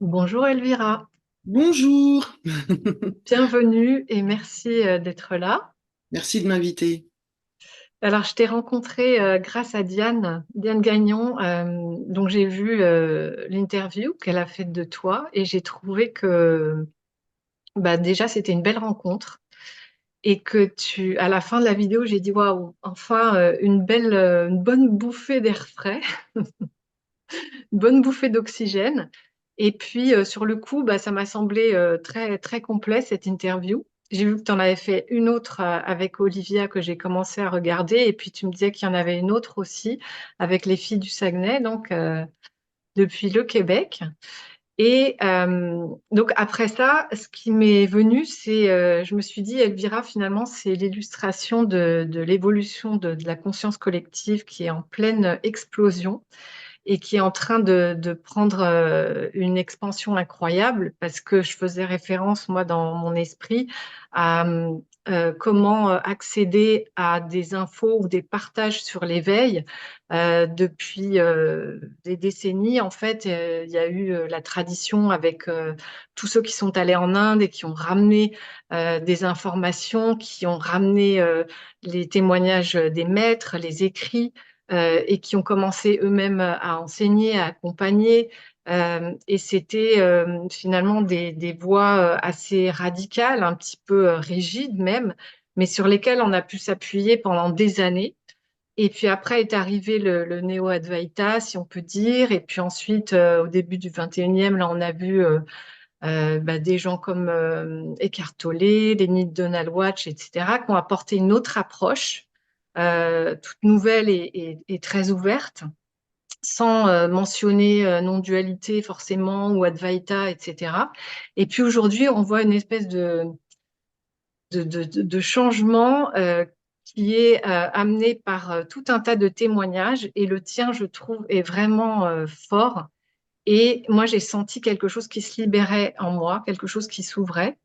Bonjour Elvira, Bonjour, bienvenue et merci d'être là. merci de m'inviter. Alors, je t'ai rencontré grâce à Diane Gagnon, dont j'ai vu l'interview qu'elle a faite de toi et j'ai trouvé que bah, déjà c'était une belle rencontre et que à la fin de la vidéo, j'ai dit waouh, enfin une bonne bouffée d'air frais, une bonne bouffée d'oxygène. Et puis sur le coup, bah, ça m'a semblé très très complet cette interview. J'ai vu que tu en avais fait une autre avec Olivia que j'ai commencé à regarder, et puis tu me disais qu'il y en avait une autre aussi avec les filles du Saguenay, donc depuis le Québec. Et donc après ça, ce qui m'est venu, c'est, je me suis dit, Elvira, finalement, c'est l'illustration de l'évolution de la conscience collective qui est en pleine explosion et qui est en train de prendre une expansion incroyable parce que je faisais référence, moi, dans mon esprit, à comment accéder à des infos ou des partages sur l'éveil. Depuis des décennies, en fait, il y a eu la tradition avec tous ceux qui sont allés en Inde et qui ont ramené des informations, qui ont ramené les témoignages des maîtres, les écrits et qui ont commencé eux-mêmes à enseigner, à accompagner. Et c'était finalement des voies assez radicales, un petit peu rigides même, mais sur lesquelles on a pu s'appuyer pendant des années. Et puis après est arrivé le néo-Advaita, si on peut dire. Et puis ensuite, au début du 21e, là, on a vu bah, des gens comme Eckhart Tolle, Lenny Donald Watch, etc., qui ont apporté une autre approche, toute nouvelle et très ouverte, sans mentionner non-dualité forcément ou Advaita, etc. Et puis aujourd'hui, on voit une espèce de changement qui est amené par tout un tas de témoignages. Et le tien, je trouve, est vraiment fort. Et moi, j'ai senti quelque chose qui se libérait en moi, quelque chose qui s'ouvrait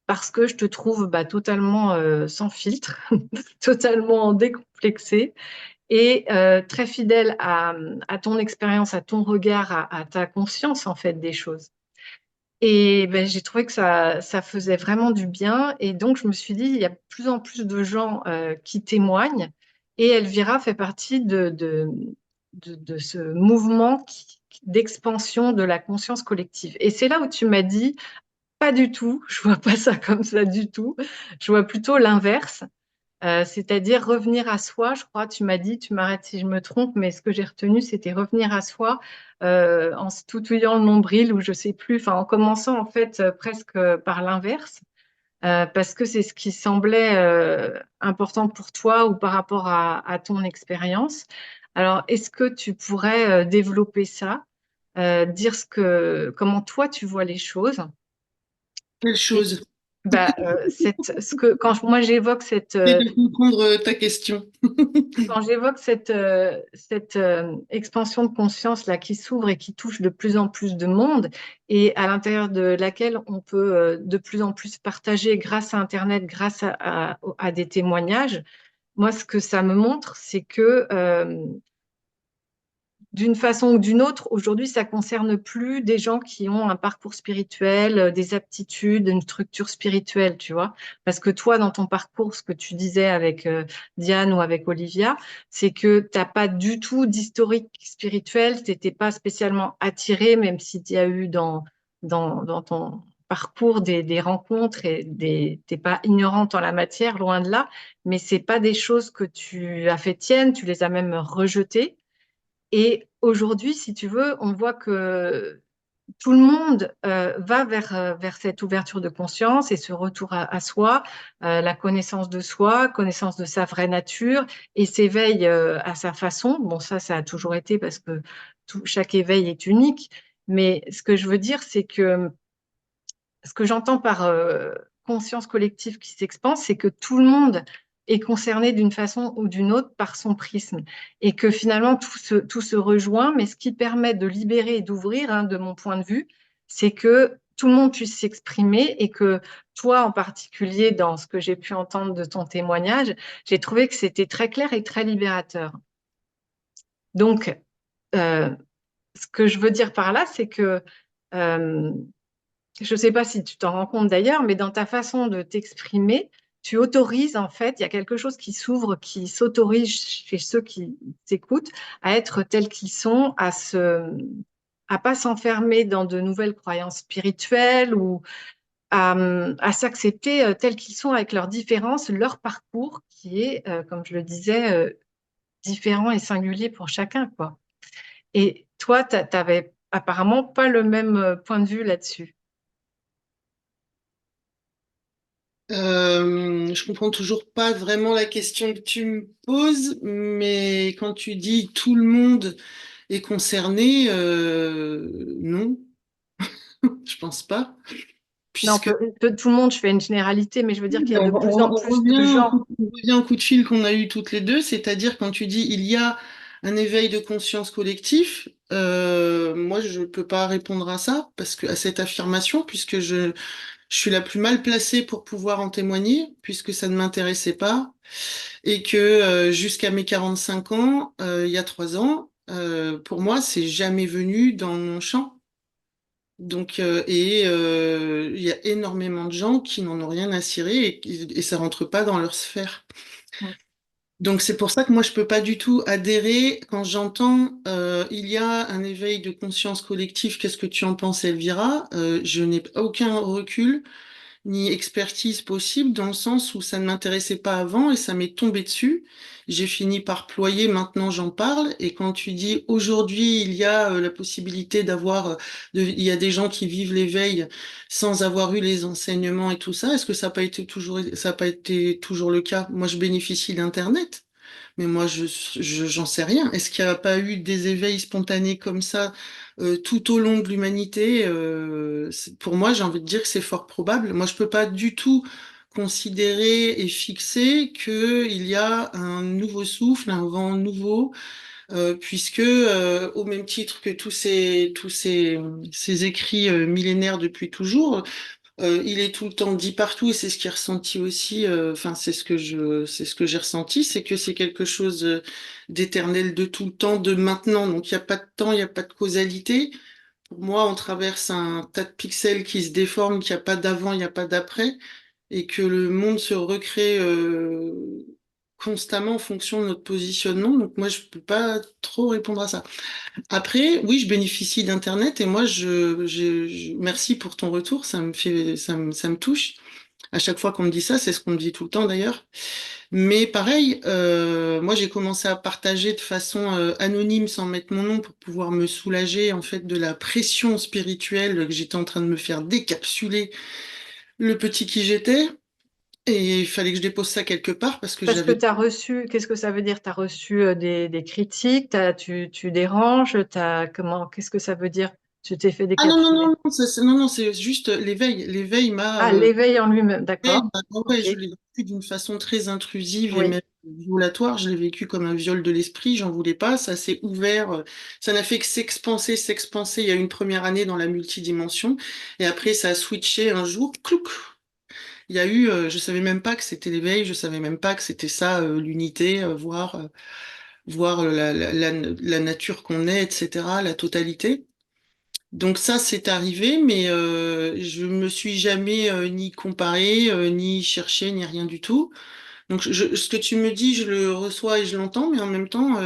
parce que je te trouve bah, totalement sans filtre, totalement décomplexé et très fidèle à ton expérience, à ton regard, à ta conscience en fait des choses. Et ben, j'ai trouvé que ça faisait vraiment du bien. Et donc, je me suis dit, il y a de plus en plus de gens qui témoignent. Et Elvira fait partie de ce mouvement d'expansion de la conscience collective. Et c'est là où tu m'as dit, pas du tout, je vois pas ça comme ça du tout. Je vois plutôt l'inverse, c'est-à-dire revenir à soi. Je crois, tu m'as dit, tu m'arrêtes si je me trompe, mais ce que j'ai retenu, c'était revenir à soi en se toutouillant le nombril ou je sais plus, enfin en commençant en fait presque par l'inverse, parce que c'est ce qui semblait important pour toi ou par rapport à ton expérience. Alors, est-ce que tu pourrais développer ça, dire comment toi tu vois les choses? Quelle Et chose? bah, quand moi j'évoque J'essaie de comprendre ta question. quand j'évoque cette expansion de conscience là qui s'ouvre et qui touche de plus en plus de monde et à l'intérieur de laquelle on peut de plus en plus partager grâce à Internet, grâce à des témoignages, moi ce que ça me montre, c'est que d'une façon ou d'une autre, aujourd'hui, ça concerne plus des gens qui ont un parcours spirituel, des aptitudes, une structure spirituelle, tu vois. Parce que toi, dans ton parcours, ce que tu disais avec Diane ou avec Olivia, c'est que t'as pas du tout d'historique spirituel, t'étais pas spécialement attiré, même si tu as eu dans ton parcours des rencontres et t'es pas ignorante en la matière, loin de là, mais c'est pas des choses que tu as fait tiennes, tu les as même rejetées. Et aujourd'hui, si tu veux, on voit que tout le monde va vers cette ouverture de conscience et ce retour à soi, la connaissance de soi, connaissance de sa vraie nature et s'éveille à sa façon. Bon, ça a toujours été parce que chaque éveil est unique. Mais ce que je veux dire, c'est que ce que j'entends par conscience collective qui s'expand, c'est que tout le monde est concerné d'une façon ou d'une autre par son prisme et que finalement tout se rejoint, mais ce qui permet de libérer et d'ouvrir, hein, de mon point de vue, c'est que tout le monde puisse s'exprimer et que toi en particulier, dans ce que j'ai pu entendre de ton témoignage, j'ai trouvé que c'était très clair et très libérateur. Donc, euh, ce que je veux dire par là, c'est que euh, je ne sais pas si tu t'en rends compte d'ailleurs, mais dans ta façon de t'exprimer, tu autorises en fait, il y a quelque chose qui s'ouvre, qui s'autorise chez ceux qui t'écoutent à être tels qu'ils sont, à pas s'enfermer dans de nouvelles croyances spirituelles ou à s'accepter tels qu'ils sont avec leurs différences, leur parcours qui est, comme je le disais, différent et singulier pour chacun, quoi. Et toi, tu n'avais apparemment pas le même point de vue là-dessus. Je comprends toujours pas vraiment la question que tu me poses, mais quand tu dis tout le monde est concerné, non, je pense pas, Non, puisque tout le monde, je fais une généralité, mais je veux dire qu'il y a on, de plus en on- on plus de revient gens. on revient au coup de fil qu'on a eu toutes les deux, c'est-à-dire quand tu dis il y a un éveil de conscience collectif, moi je peux pas répondre à ça parce que à cette affirmation, puisque je suis la plus mal placée pour pouvoir en témoigner, puisque ça ne m'intéressait pas, et que jusqu'à mes 45 ans, il y a 3 ans, pour moi, c'est jamais venu dans mon champ. Donc, il y a énormément de gens qui n'en ont rien à cirer et ça rentre pas dans leur sphère. Donc c'est pour ça que moi je peux pas du tout adhérer quand j'entends il y a un éveil de conscience collective. Qu'est-ce que tu en penses, Elvira? Je n'ai aucun recul ni expertise possible dans le sens où ça ne m'intéressait pas avant et ça m'est tombé dessus. J'ai fini par ployer, maintenant j'en parle. Et quand tu dis aujourd'hui il y a la possibilité d'avoir, il y a des gens qui vivent l'éveil sans avoir eu les enseignements et tout ça, est-ce que ça n'a pas été toujours le cas? Moi je bénéficie d'Internet. Mais moi, j'en sais rien. Est-ce qu'il n'y a pas eu des éveils spontanés comme ça tout au long de l'humanité? Pour moi, j'ai envie de dire que c'est fort probable. Moi, je peux pas du tout considérer et fixer qu'il y a un nouveau souffle, un vent nouveau, puisque au même titre que ces écrits millénaires depuis toujours, il est tout le temps dit partout et c'est ce qui est ressenti aussi. Enfin, c'est ce que j'ai ressenti, c'est que c'est quelque chose d'éternel, de tout le temps, de maintenant. Donc, il n'y a pas de temps, il n'y a pas de causalité. Pour moi, on traverse un tas de pixels qui se déforment, qu'il n'y a pas d'avant, il n'y a pas d'après, et que le monde se recrée constamment en fonction de notre positionnement. Donc, moi, je peux pas trop répondre à ça. Après, oui, je bénéficie d'Internet et moi, merci pour ton retour, ça me touche. À chaque fois qu'on me dit ça, c'est ce qu'on me dit tout le temps d'ailleurs. Mais pareil, moi, j'ai commencé à partager de façon anonyme, sans mettre mon nom, pour pouvoir me soulager en fait de la pression spirituelle que j'étais en train de me faire décapsuler le petit qui j'étais. Et il fallait que je dépose ça quelque part parce que Parce que j'avais. tu as reçu, qu'est-ce que ça veut dire? Tu as reçu des critiques, tu déranges, qu'est-ce que ça veut dire? Tu t'es fait Ah non, non, décapsuler. non, non, non, non, c'est juste l'éveil. L'éveil m'a Ah, l'éveil en lui-même, Ouais, d'accord. bah, ouais, Ok, je l'ai vécu d'une façon très intrusive et oui. même violatoire. Je l'ai vécu comme un viol de l'esprit. J'en voulais pas. Ça s'est ouvert. Ça n'a fait que s'expanser, s'expanser. Il y a eu une première année dans la multidimension et après ça a switché un jour. Clouc. Il y a eu. Je savais même pas que c'était l'éveil. Je savais même pas que c'était ça, l'unité, voir la nature qu'on est, etc. La totalité. Donc ça, c'est arrivé, mais je me suis jamais ni comparée, ni cherché, ni rien du tout. Donc ce que tu me dis, je le reçois et je l'entends, mais en même temps,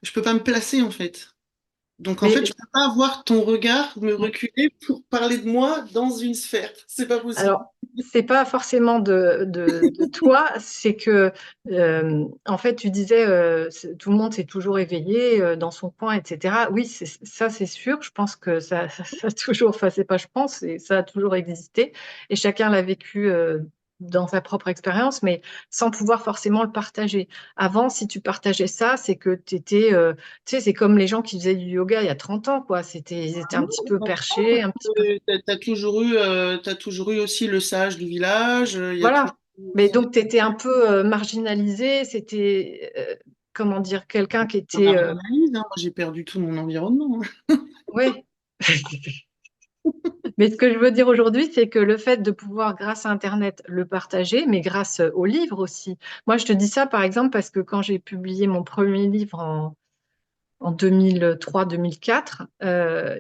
je peux pas me placer en fait. Donc en fait, Mais je peux pas avoir ton regard, me reculer pour parler de moi dans une sphère. C'est pas possible. alors, c'est pas forcément de toi, c'est que, en fait, tu disais, tout le monde s'est toujours éveillé dans son coin, etc. Oui, ça, c'est sûr. Je pense que ça a toujours, enfin, c'est pas je pense, ça a toujours existé. Et chacun l'a vécu dans sa propre expérience, mais sans pouvoir forcément le partager. Avant, si tu partageais ça, c'est que tu étais, tu sais, c'est comme les gens qui faisaient du yoga il y a 30 ans, quoi. Ils étaient un petit peu perchés, un petit peu. T'as toujours eu aussi le sage du village. Il y a toujours Voilà. eu Mais aussi des donc, tu étais un peu marginalisé. C'était, comment dire, quelqu'un qui on a était. réanalyse, hein. Moi, j'ai perdu tout mon environnement, hein. Oui. Mais ce que je veux dire aujourd'hui, c'est que le fait de pouvoir, grâce à Internet, le partager, mais grâce aux livres aussi. Moi, je te dis ça, par exemple, parce que quand j'ai publié mon premier livre en 2003-2004.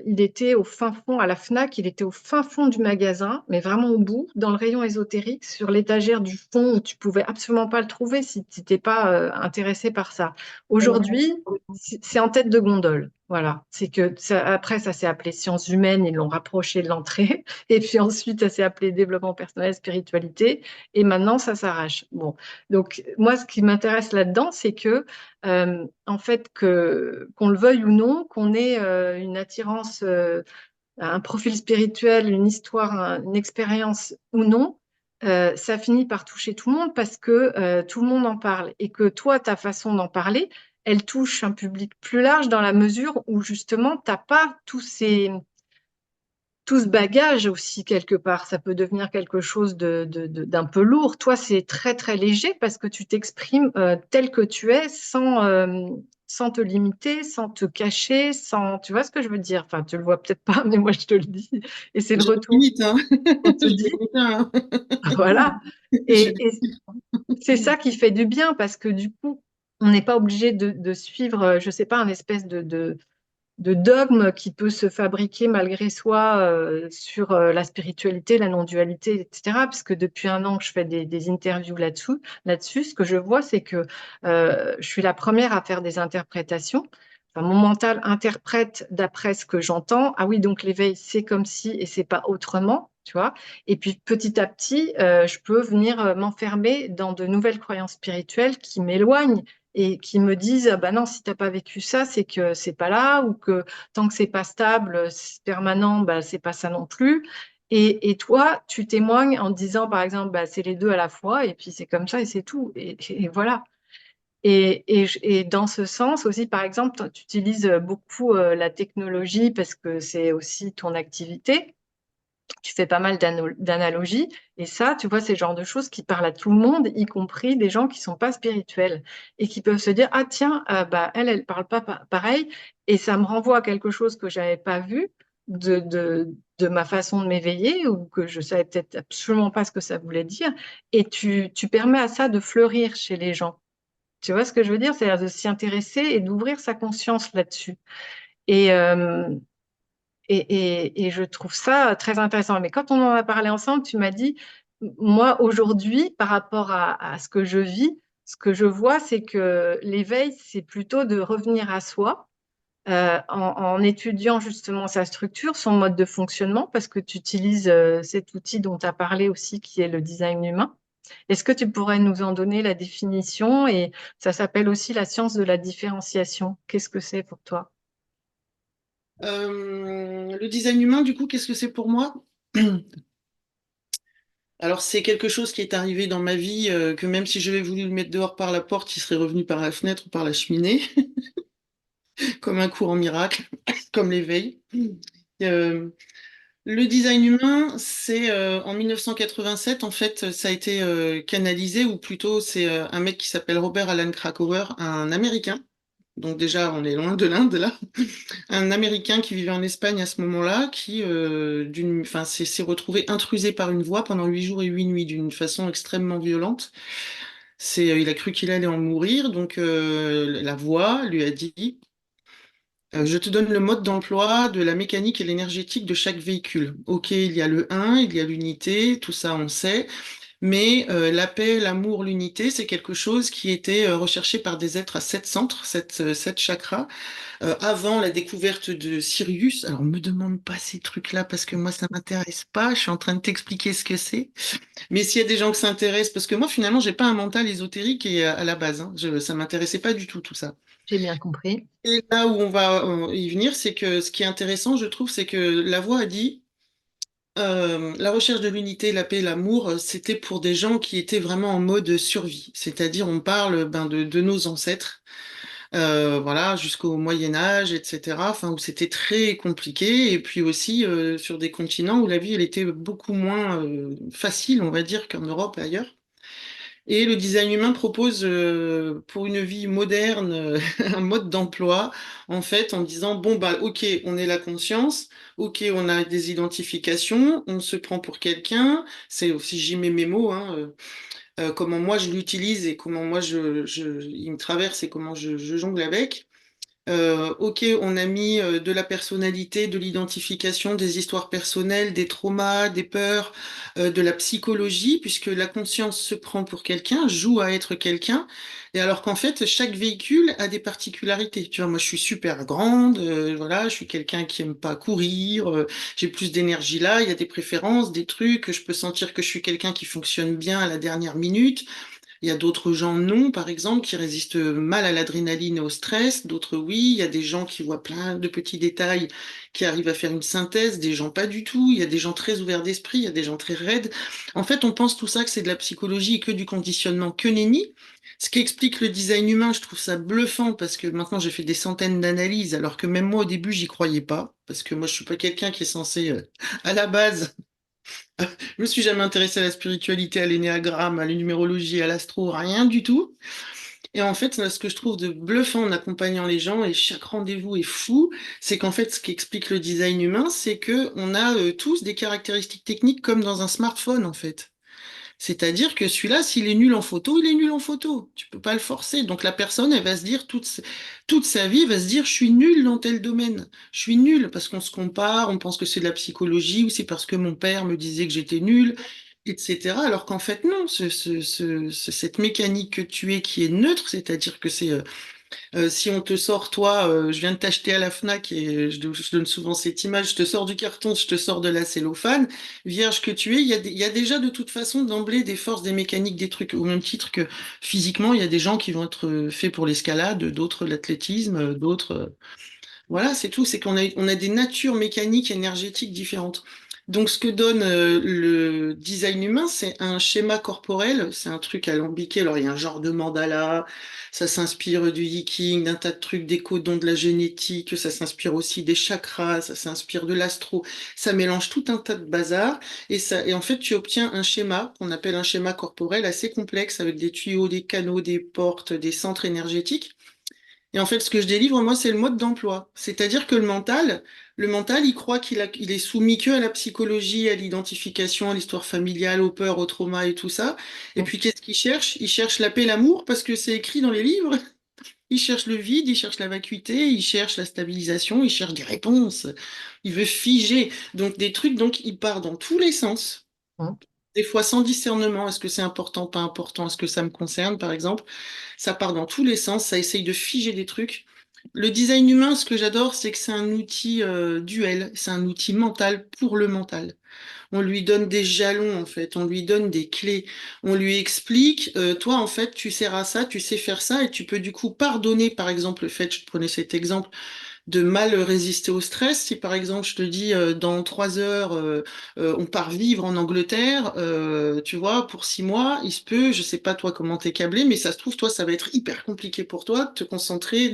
Il était au fin fond, à la Fnac, il était au fin fond du magasin, mais vraiment au bout, dans le rayon ésotérique, sur l'étagère du fond où tu pouvais absolument pas le trouver si tu n'étais pas intéressé par ça. Aujourd'hui, c'est en tête de gondole. Voilà, c'est que après ça s'est appelé sciences humaines, ils l'ont rapproché de l'entrée, et puis ensuite ça s'est appelé développement personnel, spiritualité, et maintenant ça s'arrache. Bon, donc moi ce qui m'intéresse là-dedans, c'est que en fait qu'on le veuille ou non, qu'on ait une attirance, un profil spirituel, une histoire, une expérience ou non, ça finit par toucher tout le monde parce que tout le monde en parle et que toi, ta façon d'en parler, elle touche un public plus large dans la mesure où justement, t'as pas tout ce bagage aussi quelque part. Ça peut devenir quelque chose d'un peu lourd. Toi, c'est très très léger parce que tu t'exprimes tel que tu es sans te limiter, sans te cacher, sans... Tu vois ce que je veux dire? Enfin, tu le vois peut-être pas, mais moi je te le dis. Et c'est le J'ai retour limite, hein. qu'on te J'ai dit. limite, hein. Voilà. J'ai Et c'est ça qui fait du bien parce que du coup, on n'est pas obligé de suivre, je sais pas, un espèce de dogme qui peut se fabriquer malgré soi sur la spiritualité, la non-dualité, etc. Parce que depuis un an que je fais des interviews là-dessus, ce que je vois, c'est que je suis la première à faire des interprétations. Enfin, mon mental interprète d'après ce que j'entends. Ah oui, donc l'éveil, c'est comme si et c'est pas autrement, tu vois. Et puis petit à petit, je peux venir m'enfermer dans de nouvelles croyances spirituelles qui m'éloignent et qui me disent ah bah non, si t'as pas vécu ça, c'est que c'est pas là, ou que tant que c'est pas stable, c'est permanent, bah c'est pas ça non plus. Et toi, tu témoignes en disant par exemple bah c'est les deux à la fois et puis c'est comme ça et c'est tout et voilà. Et dans ce sens aussi, par exemple, toi, tu utilises beaucoup la technologie parce que c'est aussi ton activité. Tu fais pas mal d'analogies. Et ça, tu vois, c'est le genre de choses qui parlent à tout le monde, y compris des gens qui sont pas spirituels et qui peuvent se dire, ah tiens, bah, elle parle pas pareil. Et ça me renvoie à quelque chose que j'avais pas vu de ma façon de m'éveiller ou que je savais peut-être absolument pas ce que ça voulait dire. Et tu permets à ça de fleurir chez les gens. Tu vois ce que je veux dire? C'est-à-dire de s'y intéresser et d'ouvrir sa conscience là-dessus. Et, euh, et je trouve ça très intéressant. Mais quand on en a parlé ensemble, tu m'as dit, moi, aujourd'hui, par rapport à ce que je vis, ce que je vois, c'est que l'éveil, c'est plutôt de revenir à soi en étudiant justement sa structure, son mode de fonctionnement, parce que tu utilises cet outil dont tu as parlé aussi, qui est le design humain. Est-ce que tu pourrais nous en donner la définition? Et ça s'appelle aussi la science de la différenciation. Qu'est-ce que c'est pour toi? Le design humain, du coup, qu'est-ce que c'est pour moi? Alors, c'est quelque chose qui est arrivé dans ma vie, que même si j'avais voulu le mettre dehors par la porte, il serait revenu par la fenêtre ou par la cheminée, comme un courant miracle, comme l'éveil. Euh, le design humain, c'est en 1987, en fait, ça a été canalisé, ou plutôt c'est un mec qui s'appelle Robert Alan Krakauer, un Américain. Donc déjà, on est loin de l'Inde là. Un Américain qui vivait en Espagne à ce moment-là, qui enfin, s'est retrouvé intrusé par une voix pendant 8 jours et 8 nuits d'une façon extrêmement violente. Il a cru qu'il allait en mourir, donc la voix lui a dit je te donne le mode d'emploi de la mécanique et l'énergétique de chaque véhicule. Ok, il y a le un, il y a l'unité, tout ça on sait. Mais la paix, l'amour, l'unité, c'est quelque chose qui était recherché par des êtres à 7 centres, sept chakras, avant la découverte de Sirius. Alors, me demande pas ces trucs-là parce que moi, ça m'intéresse pas. Je suis en train de t'expliquer ce que c'est. Mais s'il y a des gens qui s'intéressent, parce que moi, finalement, j'ai pas un mental ésotérique et à la base, hein, ça m'intéressait pas du tout tout ça. J'ai bien compris. Et là où on va y venir, c'est que ce qui est intéressant, je trouve, c'est que la voix a dit. La recherche de l'unité, la paix, l'amour, c'était pour des gens qui étaient vraiment en mode survie. C'est-à-dire, on parle ben, de nos ancêtres, voilà, jusqu'au Moyen Âge, etc. Enfin, où c'était très compliqué. Et puis aussi sur des continents où la vie, elle était beaucoup moins facile, on va dire, qu'en Europe et ailleurs. Et le design humain propose pour une vie moderne un mode d'emploi, en fait, en disant, bon, bah, ok, on est la conscience, ok, on a des identifications, on se prend pour quelqu'un, c'est aussi, j'y mets mes mots, hein, comment moi je l'utilise et comment moi il me traverse et comment je jongle avec. Ok, on a mis de la personnalité, de l'identification, des histoires personnelles, des traumas, des peurs, de la psychologie, puisque la conscience se prend pour quelqu'un, joue à être quelqu'un, et alors qu'en fait, chaque véhicule a des particularités. Tu vois, moi, je suis super grande, voilà, je suis quelqu'un qui aime pas courir, j'ai plus d'énergie là, il y a des préférences, des trucs, je peux sentir que je suis quelqu'un qui fonctionne bien à la dernière minute. Il y a d'autres gens non, par exemple, qui résistent mal à l'adrénaline et au stress. D'autres oui. Il y a des gens qui voient plein de petits détails, qui arrivent à faire une synthèse. Des gens pas du tout. Il y a des gens très ouverts d'esprit. Il y a des gens très raides. En fait, on pense tout ça que c'est de la psychologie et que du conditionnement, que nenni. Ce qui explique le design humain, je trouve ça bluffant parce que maintenant j'ai fait des centaines d'analyses, alors que même moi au début j'y croyais pas, parce que moi je suis pas quelqu'un qui est censé à la base je me suis jamais intéressée à la spiritualité, à l'énéagramme, à la numérologie, à l'astro, rien du tout. Et en fait, ce que je trouve de bluffant en accompagnant les gens, et chaque rendez-vous est fou, c'est qu'en fait, ce qui explique le design humain, c'est que on a tous des caractéristiques techniques comme dans un smartphone, en fait. C'est-à-dire que celui-là, s'il est nul en photo, il est nul en photo. Tu peux pas le forcer. Donc la personne, elle va se dire toute sa vie, elle va se dire, je suis nul dans tel domaine. Je suis nul parce qu'on se compare, on pense que c'est de la psychologie ou c'est parce que mon père me disait que j'étais nul, etc. Alors qu'en fait, non, cette mécanique que tu es qui est neutre, c'est-à-dire que c'est si on te sort, toi, je viens de t'acheter à la Fnac et je donne souvent cette image, je te sors du carton, je te sors de la cellophane, vierge que tu es, il y a déjà de toute façon d'emblée des forces, des mécaniques, des trucs, au même titre que physiquement, il y a des gens qui vont être faits pour l'escalade, d'autres l'athlétisme, d'autres voilà, c'est tout, c'est on a des natures mécaniques, énergétiques différentes. Donc, ce que donne le design humain, c'est un schéma corporel, c'est un truc alambiqué. Alors, il y a un genre de mandala, ça s'inspire du yiking, d'un tas de trucs, des codons, de la génétique, ça s'inspire aussi des chakras, ça s'inspire de l'astro. Ça mélange tout un tas de bazar et en fait, tu obtiens un schéma qu'on appelle un schéma corporel assez complexe avec des tuyaux, des canaux, des portes, des centres énergétiques. Et en fait, ce que je délivre, moi, c'est le mode d'emploi. C'est-à-dire que le mental, il croit il est soumis que à la psychologie, à l'identification, à l'histoire familiale, aux peurs, aux traumas et tout ça. Et puis, qu'est-ce qu'il cherche? Il cherche la paix, l'amour, parce que c'est écrit dans les livres. Il cherche le vide, il cherche la vacuité, il cherche la stabilisation, il cherche des réponses. Il veut figer. Donc, des trucs, donc, il part dans tous les sens. Hum, Des fois sans discernement. Est-ce que c'est important, pas important? Est-ce que ça me concerne, par exemple? Ça part dans tous les sens, ça essaye de figer des trucs. Le design humain, ce que j'adore, c'est que c'est un outil duel, c'est un outil mental pour le mental. On lui donne des jalons, en fait, on lui donne des clés, on lui explique, toi, en fait, tu sers à ça, tu sais faire ça, et tu peux du coup pardonner, par exemple, le fait, je te prenais cet exemple, de mal résister au stress. Si par exemple je te dis dans 3 heures on part vivre en Angleterre, tu vois, pour 6 mois, il se peut, je sais pas toi comment t'es câblé, mais ça se trouve toi ça va être hyper compliqué pour toi de te concentrer,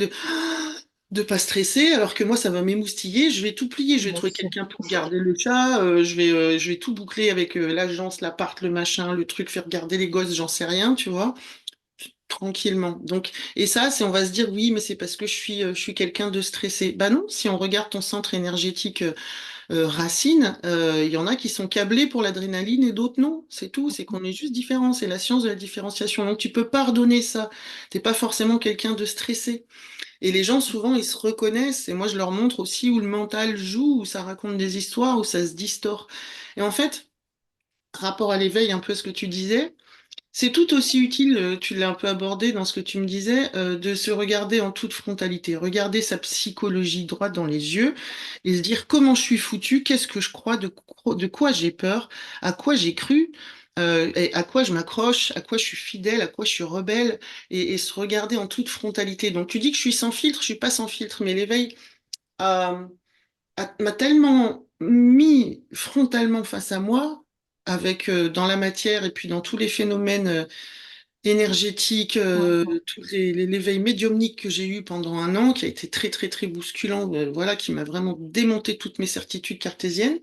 de pas stresser, alors que moi ça va m'émoustiller, je vais tout plier, je vais moi trouver aussi. quelqu'un pour garder le chat, je vais tout boucler avec l'agence, l'appart, le machin, le truc, faire garder les gosses, j'en sais rien, tu vois tranquillement. Donc, et ça, c'est on va se dire oui, mais c'est parce que je suis quelqu'un de stressé. Bah non, si on regarde ton centre énergétique racine, il y en a qui sont câblés pour l'adrénaline et d'autres non. C'est tout. C'est qu'on est juste différents. C'est la science de la différenciation. Donc, tu peux pardonner ça. T'es pas forcément quelqu'un de stressé. Et les gens souvent ils se reconnaissent. Et moi, je leur montre aussi où le mental joue, où ça raconte des histoires, où ça se distord. Et en fait, rapport à l'éveil, un peu ce que tu disais. C'est tout aussi utile, tu l'as un peu abordé dans ce que tu me disais, de se regarder en toute frontalité, regarder sa psychologie droit dans les yeux et se dire comment je suis foutu, qu'est-ce que je crois, de quoi j'ai peur, à quoi j'ai cru, et à quoi je m'accroche, à quoi je suis fidèle, à quoi je suis rebelle, et se regarder en toute frontalité. Donc tu dis que je suis sans filtre, je suis pas sans filtre, mais l'éveil m'a tellement mis frontalement face à moi, avec dans la matière et puis dans tous les phénomènes énergétiques, Hum, l'éveil médiumnique que j'ai eu pendant un an, qui a été très très très bousculant, voilà, qui m'a vraiment démonté toutes mes certitudes cartésiennes,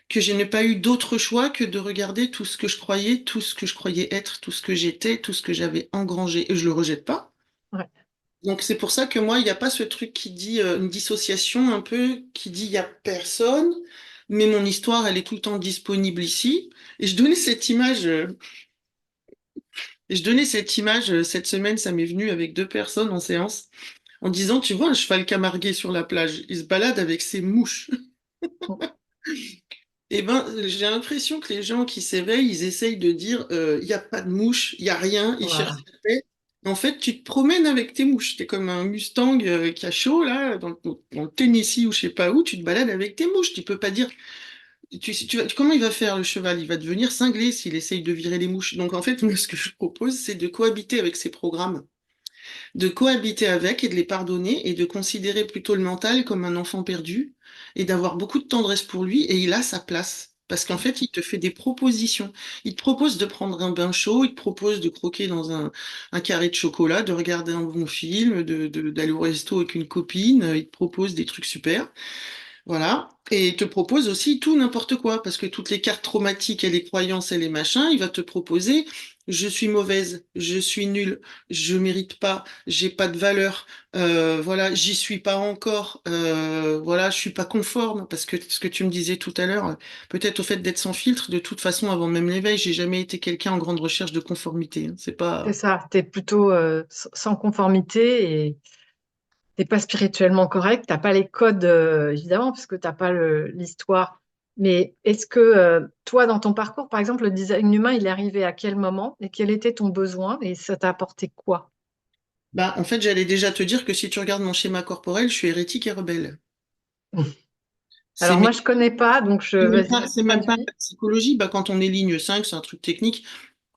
que je n'ai pas eu d'autre choix que de regarder tout ce que je croyais, tout ce que je croyais être, tout ce que j'étais, tout ce que j'avais engrangé, et je le rejette pas. ouais. Donc c'est pour ça que moi, il n'y a pas ce truc qui dit une dissociation un peu, qui dit il y a personne, mais mon histoire, elle est tout le temps disponible ici. Et je donnais cette image, cette semaine, ça m'est venu avec deux personnes en séance. en disant, tu vois, un cheval camarguais sur la plage, il se balade avec ses mouches. Eh ben, j'ai l'impression que les gens qui s'éveillent, ils essayent de dire, il n'y a pas de mouches, il n'y a rien, ils cherchent Voilà, la paix. En fait, tu te promènes avec tes mouches. T'es comme un Mustang qui a chaud, là, dans le Tennessee ou je sais pas où, tu te balades avec tes mouches. Tu peux pas dire, comment il va faire le cheval? Il va devenir cinglé s'il essaye de virer les mouches. Donc en fait, moi, ce que je propose, c'est de cohabiter avec ces programmes, de cohabiter avec et de les pardonner et de considérer plutôt le mental comme un enfant perdu et d'avoir beaucoup de tendresse pour lui et il a sa place. Parce qu'en fait, il te fait des propositions. Il te propose de prendre un bain chaud, il te propose de croquer dans un carré de chocolat, de regarder un bon film, d'aller au resto avec une copine, il te propose des trucs super. Voilà. Et il te propose aussi tout n'importe quoi, parce que toutes les cartes traumatiques et les croyances et les machins, il va te proposer, je suis mauvaise, je suis nulle, je mérite pas, j'ai pas de valeur, voilà, j'y suis pas encore, voilà, je suis pas conforme, parce que ce que tu me disais tout à l'heure, peut-être au fait d'être sans filtre, de toute façon, avant même l'éveil, j'ai jamais été quelqu'un en grande recherche de conformité, hein. C'est c'est pas, ça. Tu es plutôt sans conformité et t'es pas spirituellement correct. T'as pas les codes, évidemment, parce que t'as pas l'histoire. Mais est-ce que toi, dans ton parcours, par exemple, le design humain, il est arrivé à quel moment et quel était ton besoin et ça t'a apporté quoi? bah, en fait, j'allais déjà te dire que si tu regardes mon schéma corporel, je suis hérétique et rebelle. C'est Alors moi, je connais pas, donc vas-y, C'est même pas traduis. la psychologie. Bah, quand on est ligne 5 c'est un truc technique.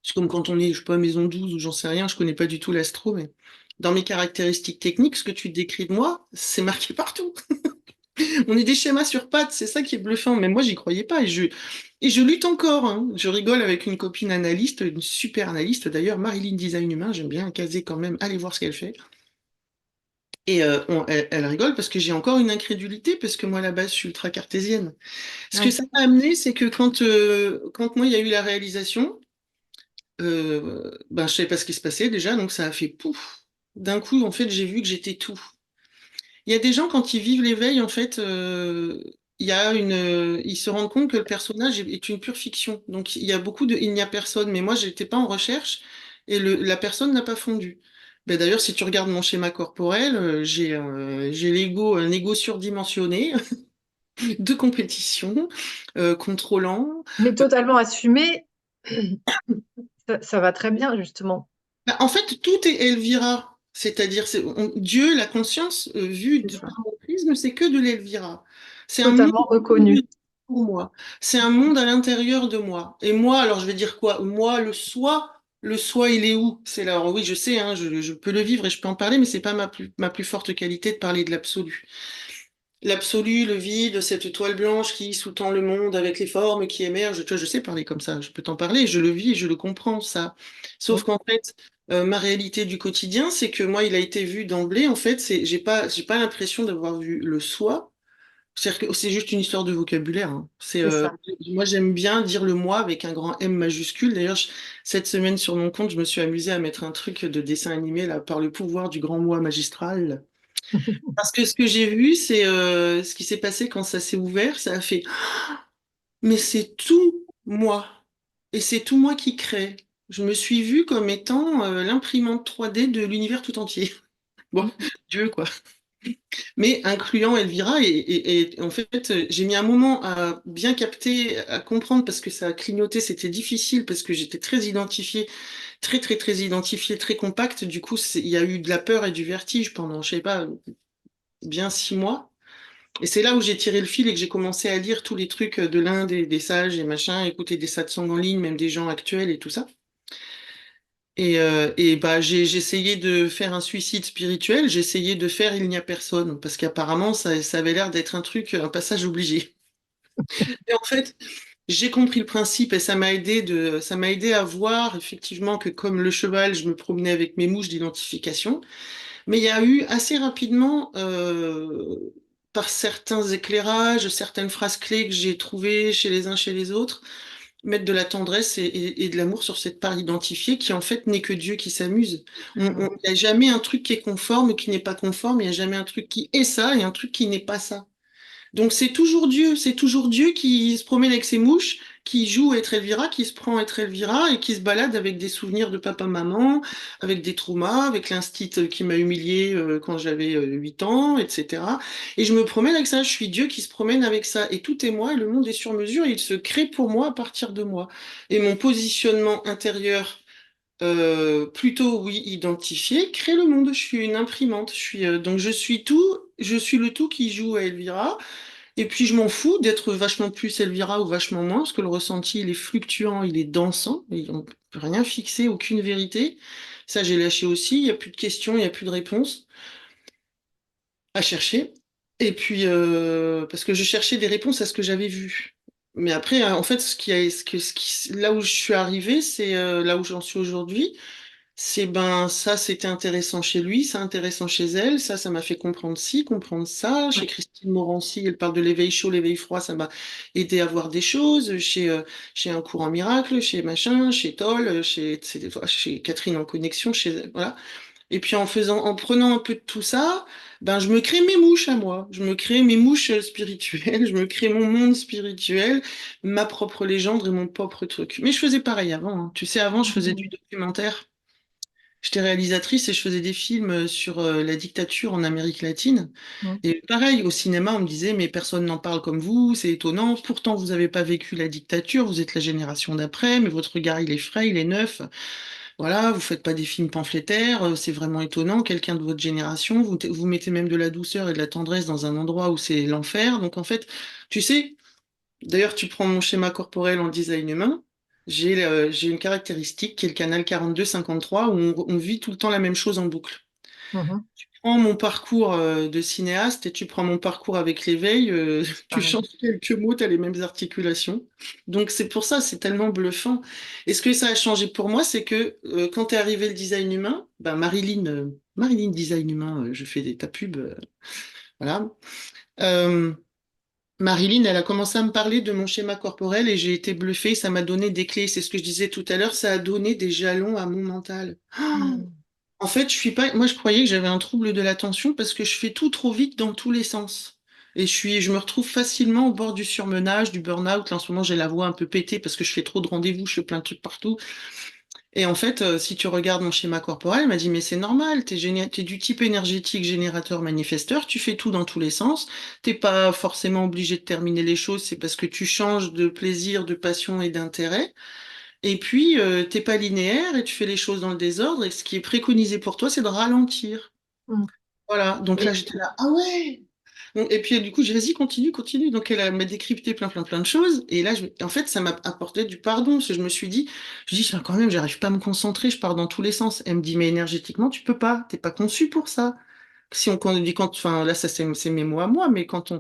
C'est comme quand on est, je sais pas, maison 12 ou j'en sais rien, je connais pas du tout l'astro, mais dans mes caractéristiques techniques, ce que tu décris de moi, c'est marqué partout. On est des schémas sur pattes, c'est ça qui est bluffant. Mais moi, j'y croyais pas et je lutte encore, hein. Je rigole avec une copine analyste, une super analyste d'ailleurs, Marilyn Design Humain, j'aime bien caser quand même, allez voir ce qu'elle fait. Et elle rigole parce que j'ai encore une incrédulité, parce que moi, à la base, je suis ultra cartésienne. Ce que Ouais. ça m'a amené, c'est que quand moi, il y a eu la réalisation, ben, je savais pas ce qui se passait déjà, donc ça a fait pouf. D'un coup, en fait, j'ai vu que j'étais tout. Il y a des gens, quand ils vivent l'éveil, en fait, ils se rendent compte que le personnage est une pure fiction. Donc, il y a beaucoup de il n'y a personne, mais moi, j'étais pas en recherche et la personne n'a pas fondu. Ben, d'ailleurs, si tu regardes mon schéma corporel, j'ai un ego surdimensionné de compétition, contrôlant. Mais totalement assumé, ça va très bien, justement. Bah, en fait, tout est Elvira. C'est-à-dire, Dieu, la conscience, vue C'est ça. par mon prisme, c'est que de l'Elvira. C'est un monde Totalement reconnu. pour moi. C'est un monde à l'intérieur de moi. Et moi, alors je vais dire quoi? Moi, le soi, il est où? C'est là. Alors oui, je sais, hein, je peux le vivre et je peux en parler, mais c'est pas ma plus forte qualité de parler de l'absolu. L'absolu, le vide, cette toile blanche qui sous-tend le monde avec les formes qui émergent. Tu vois, je sais parler comme ça, je peux t'en parler, je le vis, je le comprends, ça. Sauf qu'en fait, ma réalité du quotidien, c'est que moi, il a été vu d'emblée, en fait, j'ai pas l'impression d'avoir vu le soi. C'est-à-dire que c'est juste une histoire de vocabulaire, hein. C'est ça. Moi, j'aime bien dire le moi avec un grand M majuscule. D'ailleurs, cette semaine sur mon compte, je me suis amusée à mettre un truc de dessin animé, là, par le pouvoir du grand moi magistral. Parce que ce que j'ai vu, c'est ce qui s'est passé quand ça s'est ouvert, ça a fait, mais c'est tout moi. Et c'est tout moi qui crée. Je me suis vue comme étant l'imprimante 3D de l'univers tout entier. Bon, Dieu, quoi. Mais incluant Elvira, et en fait, j'ai mis un moment à bien capter, à comprendre, parce que ça a clignoté, c'était difficile, parce que j'étais très identifiée, très identifiée, très compacte. Du coup, il y a eu de la peur et du vertige pendant, je sais pas, bien 6 mois. Et c'est là où j'ai tiré le fil et que j'ai commencé à lire tous les trucs de l'Inde et des sages et machin, écouter des satsangs en ligne, même des gens actuels et tout ça. Et bah j'ai essayé de faire un suicide spirituel, j'ai essayé de faire Il n'y a personne, parce qu'apparemment ça avait l'air d'être un truc, un passage obligé. Et en fait, j'ai compris le principe et ça m'a aidé à voir effectivement que comme le cheval, je me promenais avec mes mouches d'identification. Mais il y a eu assez rapidement, par certains éclairages, certaines phrases clés que j'ai trouvées chez les uns, chez les autres, mettre de la tendresse et de l'amour sur cette part identifiée qui en fait n'est que Dieu qui s'amuse. Il n'y a jamais un truc qui est conforme, qui n'est pas conforme, il n'y a jamais un truc qui est ça et un truc qui n'est pas ça. Donc c'est toujours Dieu qui se promène avec ses mouches, qui joue être Elvira, qui se prend être Elvira et qui se balade avec des souvenirs de papa-maman, avec des traumas, avec l'instit qui m'a humiliée quand j'avais 8 ans, etc. Et je me promène avec ça, je suis Dieu qui se promène avec ça. Et tout est moi, et le monde est sur mesure, et il se crée pour moi à partir de moi. Et mon positionnement intérieur plutôt oui identifié, crée le monde. Je suis une imprimante. Donc je suis tout, je suis le tout qui joue à Elvira. Et puis je m'en fous d'être vachement plus Elvira ou vachement moins, parce que le ressenti il est fluctuant, il est dansant, et on peut rien fixer, aucune vérité. Ça j'ai lâché aussi. Il n'y a plus de questions, il n'y a plus de réponses à chercher. Et puis parce que je cherchais des réponses à ce que j'avais vu. Mais après, en fait, là où je suis arrivée, c'est là où j'en suis aujourd'hui. C'est ben ça, c'était intéressant chez lui, ça intéressant chez elle, ça m'a fait comprendre ci, comprendre ça. Chez Ouais. Christine Morancy, elle parle de l'éveil chaud, l'éveil froid, ça m'a aidé à voir des choses. Chez Un courant miracle, chez machin, chez Toll, chez Catherine en connexion, chez voilà. Et puis en prenant un peu de tout ça, ben je me crée mes mouches à moi. Je me crée mes mouches spirituelles, je me crée mon monde spirituel, ma propre légende et mon propre truc. Mais je faisais pareil avant, hein. Tu sais, avant, je faisais du Mhm. documentaire. J'étais réalisatrice et je faisais des films sur la dictature en Amérique latine. Mhm. Et pareil, au cinéma, on me disait, mais personne n'en parle comme vous, c'est étonnant. Pourtant, vous n'avez pas vécu la dictature, vous êtes la génération d'après, mais votre regard, il est frais, il est neuf. Voilà, vous faites pas des films pamphlétaires, c'est vraiment étonnant. Quelqu'un de votre génération, vous mettez même de la douceur et de la tendresse dans un endroit où c'est l'enfer. Donc en fait, tu sais, d'ailleurs, tu prends mon schéma corporel en design humain. J'ai une caractéristique qui est le canal 42-53 où on vit tout le temps la même chose en boucle. Mhm. Prends mon parcours de cinéaste et tu prends mon parcours avec l'éveil, tu Pareil. changes quelques mots, tu as les mêmes articulations. Donc c'est pour ça, c'est tellement bluffant. Et ce que ça a changé pour moi, c'est que quand est arrivé le design humain, ben Marilyn Design Humain, je fais ta pub, voilà. Euh, Marilyn, elle a commencé à me parler de mon schéma corporel et j'ai été bluffée, ça m'a donné des clés. C'est ce que je disais tout à l'heure, ça a donné des jalons à mon mental. Mhm. En fait, je suis pas. Moi, je croyais que j'avais un trouble de l'attention parce que je fais tout trop vite dans tous les sens. Et je me retrouve facilement au bord du surmenage, du burn-out. Là, en ce moment, j'ai la voix un peu pétée parce que je fais trop de rendez-vous, je fais plein de trucs partout. Et en fait, si tu regardes mon schéma corporel, elle m'a dit, mais c'est normal, t'es du type énergétique générateur manifesteur, tu fais tout dans tous les sens, t'es pas forcément obligé de terminer les choses, c'est parce que tu changes de plaisir, de passion et d'intérêt. Et puis, t'es pas linéaire et tu fais les choses dans le désordre. Et ce qui est préconisé pour toi, c'est de ralentir. Mhm. Voilà. Donc là, Et, j'étais là, ah ouais! Et puis, du coup, j'ai dit, vas-y, continue, continue. Donc, m'a décrypté plein de choses. Et là, en fait, ça m'a apporté du pardon. Parce que je dis, quand même, j'arrive pas à me concentrer, je pars dans tous les sens. Elle me dit, mais énergétiquement, tu peux pas. T'es pas conçu pour ça. Si on dit enfin là ça c'est mes mots à moi, mais quand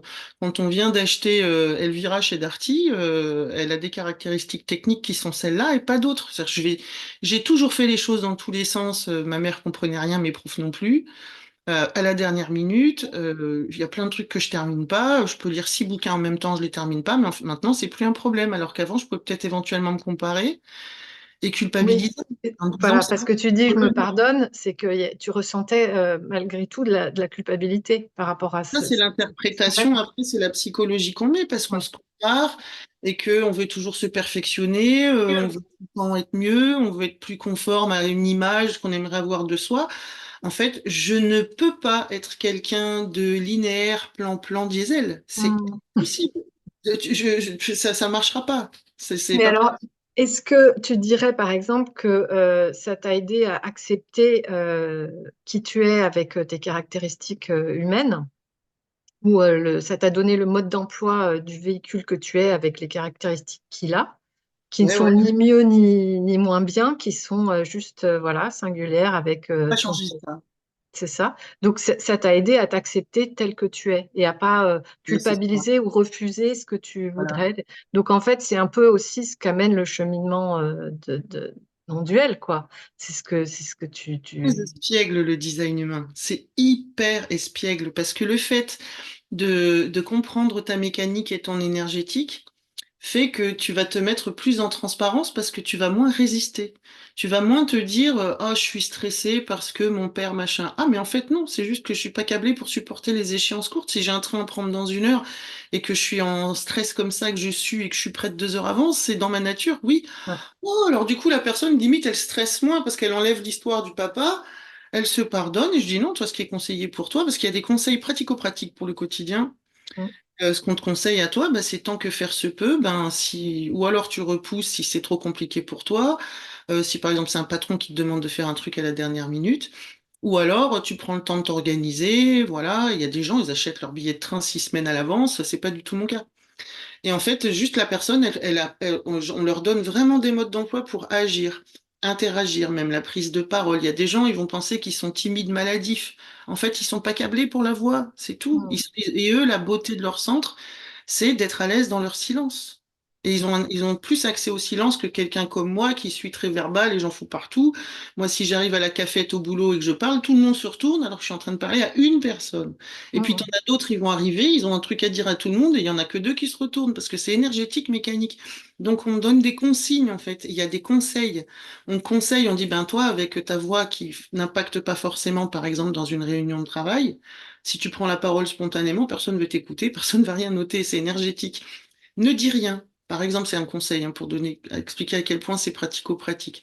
on vient d'acheter Elvira chez Darty, elle a des caractéristiques techniques qui sont celles-là et pas d'autres. C'est-à-dire, j'ai toujours fait les choses dans tous les sens. Ma mère comprenait rien, mes profs non plus. À la dernière minute, il y a plein de trucs que je termine pas. Je peux lire 6 bouquins en même temps, je les termine pas, mais maintenant c'est plus un problème. Alors qu'avant, je pouvais peut-être éventuellement me comparer et oui, culpabiliser en disant voilà, c'est parce que tu dis je me pardonne, c'est que tu ressentais malgré tout de la culpabilité par rapport à ça, c'est ce moment. l'interprétation. Après, c'est la psychologie qu'on met parce qu'on Ouais. se compare et qu'on veut toujours se perfectionner, on veut tout le temps être mieux, on veut être plus conforme à une image qu'on aimerait avoir de soi. En fait, je ne peux pas être quelqu'un de linéaire, plan diesel. C'est Mm. impossible. Ça marchera pas. C'est Mais pas alors, est-ce que tu dirais par exemple que ça t'a aidé à accepter qui tu es avec tes caractéristiques humaines, ou ça t'a donné le mode d'emploi du véhicule que tu es avec les caractéristiques qu'il a, qui ne ouais, sont ouais, ni mieux ni moins bien, qui sont juste voilà, singulières avec pas ton. changer ça. C'est ça. Donc ça t'a aidé à t'accepter tel que tu es et à pas Ouais, c'est ça. culpabiliser ou refuser ce que tu Voilà. voudrais. Donc en fait, c'est un peu aussi ce qu'amène le cheminement non-duel, quoi. C'est ce que Très espiègle le design humain. C'est hyper espiègle parce que le fait de comprendre ta mécanique et ton énergétique, fait que tu vas te mettre plus en transparence parce que tu vas moins résister. Tu vas moins te dire ah, je suis stressée parce que mon père machin. Ah, mais en fait non, c'est juste que je suis pas câblée pour supporter les échéances courtes. Si j'ai un train à prendre dans 1 heure et que je suis en stress comme ça, que je suis et que je suis prête 2 heures avant, c'est dans ma nature, oui. Ouais. Oh, alors du coup la personne limite elle stresse moins parce qu'elle enlève l'histoire du papa. Elle se pardonne et je dis non, toi ce qui est conseillé pour toi, parce qu'il y a des conseils pratico-pratiques pour le quotidien. Mm. Ce qu'on te conseille à toi, bah, c'est tant que faire se peut, ben si ou alors tu repousses si c'est trop compliqué pour toi, si par exemple c'est un patron qui te demande de faire un truc à la dernière minute, ou alors tu prends le temps de t'organiser, voilà, il y a des gens, ils achètent leur billet de train 6 semaines à l'avance, c'est pas du tout mon cas. Et en fait, juste la personne, on leur donne vraiment des modes d'emploi pour agir, interagir, même la prise de parole. Il y a des gens, ils vont penser qu'ils sont timides, maladifs. En fait, ils sont pas câblés pour la voix, c'est tout. Mm. Et eux, la beauté de leur centre, c'est d'être à l'aise dans leur silence. Et ils ont plus accès au silence que quelqu'un comme moi qui suis très verbal et j'en fous partout. Moi, si j'arrive à la cafette au boulot et que je parle, tout le monde se retourne alors que je suis en train de parler à une personne. Et puis, t'en Mm. as d'autres, ils vont arriver, ils ont un truc à dire à tout le monde et il y en a que deux qui se retournent parce que c'est énergétique, mécanique. Donc, on donne des consignes, en fait. Il y a des conseils. On conseille, on dit, ben, toi, avec ta voix qui n'impacte pas forcément, par exemple, dans une réunion de travail, si tu prends la parole spontanément, personne ne veut t'écouter, personne ne va rien noter, c'est énergétique. Ne dis rien. Par exemple, c'est un conseil hein, pour donner, expliquer à quel point c'est pratico-pratique.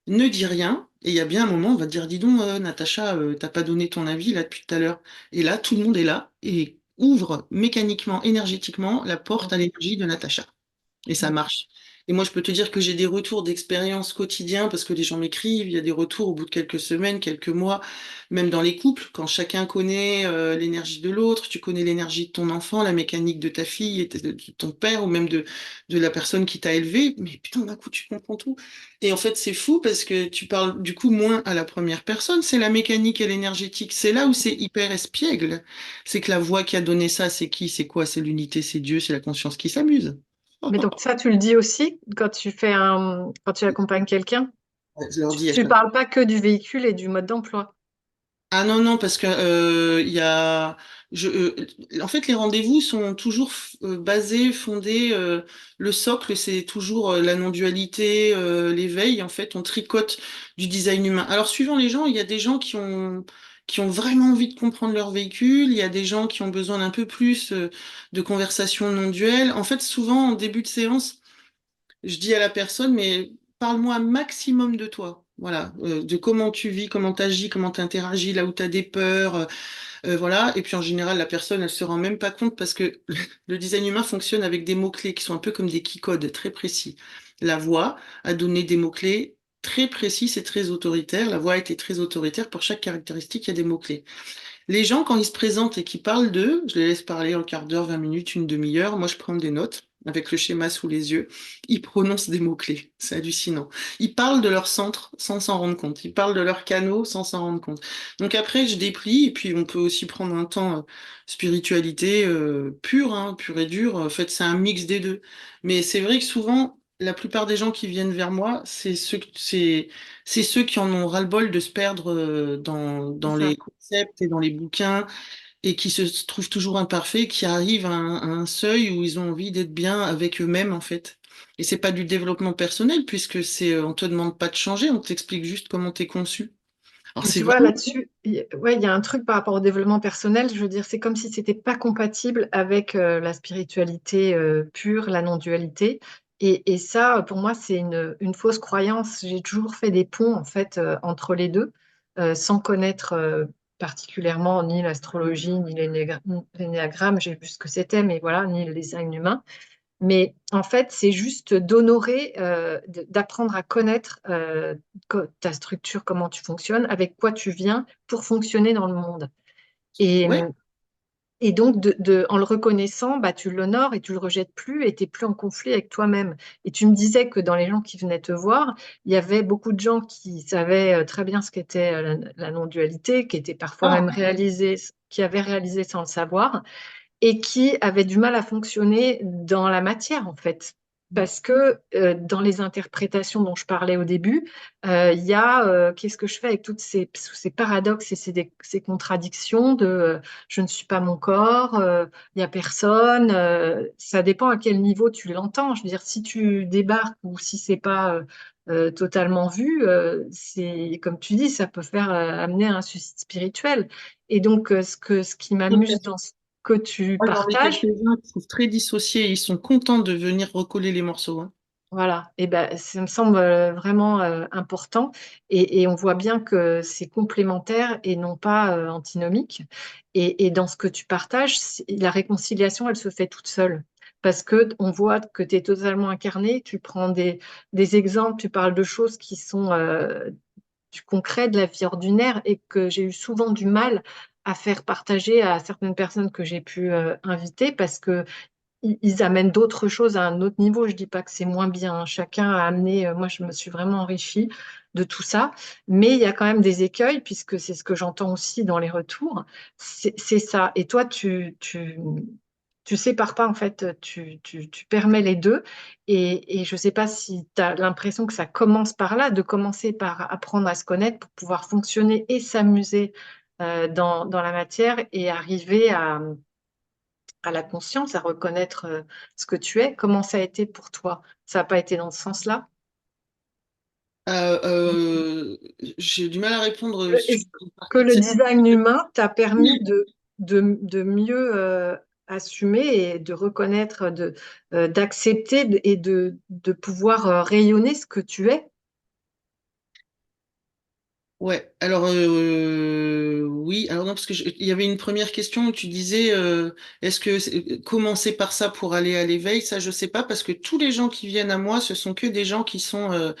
Ne dis rien, et il y a bien un moment, on va te dire, dis donc, Natacha, t'as pas donné ton avis là depuis tout à l'heure. Et là, tout le monde est là et ouvre mécaniquement, énergétiquement la porte à l'énergie de Natacha. Et ça Mm. marche. Et moi, je peux te dire que j'ai des retours d'expérience quotidien parce que les gens m'écrivent, il y a des retours au bout de quelques semaines, quelques mois, même dans les couples, quand chacun connaît l'énergie de l'autre, tu connais l'énergie de ton enfant, la mécanique de ta fille et de ton père ou même de la personne qui t'a élevé, mais putain, d'un coup, tu comprends tout. Et en fait, c'est fou parce que tu parles du coup moins à la première personne, c'est la mécanique et l'énergétique. C'est là où c'est hyper espiègle. C'est que la voix qui a donné ça, c'est qui, c'est quoi, c'est l'unité, c'est Dieu, c'est la conscience qui s'amuse. Mais donc ça, tu le dis aussi quand tu fais quand tu accompagnes quelqu'un. Je leur dis à Tu chaque parles pas que du véhicule et du mode d'emploi. Ah non, non, parce que il y a en fait les rendez-vous sont toujours basés, fondés le socle, c'est toujours la non-dualité, l'éveil, en fait, on tricote du design humain. Alors suivant les gens, il y a des gens qui ont vraiment envie de comprendre leur véhicule, il y a des gens qui ont besoin d'un peu plus de conversation non duelle. En fait, souvent en début de séance, je dis à la personne, mais parle-moi un maximum de toi. Voilà, de comment tu vis, comment tu agis, comment tu interagis, là où tu as des peurs, voilà. Et puis en général, la personne, elle se rend même pas compte parce que le design humain fonctionne avec des mots-clés qui sont un peu comme des key-codes très précis. La voix a donné des mots-clés très précis, c'est très autoritaire. La voix a été très autoritaire. Pour chaque caractéristique, il y a des mots-clés. Les gens, quand ils se présentent et qu'ils parlent d'eux, je les laisse parler un quart d'heure, 20 minutes, une demi-heure. Moi, je prends des notes avec le schéma sous les yeux. Ils prononcent des mots-clés. C'est hallucinant. Ils parlent de leur centre sans s'en rendre compte. Ils parlent de leur canaux sans s'en rendre compte. Donc après, je déplie et puis on peut aussi prendre un temps spiritualité pure, hein, pure et dure. En fait, c'est un mix des deux. Mais c'est vrai que souvent, la plupart des gens qui viennent vers moi, c'est ceux qui en ont ras-le-bol de se perdre C'est dans ça. les concepts et dans les bouquins et qui se trouvent toujours imparfaits, qui arrivent à un seuil où ils ont envie d'être bien avec eux-mêmes en fait. Et c'est pas du développement personnel puisque on te demande pas de changer, on t'explique juste comment t'es conçu. Alors Mais c'est tu vois, vraiment là-dessus, ouais, il y a un truc par rapport au développement personnel. Je veux dire, c'est comme si c'était pas compatible avec la spiritualité pure, la non-dualité. Et ça, pour moi, c'est une fausse croyance. J'ai toujours fait des ponts, en fait, entre les deux, sans connaître particulièrement ni l'astrologie, ni l'énéagramme. J'ai vu ce que c'était, mais voilà, ni le design humain. Mais en fait, c'est juste d'honorer, d'apprendre à connaître ta structure, comment tu fonctionnes, avec quoi tu viens pour fonctionner dans le monde. Et, ouais. et donc, en le reconnaissant, bah, tu l'honores et tu le rejettes plus et tu n'es plus en conflit avec toi-même. Et tu me disais que dans les gens qui venaient te voir, il y avait beaucoup de gens qui savaient très bien ce qu'était la non-dualité, qui étaient parfois même Ah, réalisés, qui avaient réalisé sans le savoir et qui avaient du mal à fonctionner dans la matière, en fait. parce que dans les interprétations dont je parlais au début, il y a qu'est-ce que je fais avec toutes ces paradoxes et ces contradictions de je ne suis pas mon corps, il n'y a personne. Ça dépend à quel niveau tu l'entends. Je veux dire, si tu débarques ou si c'est pas totalement vu, c'est comme tu dis, ça peut faire amener à un suicide spirituel. Et donc, ce qui m'amuse dans ce que tu Moi, j'en ai partages, quelques-uns qui sont très dissociés. Ils sont contents de venir recoller les morceaux, hein. voilà, et ben, ça me semble vraiment important et on voit bien que c'est complémentaire et non pas antinomique. Et dans ce que tu partages, la réconciliation, elle se fait toute seule parce que on voit que tu es totalement incarné, tu prends des exemples, tu parles de choses qui sont du concret, de la vie ordinaire et que j'ai eu souvent du mal à faire partager à certaines personnes que j'ai pu inviter parce que ils amènent d'autres choses à un autre niveau. Je dis pas que c'est moins bien, hein. Chacun a amené, moi je me suis vraiment enrichie de tout ça, mais il y a quand même des écueils puisque c'est ce que j'entends aussi dans les retours. C'est ça. Et toi, tu sépares pas en fait, tu permets les deux. Et je sais pas si tu as l'impression que ça commence par là, de commencer par apprendre à se connaître pour pouvoir fonctionner et s'amuser dans la matière et arriver à la conscience, à reconnaître ce que tu es. Comment ça a été pour toi? Ça n'a pas été dans ce sens-là? Euh, euh, j'ai du mal à répondre sur Est-ce une que partie de le cette... design humain t'a permis de mieux assumer et de reconnaître, d'accepter et de pouvoir rayonner ce que tu es? Ouais, alors oui, alors non, parce que il y avait une première question où tu disais est-ce que commencer par ça pour aller à l'éveil, ça je sais pas, parce que tous les gens qui viennent à moi, ce sont que des gens qui sont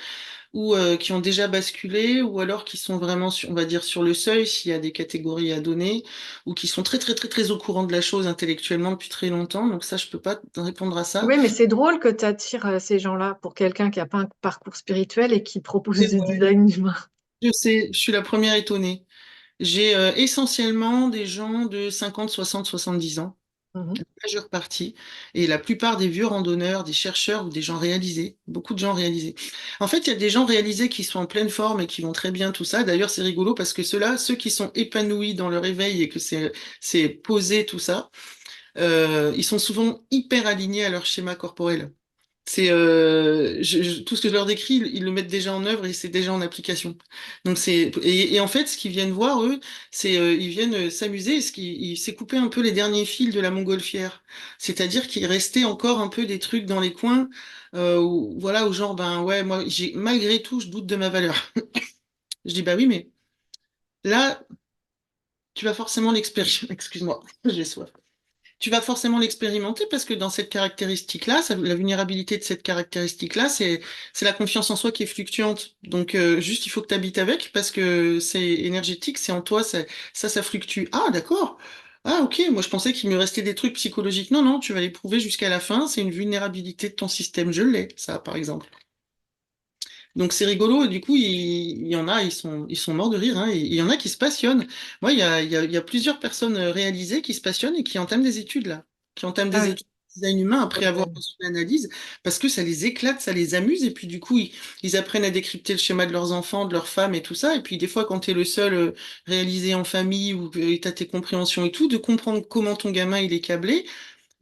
ou qui ont déjà basculé, ou alors qui sont vraiment, on va dire, sur le seuil, s'il y a des catégories à donner, ou qui sont très, très, très, très au courant de la chose intellectuellement depuis très longtemps. Donc ça, je peux pas répondre à ça. Oui, mais c'est drôle que tu attires ces gens-là pour quelqu'un qui n'a pas un parcours spirituel et qui propose C'est du vrai. design humain. Je sais, je suis la première étonnée. J'ai essentiellement des gens de 50, 60, 70 ans, Mhm. la majeure partie, et la plupart des vieux randonneurs, des chercheurs ou des gens réalisés, beaucoup de gens réalisés. En fait, il y a des gens réalisés qui sont en pleine forme et qui vont très bien, tout ça. D'ailleurs, c'est rigolo parce que ceux-là, ceux qui sont épanouis dans leur éveil et que c'est posé, tout ça, ils sont souvent hyper alignés à leur schéma corporel. C'est tout ce que je leur décris, ils le mettent déjà en œuvre et c'est déjà en application. Donc et en fait ce qu'ils viennent voir eux, c'est ils viennent s'amuser, ils s'est coupé un peu les derniers fils de la montgolfière. C'est-à-dire qu'il restait encore un peu des trucs dans les coins voilà, où genre ben ouais, moi j'ai malgré tout je doute de ma valeur. Je dis bah oui mais là tu vas forcément l'expérimenter. Excuse-moi, j'ai soif. Tu vas forcément l'expérimenter parce que dans cette caractéristique-là, la vulnérabilité de cette caractéristique-là, c'est la confiance en soi qui est fluctuante. Donc juste il faut que tu habites avec parce que c'est énergétique, c'est en toi, ça fluctue. Ah d'accord. Ah ok, moi je pensais qu'il me restait des trucs psychologiques. Non, non, tu vas les prouver jusqu'à la fin, c'est une vulnérabilité de ton système. Je l'ai, ça par exemple. Donc c'est rigolo, et du coup, il y en a, ils sont morts de rire, hein, et il y en a qui se passionnent. Moi, il y a plusieurs personnes réalisées qui se passionnent et qui entament des études, là, qui entament Ah des oui. études de design humain après avoir Ouais. reçu l'analyse, parce que ça les éclate, ça les amuse, et puis du coup, ils apprennent à décrypter le schéma de leurs enfants, de leurs femmes et tout ça, et puis des fois, quand tu es le seul réalisé en famille, ou que tu as tes compréhensions et tout, de comprendre comment ton gamin, il est câblé,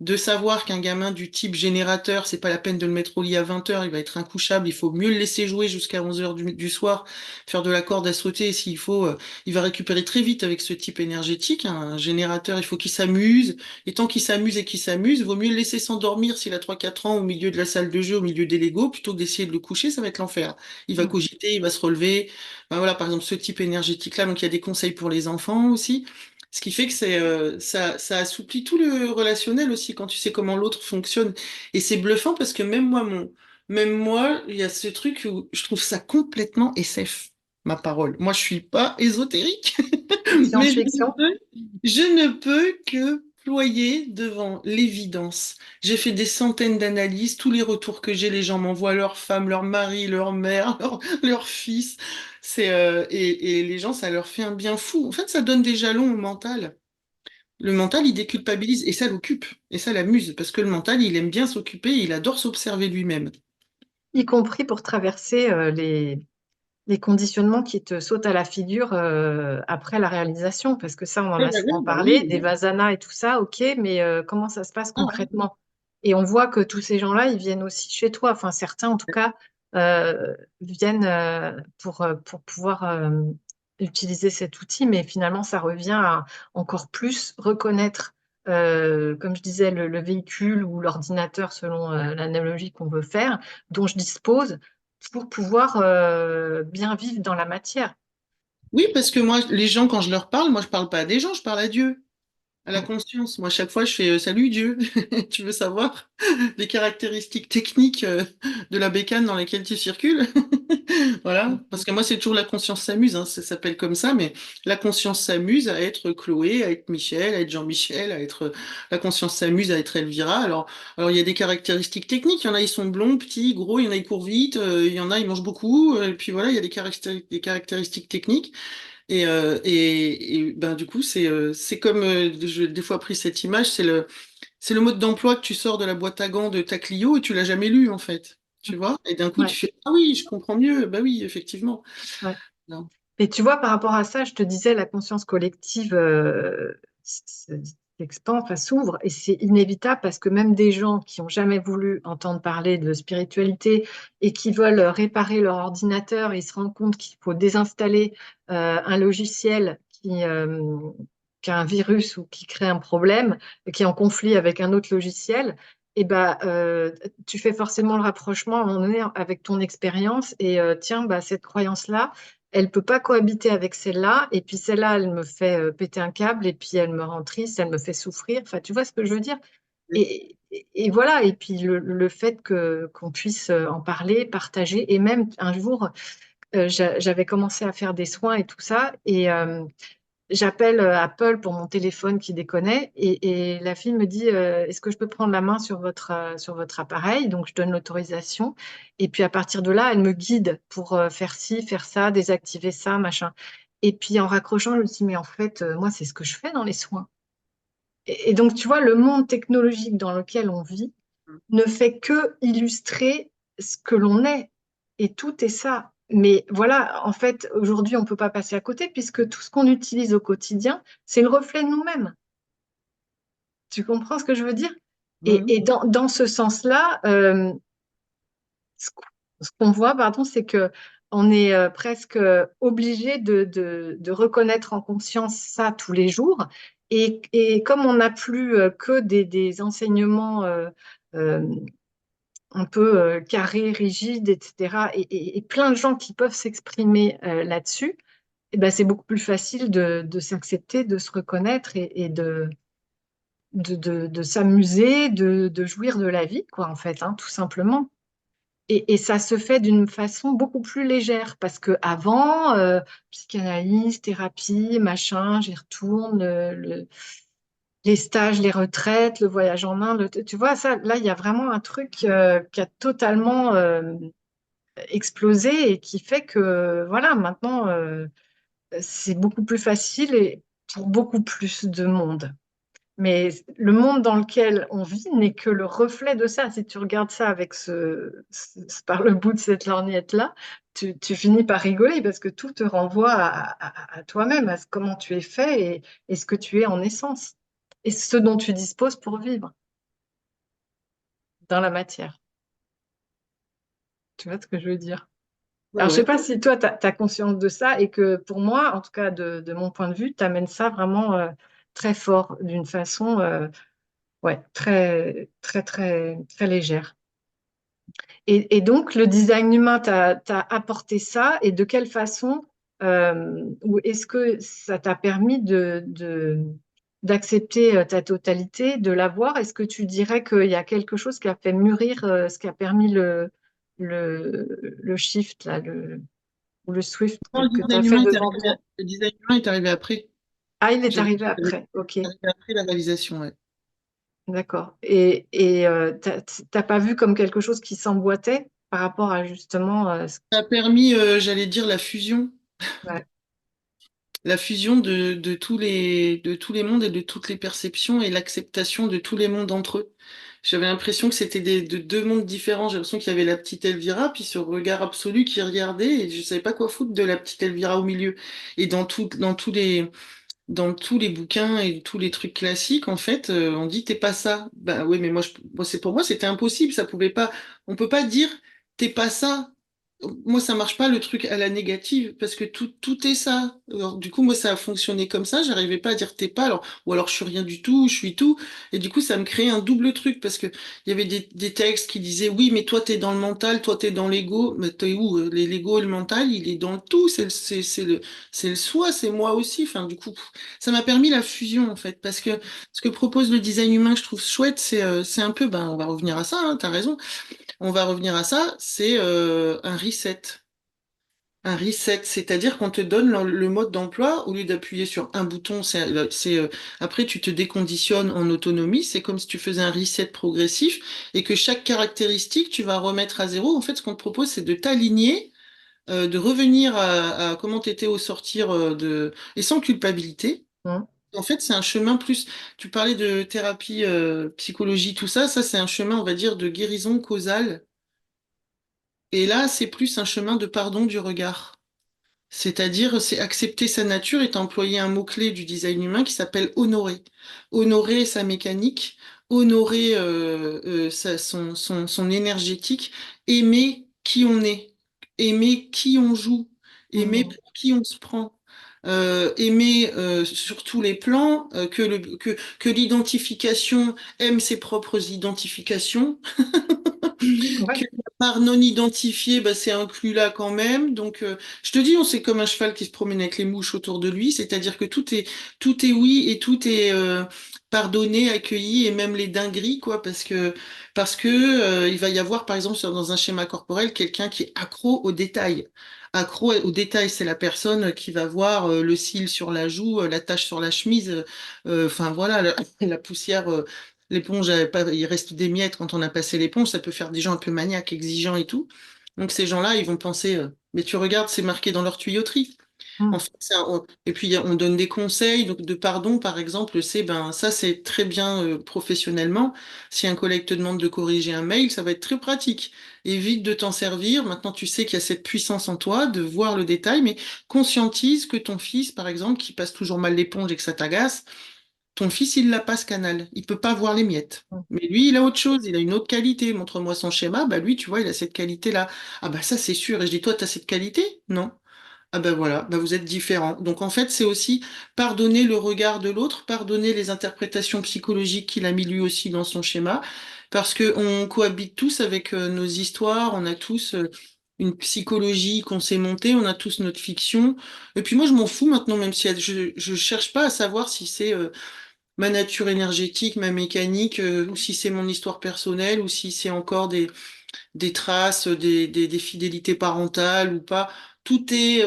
de savoir qu'un gamin du type générateur, c'est pas la peine de le mettre au lit à 20 heures, il va être incouchable, il faut mieux le laisser jouer jusqu'à 11 heures du soir, faire de la corde à sauter, et s'il faut, il va récupérer très vite avec ce type énergétique. Un générateur, il faut qu'il s'amuse, et tant qu'il s'amuse et qu'il s'amuse, vaut mieux le laisser s'endormir s'il a 3 4 ans au milieu de la salle de jeu, au milieu des Legos, plutôt que d'essayer de le coucher, ça va être l'enfer. Il va Mhm. cogiter, il va se relever. Ben voilà, par exemple, ce type énergétique-là, donc il y a des conseils pour les enfants aussi. Ce qui fait que ça assouplit tout le relationnel aussi quand tu sais comment l'autre fonctionne. Et c'est bluffant parce que même moi, il y a ce truc où je trouve ça complètement SF, ma parole. Moi, je suis pas ésotérique, mais Science-fiction? je ne peux que ployer devant l'évidence. J'ai fait des centaines d'analyses, tous les retours que j'ai, les gens m'envoient leurs femmes, leurs maris, leurs mères, leurs fils. Et les gens, ça leur fait un bien fou. En fait, ça donne des jalons au mental. Le mental, il déculpabilise et ça l'occupe et ça l'amuse parce que le mental, il aime bien s'occuper, il adore s'observer lui-même. Y compris pour traverser les conditionnements qui te sautent à la figure après la réalisation, parce que ça, on en Oui, a souvent bah parlé, oui, des vasanas et tout ça, ok, mais comment ça se passe ah ouais. concrètement? Et on voit que tous ces gens-là, ils viennent aussi chez toi, enfin certains en tout cas, viennent pour pouvoir utiliser cet outil, mais finalement, ça revient à encore plus reconnaître, comme je disais, le véhicule ou l'ordinateur, selon l'analogie qu'on veut faire, dont je dispose pour pouvoir bien vivre dans la matière. Oui, parce que moi, les gens, quand je leur parle, moi, je parle pas à des gens, je parle à Dieu. À la Mm. conscience. Moi, chaque fois, je fais Salut Dieu. Tu veux savoir les caractéristiques techniques de la bécane dans laquelle tu circules? Voilà. Parce que moi, c'est toujours la conscience s'amuse, hein, ça s'appelle comme ça, mais la conscience s'amuse à être Chloé, à être Michel, à être Jean-Michel, à être. La conscience s'amuse à être Elvira. Alors, il y a des caractéristiques techniques. Il y en a, ils sont blonds, petits, gros. Il y en a, ils courent vite. Il y en a, ils mangent beaucoup. Et puis voilà, il y a des caractéristiques techniques. Ben, du coup, c'est comme j'ai des fois pris cette image, c'est le mode d'emploi que tu sors de la boîte à gants de ta Clio et tu l'as jamais lu en fait. Tu vois? Et d'un coup, tu Ouais, fais Ah oui, je comprends mieux. Bah oui, effectivement. ouais. Non. Et tu vois, par rapport à ça, je te disais, la conscience collective s'expand, enfin, s'ouvre, et c'est inévitable parce que même des gens qui n'ont jamais voulu entendre parler de spiritualité et qui veulent réparer leur ordinateur, ils se rendent compte qu'il faut désinstaller un logiciel qui a un virus ou qui crée un problème, qui est en conflit avec un autre logiciel. Et ben, tu fais forcément le rapprochement à un moment donné avec ton expérience et tiens, bah, cette croyance-là, elle peut pas cohabiter avec celle-là, et puis celle-là, elle me fait péter un câble, et puis elle me rend triste, elle me fait souffrir. Enfin, tu vois ce que je veux dire? Et voilà, et puis le fait que qu'on puisse en parler, partager, et même un jour, j'avais commencé à faire des soins et tout ça, et j'appelle Apple pour mon téléphone qui déconnait et la fille me dit est-ce que je peux prendre la main sur votre appareil? Donc je donne l'autorisation et puis à partir de là, elle me guide pour faire ci, faire ça, désactiver ça, machin. Et puis en raccrochant, je me suis dit mais en fait, moi, c'est ce que je fais dans les soins. Et donc tu vois, le monde technologique dans lequel on vit ne fait que illustrer ce que l'on est. Et tout est ça. Mais voilà, en fait, aujourd'hui, on ne peut pas passer à côté puisque tout ce qu'on utilise au quotidien, c'est le reflet de nous-mêmes. Tu comprends ce que je veux dire? Et Mhm. dans ce sens-là, ce qu'on ce qu'on voit, pardon, c'est que on est presque obligé de reconnaître en conscience ça tous les jours. Et comme on n'a plus que des enseignements euh, un peu carré, rigide, etc. Et plein de gens qui peuvent s'exprimer là-dessus, eh ben, c'est beaucoup plus facile de s'accepter, de se reconnaître et de s'amuser, de jouir de la vie, quoi, en fait, hein, tout simplement. Et ça se fait d'une façon beaucoup plus légère parce que avant, psychanalyse, thérapie, machin, j'y retourne, les stages, les retraites, le voyage en Inde, tu vois, ça, là, il y a vraiment un truc qui a totalement explosé et qui fait que, voilà, maintenant, c'est beaucoup plus facile et pour beaucoup plus de monde. Mais le monde dans lequel on vit n'est que le reflet de ça. Si tu regardes ça avec par le bout de cette lorgnette-là, tu finis par rigoler parce que tout te renvoie à toi-même, à comment tu es fait et ce que tu es en essence et ce dont tu disposes pour vivre dans la matière. Tu vois ce que je veux dire? Ouais, Alors, je sais ouais. pas si toi, tu as conscience de ça et que pour moi, en tout cas de mon point de vue, tu amènes ça vraiment très fort, d'une façon ouais, très, très, très, très légère. Et donc, le design humain t'a apporté ça et de quelle façon ou est-ce que ça t'a permis d'accepter ta totalité, de l'avoir? Est-ce que tu dirais qu'il y a quelque chose qui a fait mûrir ce qui a permis le shift, là, ou le Swift Non, le que tu as design fait humain est devant arrivé, toi? le design humain est arrivé après. Ah, il est J'avais arrivé j'avais- après. Ok, arrivé après la réalisation, ouais. d'accord. Et t'as pas vu comme quelque chose qui s'emboîtait par rapport à justement Ça a permis, j'allais dire, la fusion. ouais, la fusion de tous les mondes et de toutes les perceptions et l'acceptation de tous les mondes entre eux. J'avais l'impression que c'était de deux mondes différents. J'ai l'impression qu'il y avait la petite Elvira, puis ce regard absolu qui regardait, et je savais pas quoi foutre de la petite Elvira au milieu. Et dans tous les bouquins et tous les trucs classiques, en fait, on dit t'es pas ça. Bah oui, mais moi c'est pour moi c'était impossible. Ça pouvait pas. On peut pas dire t'es pas ça. Moi, ça marche pas le truc à la négative parce que tout est ça. Alors, du coup, moi, ça a fonctionné comme ça. J'arrivais pas à dire t'es pas. Alors, ou alors je suis rien du tout, je suis tout. Et du coup, ça me créait un double truc parce que il y avait des textes qui disaient oui, mais toi t'es dans le mental, toi t'es dans l'ego. Mais t'es où? L'ego et le mental, il est dans le tout. C'est le soi, c'est moi aussi. Enfin, du coup, ça m'a permis la fusion en fait parce que ce que propose le design humain, que je trouve chouette, c'est un peu. Ben, on va revenir à ça. Hein, t'as raison. On va revenir à ça, c'est un reset. Un reset, c'est-à-dire qu'on te donne le mode d'emploi, au lieu d'appuyer sur un bouton, après tu te déconditionnes en autonomie, c'est comme si tu faisais un reset progressif et que chaque caractéristique, tu vas remettre à zéro. En fait, ce qu'on te propose, c'est de t'aligner, de revenir à comment tu étais au sortir et sans culpabilité. Mmh. En fait, c'est un chemin plus. Tu parlais de thérapie, psychologie, tout ça. Ça, c'est un chemin, on va dire, de guérison causale. Et là, c'est plus un chemin de pardon du regard. C'est-à-dire, c'est accepter sa nature et employer un mot-clé du design humain qui s'appelle honorer. Honorer sa mécanique, honorer son énergétique, aimer qui on est, aimer qui on joue, aimer Mmh. pour qui on se prend. Aimer sur tous les plans, que l'identification aime ses propres identifications, Ouais. que la part non identifiée, bah, c'est inclus là quand même. Donc, je te dis, on c'est comme un cheval qui se promène avec les mouches autour de lui, c'est-à-dire que tout est oui et tout est pardonné, accueilli et même les dingueries, quoi, parce que il va y avoir, par exemple, dans un schéma corporel, quelqu'un qui est accro aux détails. Accro aux détails, c'est la personne qui va voir le cil sur la joue, la tache sur la chemise, enfin voilà, la poussière. L'éponge, il reste des miettes quand on a passé l'éponge, ça peut faire des gens un peu maniaques, exigeants et tout. Donc ces gens-là, ils vont penser, mais tu regardes, c'est marqué dans leur tuyauterie. En Mmh. fait, et puis on donne des conseils, donc de pardon, par exemple, c'est ben ça c'est très bien professionnellement. Si un collègue te demande de corriger un mail, ça va être très pratique. Évite de t'en servir. Maintenant, tu sais qu'il y a cette puissance en toi de voir le détail, mais conscientise que ton fils, par exemple, qui passe toujours mal l'éponge et que ça t'agace, ton fils, il l'a pas ce canal. Il peut pas voir les miettes. Mmh. Mais lui, il a autre chose. Il a une autre qualité. Montre-moi son schéma. Bah lui, tu vois, il a cette qualité-là. Ah bah ça, c'est sûr. Et je dis, toi, tu as cette qualité? Non. Ah ben voilà, ben vous êtes différents. Donc en fait, c'est aussi pardonner le regard de l'autre, pardonner les interprétations psychologiques qu'il a mis lui aussi dans son schéma, parce que on cohabite tous avec nos histoires, on a tous une psychologie qu'on s'est montée, on a tous notre fiction. Et puis moi, je m'en fous maintenant, même si je cherche pas à savoir si c'est ma nature énergétique, ma mécanique, ou si c'est mon histoire personnelle, ou si c'est encore des traces, des fidélités parentales ou pas. Tout est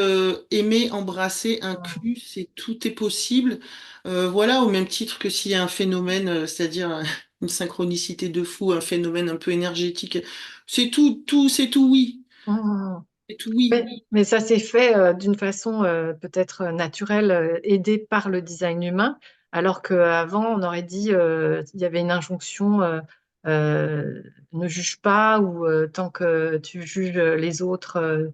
aimé, embrassé, Mmh. inclus, tout est possible. Voilà, au même titre que s'il y a un phénomène, c'est-à-dire une synchronicité de fou, un phénomène un peu énergétique, c'est tout oui, Mmh. c'est tout oui. Mais ça s'est fait d'une façon peut-être naturelle, aidée par le design humain, alors qu'avant, on aurait dit il y avait une injonction ne juge pas ou tant que tu juges les autres,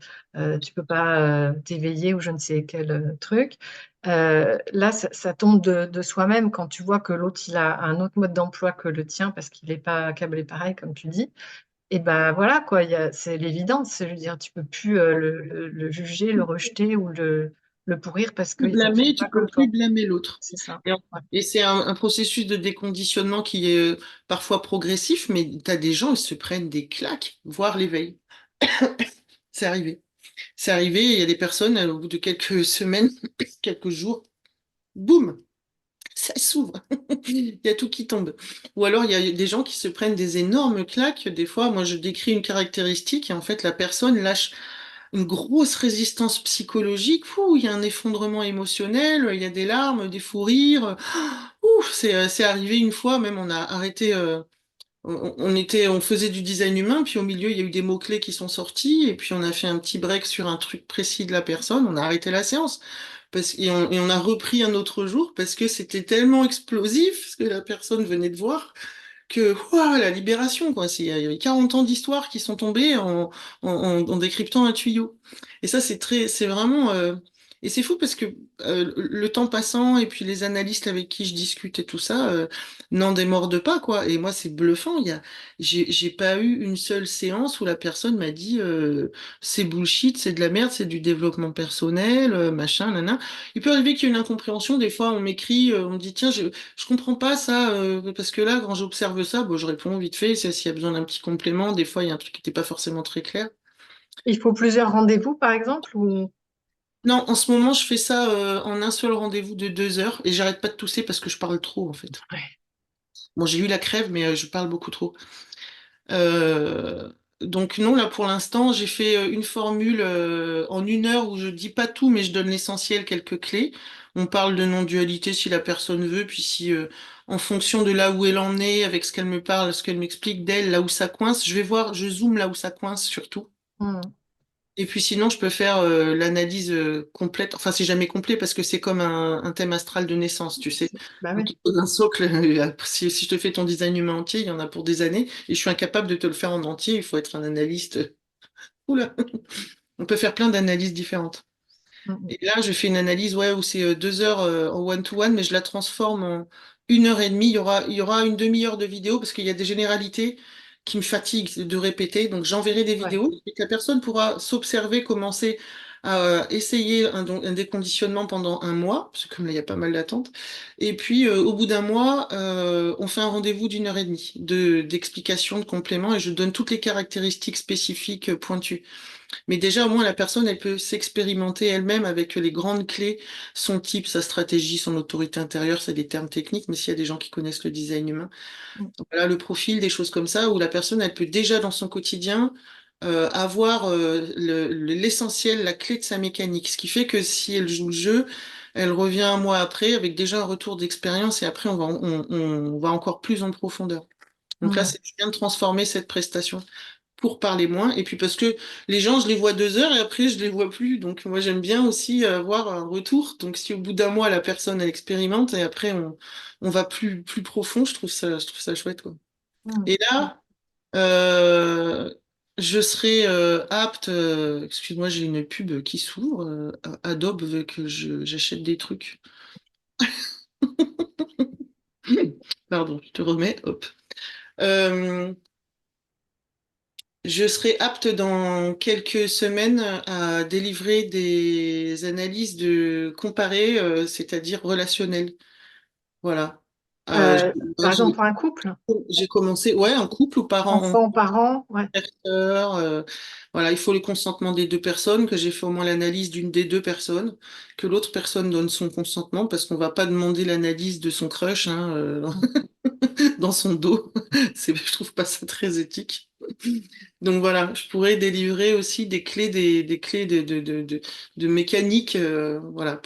tu peux pas t'éveiller ou je ne sais quel truc. Là, ça tombe de soi-même quand tu vois que l'autre, il a un autre mode d'emploi que le tien parce qu'il n'est pas câblé pareil, comme tu dis. Et ben voilà, quoi, c'est l'évidence. Je veux dire, tu peux plus le juger, le rejeter ou le pourrir parce Plus qu'il ne fonctionne blâmer, pas tu peux comme plus toi. blâmer l'autre. C'est ça. Et, Ouais. et c'est un processus de déconditionnement qui est parfois progressif, mais tu as des gens, ils se prennent des claques, voire l'éveil. C'est arrivé. C'est arrivé, il y a des personnes, au bout de quelques semaines, quelques jours, boum, ça s'ouvre. Il y a tout qui tombe. Ou alors, il y a des gens qui se prennent des énormes claques. Des fois, moi, je décris une caractéristique et en fait, la personne lâche une grosse résistance psychologique. Fou, il y a un effondrement émotionnel, il y a des larmes, des fous rires. Ouf, c'est arrivé une fois, même on a arrêté. on faisait du design humain, puis au milieu, il y a eu des mots-clés qui sont sortis, et puis on a fait un petit break sur un truc précis de la personne, on a arrêté la séance. Et on a repris un autre jour parce que c'était tellement explosif ce que la personne venait de voir que ouah, la libération, quoi. Il y avait 40 ans d'histoire qui sont tombés en décryptant un tuyau. Et ça, c'est vraiment. Et c'est fou parce que le temps passant et puis les analystes avec qui je discute et tout ça n'en démordent pas, quoi. Et moi, c'est bluffant. J'ai pas eu une seule séance où la personne m'a dit c'est bullshit, c'est de la merde, c'est du développement personnel, machin, nana. Il peut arriver qu'il y ait une incompréhension. Des fois, on m'écrit, on me dit tiens, je comprends pas ça, parce que là, quand j'observe ça, bon, je réponds vite fait, s'il y a besoin d'un petit complément, des fois, il y a un truc qui n'était pas forcément très clair. Il faut plusieurs rendez-vous, par exemple, ou... Non, en ce moment, je fais ça en un seul rendez-vous de 2 heures et j'arrête pas de tousser parce que je parle trop, en fait. Ouais. Bon, j'ai eu la crève, mais je parle beaucoup trop. Euh, donc non, là, pour l'instant, j'ai fait une formule en 1 heure où je dis pas tout, mais je donne l'essentiel, quelques clés. On parle de non-dualité si la personne veut, puis si, en fonction de là où elle en est, avec ce qu'elle me parle, ce qu'elle m'explique d'elle, là où ça coince, je vais voir, je zoome là où ça coince surtout. Hmm. Et puis sinon, je peux faire l'analyse complète. Enfin, c'est jamais complet parce que c'est comme un thème astral de naissance, tu sais. Bah On oui. te pose un socle. Si je te fais ton design humain entier, il y en a pour des années. Et je suis incapable de te le faire en entier. Il faut être un analyste. Oula. On peut faire plein d'analyses différentes. Hmm. Et là, je fais une analyse ouais, où c'est 2 heures en one-to-one, mais je la transforme en 1 heure et demie. Il y aura une demi-heure de vidéo parce qu'il y a des généralités qui me fatiguent de répéter. Donc, j'enverrai des Ouais. vidéos et que la personne pourra s'observer, commencer à essayer un déconditionnement pendant un mois, parce que comme là, il y a pas mal d'attentes. Et puis, au bout d'un mois, on fait un rendez-vous d'1 heure et demie d'explication, de complément, et je donne toutes les caractéristiques spécifiques pointues. Mais déjà, au moins, la personne, elle peut s'expérimenter elle-même avec les grandes clés, son type, sa stratégie, son autorité intérieure, c'est des termes techniques, mais s'il y a des gens qui connaissent le design humain, Hmm. voilà, le profil, des choses comme ça, où la personne, elle peut déjà dans son quotidien avoir l'essentiel, la clé de sa mécanique. Ce qui fait que si elle joue le jeu, elle revient un mois après avec déjà un retour d'expérience et après, on va encore plus en profondeur. Donc là, Hmm. c'est bien de transformer cette prestation pour parler moins. Et puis parce que les gens, je les vois 2 heures et après, je les vois plus. Donc moi, j'aime bien aussi avoir un retour. Donc si au bout d'un mois, la personne, elle expérimente et après, on va plus profond, je trouve ça chouette, quoi. Hmm. Et là, euh, je serai apte, excuse-moi, j'ai une pub qui s'ouvre. Adobe veut que j'achète des trucs. Pardon, je te remets, hop. Euh, Je serai apte dans quelques semaines à délivrer des analyses de comparées, c'est-à-dire relationnelles. Voilà. Par Moi, exemple, pour un couple, j'ai commencé, ouais, en couple ou parents, enfant, parent, ouais. sœurs, voilà, il faut le consentement des deux personnes, que j'ai fait au moins l'analyse d'une des deux personnes, que l'autre personne donne son consentement, parce qu'on va pas demander l'analyse de son crush, hein, Hmm. dans son dos. Je trouve pas ça très éthique. Donc voilà, je pourrais délivrer aussi des clés, des clés de mécanique, voilà,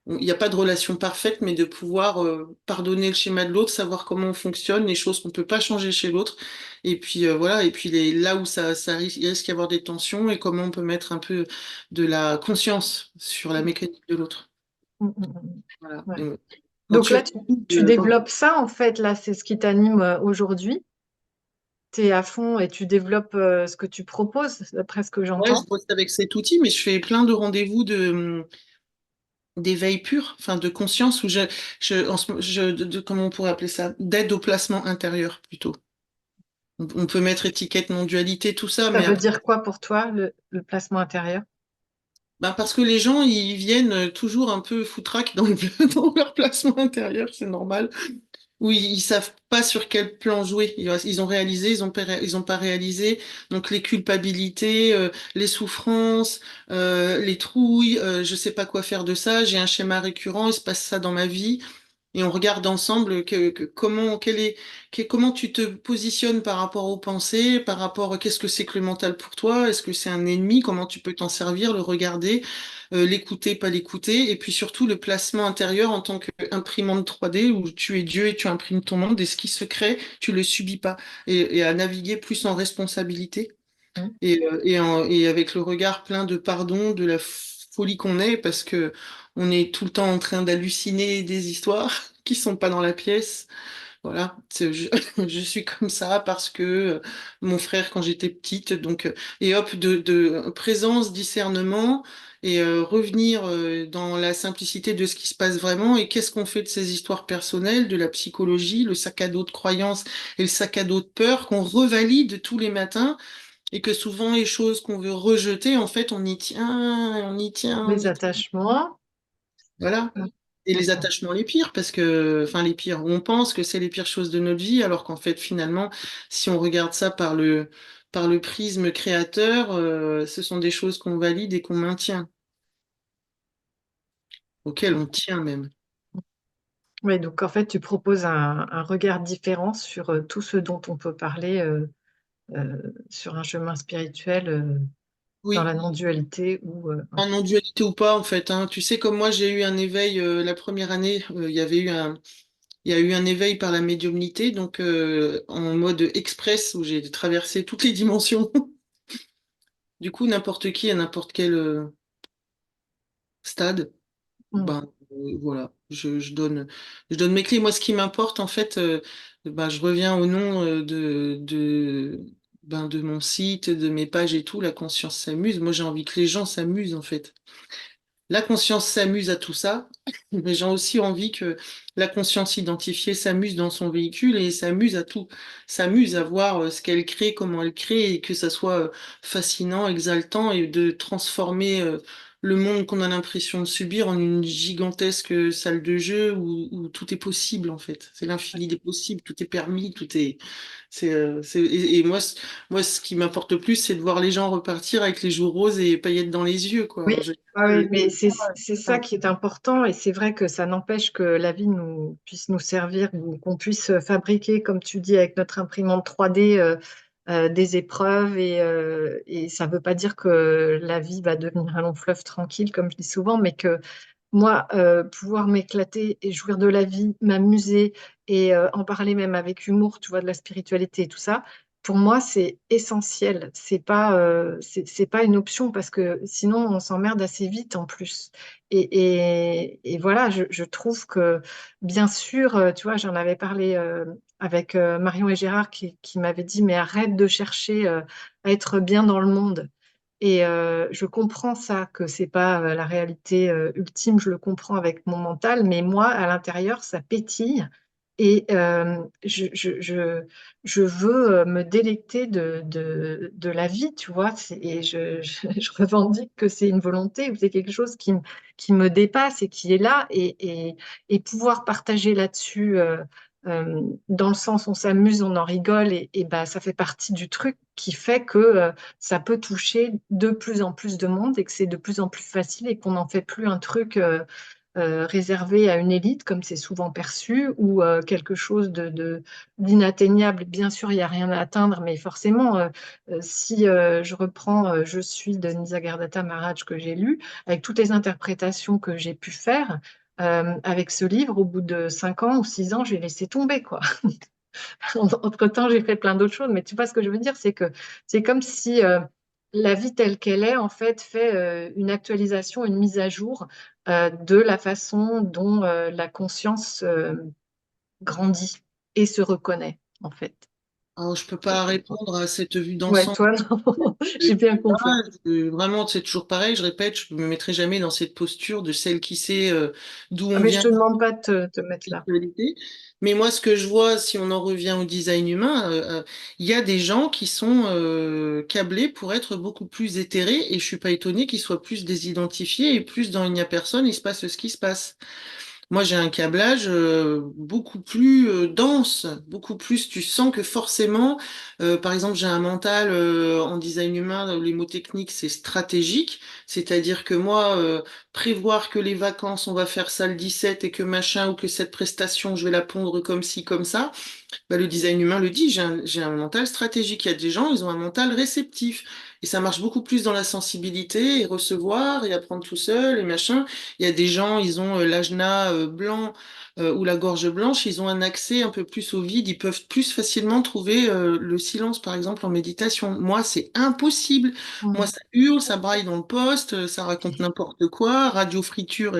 il n'y a pas de relation parfaite, mais de pouvoir pardonner le schéma de l'autre, savoir comment on fonctionne, les choses qu'on peut pas changer chez l'autre, et puis voilà, et puis là où il risque d'y avoir des tensions, et comment on peut mettre un peu de la conscience sur la mécanique de l'autre. Hmm. Hmm. Voilà. Ouais. Quand Donc tu là, tu développes ça, en fait, là, c'est ce qui t'anime aujourd'hui. Tu es à fond et tu développes ce que tu proposes, d'après ce que ouais, j'entends. je bosse avec cet outil, mais je fais plein de rendez-vous d'éveil pur, enfin de conscience, où comment on pourrait appeler ça? D'aide au placement intérieur plutôt. On peut mettre étiquette non-dualité, tout ça, Ça mais veut après, dire quoi pour toi, le placement intérieur? ben parce que les gens, ils viennent toujours un peu foutraques dans, dans leur placement intérieur, c'est normal. Où ils savent pas sur quel plan jouer. Ils ont réalisé, ils ont pas réalisé. Donc les culpabilités, les souffrances, les trouilles, je sais pas quoi faire de ça. J'ai un schéma récurrent, il se passe ça dans ma vie. et on regarde ensemble comment, comment tu te positionnes par rapport aux pensées, par rapport à qu'est-ce que c'est que le mental pour toi, est-ce que c'est un ennemi, comment tu peux t'en servir, le regarder, l'écouter, pas l'écouter, et puis surtout le placement intérieur en tant qu'imprimante 3D où tu es Dieu et tu imprimes ton monde et ce qui se crée, tu le subis pas, et à naviguer plus en responsabilité Mm. et avec le regard plein de pardon de la folie qu'on est, parce que on est tout le temps en train d'halluciner des histoires qui sont pas dans la pièce. Voilà, je suis comme ça parce que mon frère quand j'étais petite, donc et hop de présence, discernement et revenir dans la simplicité de ce qui se passe vraiment et qu'est-ce qu'on fait de ces histoires personnelles, de la psychologie, le sac à dos de croyances et le sac à dos de peur qu'on revalide tous les matins et que souvent les choses qu'on veut rejeter, en fait, on y tient, on y tient, on Les y tient. attachements. Voilà. Mm. Et les Mm. attachements les pires, parce que, enfin les pires, on pense que c'est les pires choses de notre vie, alors qu'en fait, finalement, si on regarde ça par le prisme créateur, ce sont des choses qu'on valide et qu'on maintient, auxquelles on tient même. Oui, donc en fait, tu proposes un regard différent sur tout ce dont on peut parler euh, sur un chemin spirituel dans Oui, la non-dualité ou ouais. un non-dualité ou pas, en fait, hein. Tu sais, comme moi, j'ai eu un éveil la première année, il y a eu un éveil par la médiumnité, donc en mode express, où j'ai traversé toutes les dimensions. Du coup, n'importe qui à n'importe quel stade, Mm. ben voilà, je donne mes clés. Moi, ce qui m'importe, en fait, ben, je reviens au nom ben, de mon site, de mes pages et tout. La conscience s'amuse. Moi, j'ai envie que les gens s'amusent, en fait. La conscience s'amuse à tout ça, mais j'ai aussi envie que la conscience identifiée s'amuse dans son véhicule et s'amuse à tout, s'amuse à voir ce qu'elle crée, comment elle crée, et que ça soit fascinant, exaltant, et de transformer le monde qu'on a l'impression de subir en une gigantesque salle de jeu où tout est possible en fait. C'est l'infini des possibles, tout est permis, tout est... et moi, moi, ce qui m'importe le plus, c'est de voir les gens repartir avec les joues roses et paillettes dans les yeux, quoi. Oui, En ah général, oui, mais c'est ça qui est important et c'est vrai que ça n'empêche que la vie nous puisse nous servir ou qu'on puisse fabriquer, comme tu dis, avec notre imprimante 3D des épreuves et ça ne veut pas dire que la vie va devenir un long fleuve tranquille, comme je dis souvent, mais que moi, pouvoir m'éclater et jouir de la vie, m'amuser et en parler même avec humour, tu vois, de la spiritualité et tout ça, pour moi, c'est essentiel. C'est pas une option parce que sinon, on s'emmerde assez vite en plus. Et voilà, je trouve que, bien sûr, tu vois, j'en avais parlé avec Marion et Gérard qui m'avaient dit, mais arrête de chercher à être bien dans le monde. Et je comprends ça, que c'est pas la réalité ultime, je le comprends avec mon mental, mais moi, à l'intérieur, ça pétille et je veux me délecter de la vie, tu vois, et je revendique que c'est une volonté, ou c'est quelque chose qui me dépasse et qui est là, et pouvoir partager là-dessus. Dans le sens on s'amuse, on en rigole et bah, ça fait partie du truc qui fait que ça peut toucher de plus en plus de monde et que c'est de plus en plus facile et qu'on n'en fait plus un truc réservé à une élite comme c'est souvent perçu ou quelque chose d'inatteignable. Bien sûr, il n'y a rien à atteindre, mais forcément, si je reprends Je suis de Nisargadatta Maharaj que j'ai lu, avec toutes les interprétations que j'ai pu faire, avec ce livre, au bout de 5 ans ou 6 ans, j'ai laissé tomber, quoi. Entre-temps, j'ai fait plein d'autres choses, mais tu vois ce que je veux dire, c'est que c'est comme si la vie telle qu'elle est, en fait une actualisation, une mise à jour de la façon dont la conscience grandit et se reconnaît, en fait. alors, je peux pas répondre à cette vue Ouais, d'ensemble. toi, non, j'ai bien compris. Vraiment, c'est toujours pareil. Je répète, je me mettrai jamais dans cette posture de celle qui sait d'où Ah, on mais je vient te demande pas de te mettre là. spiritualité. Mais moi, ce que je vois, si on en revient au design humain, il y a des gens qui sont câblés pour être beaucoup plus éthérés et je suis pas étonnée qu'ils soient plus désidentifiés et plus dans il n'y a personne, il se passe ce qui se passe. Moi, j'ai un câblage beaucoup plus dense, beaucoup plus. Tu sens que forcément, par exemple, j'ai un mental en design humain, les mots techniques, c'est stratégique. C'est-à-dire que moi, prévoir que les vacances, on va faire ça le 17 et que machin, ou que cette prestation, je vais la pondre comme ci, comme ça. Bah, le design humain le dit, j'ai un mental stratégique. Il y a des gens, ils ont un mental réceptif. Et ça marche beaucoup plus dans la sensibilité et recevoir et apprendre tout seul et machin. Il y a des gens, ils ont l'ajna blanc ou la gorge blanche, ils ont un accès un peu plus au vide, ils peuvent plus facilement trouver le silence, par exemple, en méditation. Moi, c'est impossible. Moi, Mhm. ça hurle, ça braille dans le poste, ça raconte n'importe quoi, radio friture,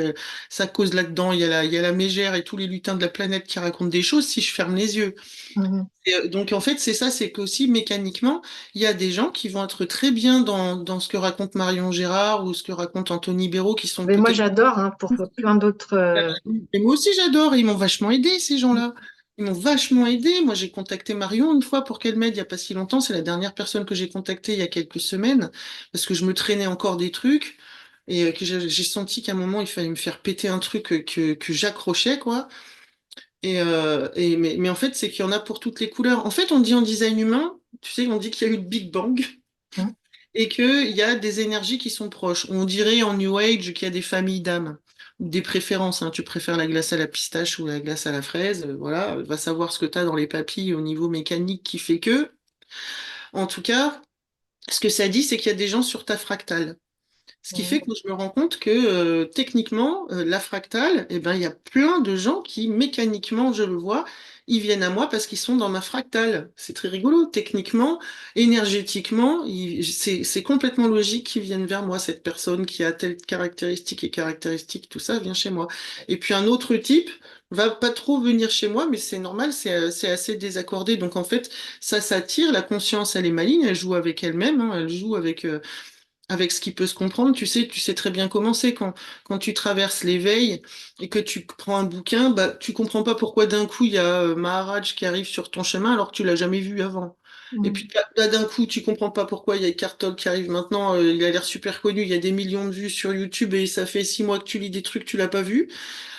ça cause là-dedans. Il y a la mégère et tous les lutins de la planète qui racontent des choses si je ferme les yeux. Mhm. Et, donc en fait, c'est ça, c'est qu'aussi mécaniquement, il y a des gens qui vont être très bien dans ce que raconte Marion Gérard ou ce que raconte Anthony Béraud, qui sont Mais moi, peut-être... j'adore hein, pour plein d'autres. Et moi aussi, j'adore, ils m'ont vachement aidé, ces gens-là. Ils m'ont vachement aidé. Moi, j'ai contacté Marion une fois pour qu'elle m'aide il n'y a pas si longtemps. C'est la dernière personne que j'ai contactée il y a quelques semaines, parce que je me traînais encore des trucs et que j'ai senti qu'à un moment, il fallait me faire péter un truc que j'accrochais, quoi. Mais en fait, c'est qu'il y en a pour toutes les couleurs. En fait, on dit en design humain, tu sais, on dit qu'il y a eu le Big Bang Mhm. et qu'il y a des énergies qui sont proches. On dirait en New Age qu'il y a des familles d'âmes, ou des préférences, hein. Tu préfères la glace à la pistache ou la glace à la fraise, voilà, va savoir ce que tu as dans les papilles au niveau mécanique qui fait que. En tout cas, ce que ça dit, c'est qu'il y a des gens sur ta fractale. Ce qui fait Mhm. que je me rends compte que techniquement, la fractale, eh ben, il y a plein de gens qui, mécaniquement, je le vois, ils viennent à moi parce qu'ils sont dans ma fractale. C'est très rigolo. Techniquement, énergétiquement, c'est complètement logique qu'ils viennent vers moi. Cette personne qui a telle caractéristique et caractéristique, tout ça vient chez moi. Et puis un autre type va pas trop venir chez moi, mais c'est normal, c'est assez désaccordé. Donc en fait, ça s'attire. La conscience, elle est maligne, elle joue avec elle-même, hein, elle joue avec ce qui peut se comprendre. Tu sais très bien comment c'est quand tu traverses l'éveil et que tu prends un bouquin, bah, tu comprends pas pourquoi d'un coup il y a Maharaj qui arrive sur ton chemin alors que tu l'as jamais vu avant. Et puis Mhm. là, d'un coup, tu comprends pas pourquoi il y a Cartol qui arrive maintenant, il a l'air super connu, il y a des millions de vues sur YouTube et ça fait 6 mois que tu lis des trucs, tu l'as pas vu.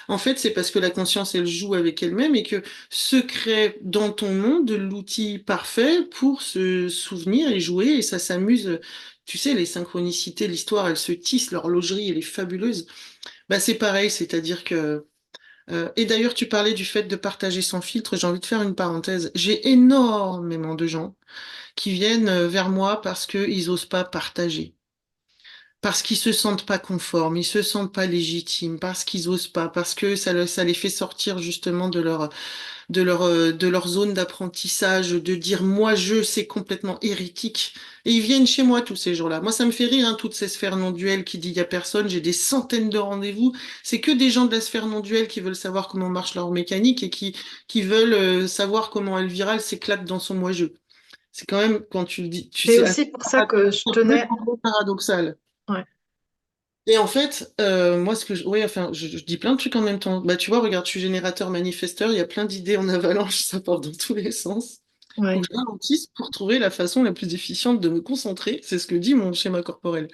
En fait, c'est parce que la conscience, elle joue avec elle-même et que se crée dans ton monde l'outil parfait pour se souvenir et jouer et ça s'amuse. Tu sais, les synchronicités, l'histoire, elle se tisse, l'horlogerie, elle est fabuleuse. Bah, c'est pareil, c'est-à-dire que... et d'ailleurs, tu parlais du fait de partager sans filtre. J'ai envie de faire une parenthèse. J'ai énormément de gens qui viennent vers moi parce qu'ils osent pas partager. Parce qu'ils se sentent pas conformes, ils se sentent pas légitimes, parce qu'ils osent pas, parce que ça les fait sortir justement de leur zone d'apprentissage, de dire moi je, c'est complètement hérétique. Et ils viennent chez moi tous ces jours-là. Moi, ça me fait rire, hein, toutes ces sphères non duelles qui dit il y a personne. J'ai des centaines de rendez-vous. C'est que des gens de la sphère non duelle qui veulent savoir comment marche leur mécanique et qui veulent savoir comment Elvira elle s'éclate dans son moi-je. C'est quand même quand tu le dis, tu C'est sais, aussi pour ça que je tenais. complètement paradoxal. Ouais, Et en fait, moi, oui, enfin, je dis plein de trucs en même temps. Bah, tu vois, regarde, je suis générateur manifesteur, il y a plein d'idées en avalanche, ça part dans tous les sens. Faut ouais. que je ralentisse pour trouver la façon la plus efficiente de me concentrer. C'est ce que dit mon schéma corporel.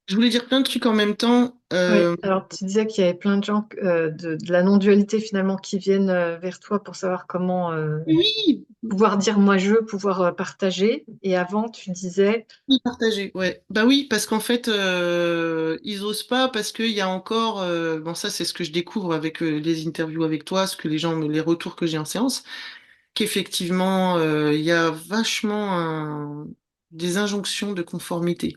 Je voulais dire plein de trucs en même temps. Oui, alors tu disais qu'il y avait plein de gens de la non-dualité finalement qui viennent vers toi pour savoir comment Oui, pouvoir dire moi je, pouvoir partager. Et avant, tu disais, oui, partager. Ouais. Bah oui, parce qu'en fait, ils osent pas parce qu'il y a encore. Bon, ça, c'est ce que je découvre avec les interviews avec toi, ce que les retours que j'ai en séance. Qu'effectivement, il y a vachement des injonctions de conformité.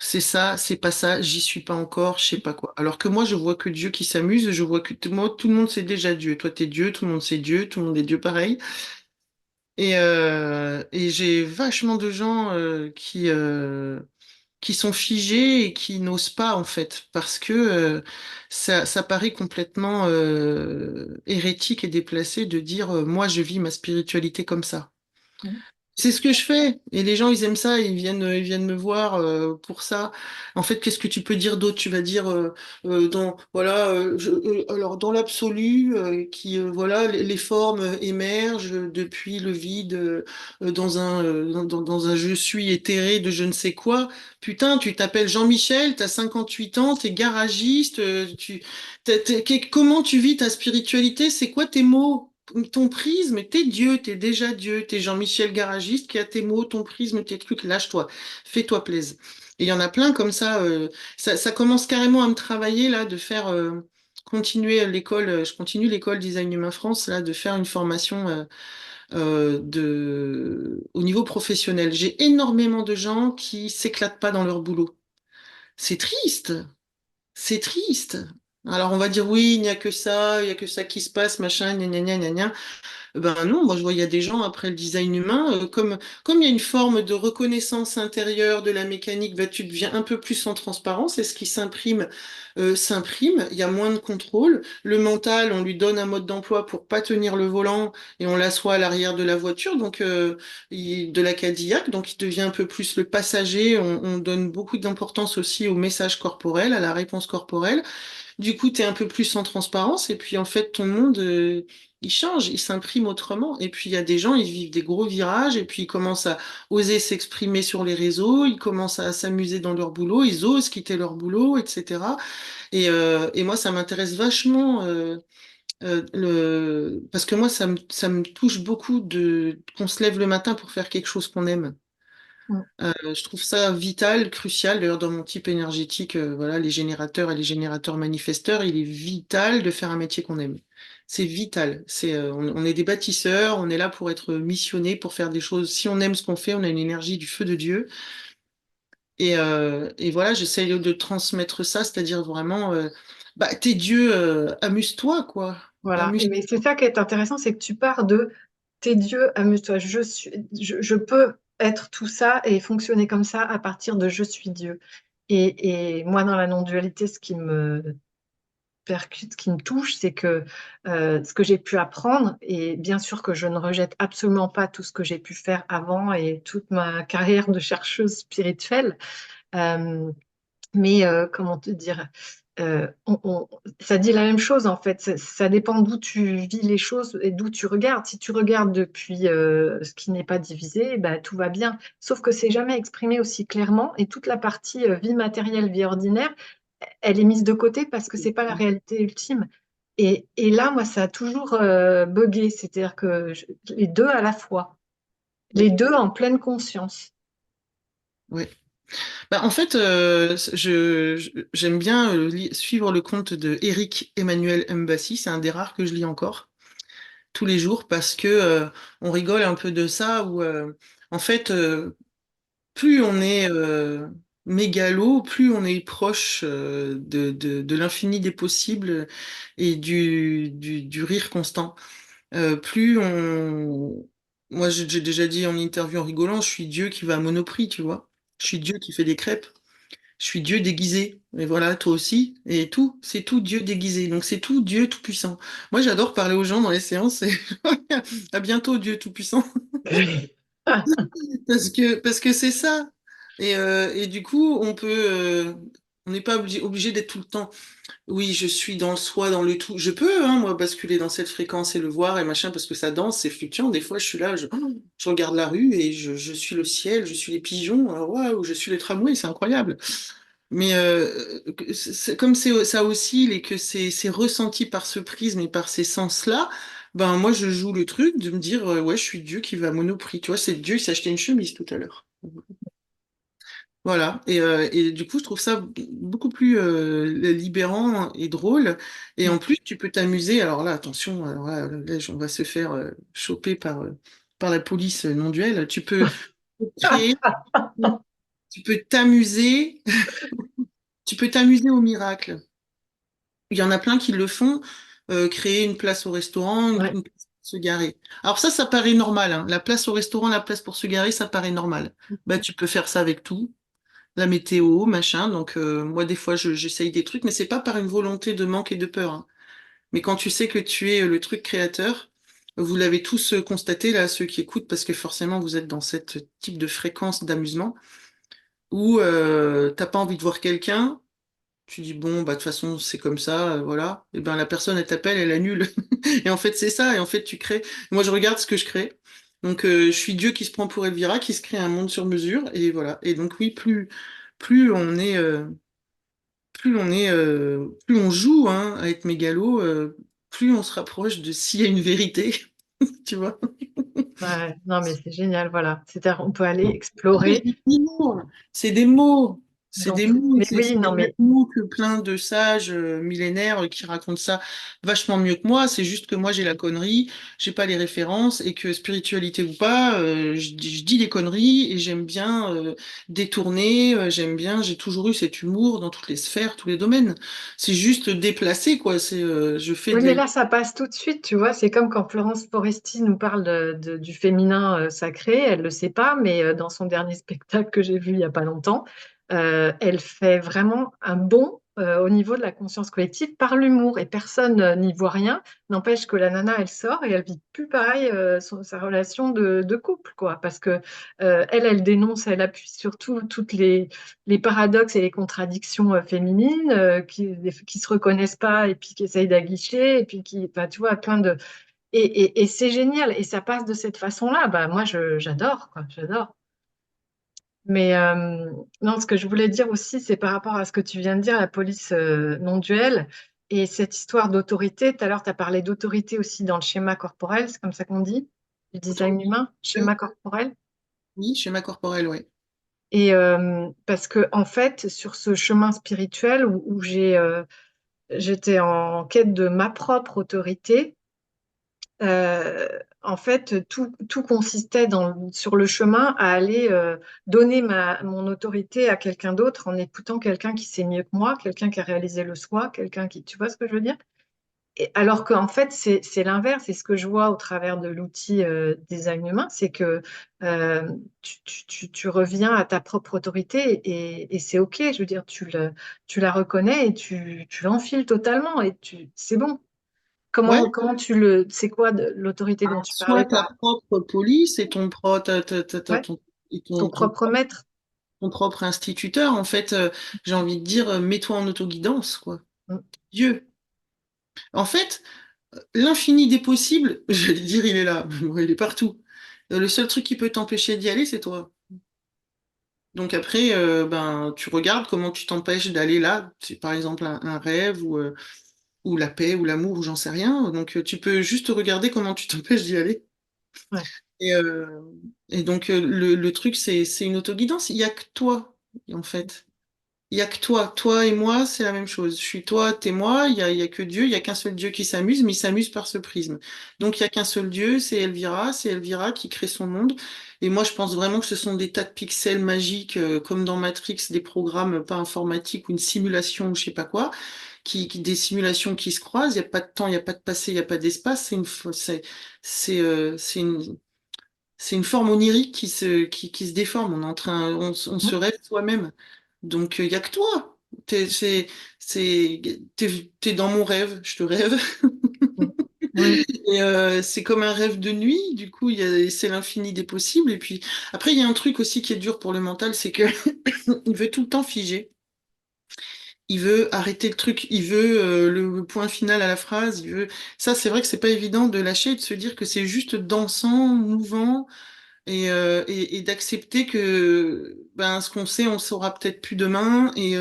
C'est ça, c'est pas ça, j'y suis pas encore, je sais pas quoi. Alors que moi, je vois que Dieu qui s'amuse, je vois que moi, tout le monde sait déjà Dieu. Toi, t'es Dieu, tout le monde sait Dieu, tout le monde est Dieu pareil. Et j'ai vachement de gens qui sont figés et qui n'osent pas, en fait, parce que ça paraît complètement hérétique et déplacé de dire moi, je vis ma spiritualité comme ça. C'est ce que je fais. Et les gens, ils aiment ça, ils viennent me voir pour ça. En fait, qu'est-ce que tu peux dire d'autre? Tu vas dire, voilà, alors dans l'absolu, voilà, les formes émergent depuis le vide dans un je suis éthéré de je ne sais quoi. Putain, tu t'appelles Jean-Michel, t'as 58 ans, t'es garagiste, comment tu vis ta spiritualité? C'est quoi tes mots? Ton prisme, t'es Dieu, t'es déjà Dieu, t'es Jean-Michel Garagiste qui a tes mots, ton prisme, tes trucs, lâche-toi, fais-toi plaisir. Et il y en a plein comme ça, ça commence carrément à me travailler là, de faire continuer l'école, je continue l'école Design Humain France là, de faire une formation au niveau professionnel. J'ai énormément de gens qui s'éclatent pas dans leur boulot. C'est triste, c'est triste. Alors on va dire oui, il n'y a que ça, il n'y a que ça qui se passe, machin, gna gna gna gna gna. Ben non, moi je vois, il y a des gens après le design humain, comme il y a une forme de reconnaissance intérieure de la mécanique, ben, tu deviens un peu plus en transparence et ce qui s'imprime, il y a moins de contrôle. Le mental, on lui donne un mode d'emploi pour pas tenir le volant et on l'assoit à l'arrière de la voiture, donc de la Cadillac, donc il devient un peu plus le passager. On donne beaucoup d'importance aussi au message corporel, à la réponse corporelle. Du coup, tu es un peu plus en transparence et puis en fait, ton monde, il change, il s'imprime autrement. Et puis, il y a des gens, ils vivent des gros virages et puis ils commencent à oser s'exprimer sur les réseaux, ils commencent à s'amuser dans leur boulot, ils osent quitter leur boulot, etc. Et moi, ça m'intéresse vachement, parce que moi, ça me touche beaucoup qu'on se lève le matin pour faire quelque chose qu'on aime. Mm. Je trouve ça vital, crucial. D'ailleurs, dans mon type énergétique, voilà, les générateurs et les générateurs manifesteurs, il est vital de faire un métier qu'on aime. C'est vital. On est des bâtisseurs, on est là pour être missionnés, pour faire des choses. Si on aime ce qu'on fait, on a une énergie du feu de Dieu. Et voilà, j'essaye de transmettre ça, c'est-à-dire vraiment, bah, t'es Dieu, amuse-toi, quoi. Voilà. Amuse. Mais c'est ça qui est intéressant, c'est que tu pars de t'es Dieu, amuse-toi. Je peux être tout ça et fonctionner comme ça à partir de je suis Dieu. Et moi, dans la non-dualité, ce qui me percute, ce qui me touche, c'est que ce que j'ai pu apprendre, et bien sûr que je ne rejette absolument pas tout ce que j'ai pu faire avant et toute ma carrière de chercheuse spirituelle, euh, mais comment te dire, ça dit la même chose en fait. Ça dépend d'où tu vis les choses et d'où tu regardes. Si tu regardes depuis ce qui n'est pas divisé, bah, tout va bien. Sauf que c'est jamais exprimé aussi clairement et toute la partie vie matérielle, vie ordinaire, elle est mise de côté parce que c'est pas la réalité ultime. Et là, moi, ça a toujours buggé, c'est-à-dire que les deux à la fois, les deux en pleine conscience. Ouais. Bah, en fait, j'aime bien suivre le compte de Eric Emmanuel Mbassi. C'est un des rares que je lis encore tous les jours parce que on rigole un peu de ça où en fait plus on est mégalo, plus on est proche de l'infini des possibles et du rire constant. Plus on Moi j'ai déjà dit en interview en rigolant, je suis Dieu qui va à Monoprix, tu vois. Je suis Dieu qui fait des crêpes. Je suis Dieu déguisé. Et voilà, toi aussi. Et tout, c'est tout Dieu déguisé. Donc c'est tout Dieu tout-puissant. Moi, j'adore parler aux gens dans les séances. Et à bientôt, Dieu tout-puissant. Parce que c'est ça. Et du coup, on n'est pas obligé d'être tout le temps. Oui, je suis dans le soi, dans le tout. Je peux, hein, moi, basculer dans cette fréquence et le voir et machin, parce que ça danse, c'est fluctuant. Des fois, je suis là, je regarde la rue et je suis le ciel, je suis les pigeons. Alors, waouh, je suis les tramways, c'est incroyable. Mais comme ça oscille et que c'est ressenti par ce prisme et par ces sens-là, ben moi je joue le truc de me dire ouais je suis Dieu qui va à Monoprix. Tu vois, c'est Dieu, il s'est acheté une chemise tout à l'heure. Voilà. Et du coup, je trouve ça beaucoup plus libérant et drôle. Et en plus, tu peux t'amuser. Alors là, attention, alors là, on va se faire choper par la police non duel. Tu peux créer, tu peux t'amuser, tu peux t'amuser au miracle. Il y en a plein qui le font, créer une place au restaurant, Ouais. une place pour se garer. Alors ça paraît normal, hein. La place au restaurant, la place pour se garer, ça paraît normal. Bah, tu peux faire ça avec tout, la météo, machin. Donc moi, des fois, j'essaye des trucs, mais c'est pas par une volonté de manque et de peur, hein. Mais quand tu sais que tu es le truc créateur, Vous l'avez tous constaté, là, ceux qui écoutent, parce que forcément, vous êtes dans cette type de fréquence d'amusement où t'as pas envie de voir quelqu'un. Tu dis, bon, bah, de toute façon, c'est comme ça, voilà. Et ben, la personne, elle t'appelle, elle annule. Et en fait, c'est ça. Et en fait, tu crées. Moi, je regarde ce que je crée. Donc, je suis Dieu qui se prend pour Elvira, qui se crée un monde sur mesure. Et voilà. Et donc, oui, plus on est, plus on joue, hein, à être mégalo, plus on se rapproche de s'il y a une vérité, tu vois. Ouais, non, mais c'est génial, voilà. C'est-à-dire, on peut aller Après, explorer. c'est des mots. C'est des mots. C'est des Donc, mots. mais C'est oui, des non, mêmes mais mots que plein de sages millénaires qui racontent ça vachement mieux que moi. C'est juste que moi, j'ai la connerie, j'ai pas les références et que spiritualité ou pas, je dis des conneries et j'aime bien détourner, j'aime bien, j'ai toujours eu cet humour dans toutes les sphères, tous les domaines. C'est juste déplacé, quoi. Je fais oui, de mais la... là, ça passe tout de suite, tu vois. C'est comme quand Florence Foresti nous parle du féminin sacré. Elle le sait pas, mais dans son dernier spectacle que j'ai vu il y a pas longtemps, elle fait vraiment un bond au niveau de la conscience collective par l'humour. Et personne n'y voit rien. N'empêche que la nana, elle sort et elle vit plus pareil sa relation de couple, quoi. Parce que elle dénonce, elle appuie sur toutes les paradoxes et les contradictions féminines qui se reconnaissent pas et puis qui essayent d'aguicher et puis qui, enfin, tu vois, plein de... Et c'est génial. Et ça passe de cette façon-là. Bah, moi, j'adore, quoi. J'adore. Mais non, ce que je voulais dire aussi, c'est par rapport à ce que tu viens de dire, la police non duelle et cette histoire d'autorité. Tout à l'heure, tu as parlé d'autorité aussi dans le schéma corporel, c'est comme ça qu'on dit, du design Autorité. humain, schéma corporel. Oui, schéma corporel, ouais. Et parce que, en fait, sur ce chemin spirituel où j'étais en quête de ma propre autorité. Euh, En fait, tout consistait sur le chemin à aller donner mon autorité à quelqu'un d'autre en écoutant quelqu'un qui sait mieux que moi, quelqu'un qui a réalisé le soi, quelqu'un qui... Tu vois ce que je veux dire? Alors qu'en fait, c'est l'inverse. C'est ce que je vois au travers de l'outil design humain, c'est que euh, tu reviens à ta propre autorité et c'est OK. Je veux dire, tu la reconnais et tu l'enfiles totalement et c'est bon. Ouais, Comment c'est quoi l'autorité dont tu parlais soit ta par propre police et ouais, et ton propre maître? ton propre instituteur, en fait, j'ai envie de dire, mets-toi en autoguidance, quoi. Mm, Dieu. En fait, l'infini des possibles, j'allais dire, il est là. Bon, il est partout. Le seul truc qui peut t'empêcher d'y aller, c'est toi. Donc après, ben, tu regardes comment tu t'empêches d'aller là. C'est par exemple un rêve ou la paix ou l'amour ou j'en sais rien. Donc tu peux juste regarder comment tu t'empêches d'y aller. ouais. Et, euh, et donc, le truc, c'est une autoguidance. Il n'y a que toi, en fait. Il n'y a que toi. Toi et moi, c'est la même chose. Je suis toi, t'es moi. Il y a que Dieu. Il n'y a qu'un seul Dieu qui s'amuse, mais il s'amuse par ce prisme. Donc, il n'y a qu'un seul Dieu, c'est Elvira. C'est Elvira qui crée son monde. Et moi, je pense vraiment que ce sont des tas de pixels magiques, comme dans Matrix, des programmes pas informatiques ou une simulation ou je sais pas quoi, des simulations qui se croisent. Il n'y a pas de temps, il n'y a pas de passé, il n'y a pas d'espace. C'est une forme onirique qui se déforme. On est en train, on se Mm, rêve soi-même. Donc, il y a que toi. T'es dans mon rêve, je te rêve. mm. Oui. Et c'est comme un rêve de nuit. Du coup, c'est l'infini des possibles. Et puis, après, il y a un truc aussi qui est dur pour le mental, c'est que il veut tout le temps figer. Il veut arrêter le truc. Il veut le point final à la phrase. Il veut. Ça, c'est vrai que c'est pas évident de lâcher et de se dire que c'est juste dansant, mouvant et d'accepter que ben, ce qu'on sait, on saura peut-être plus demain, et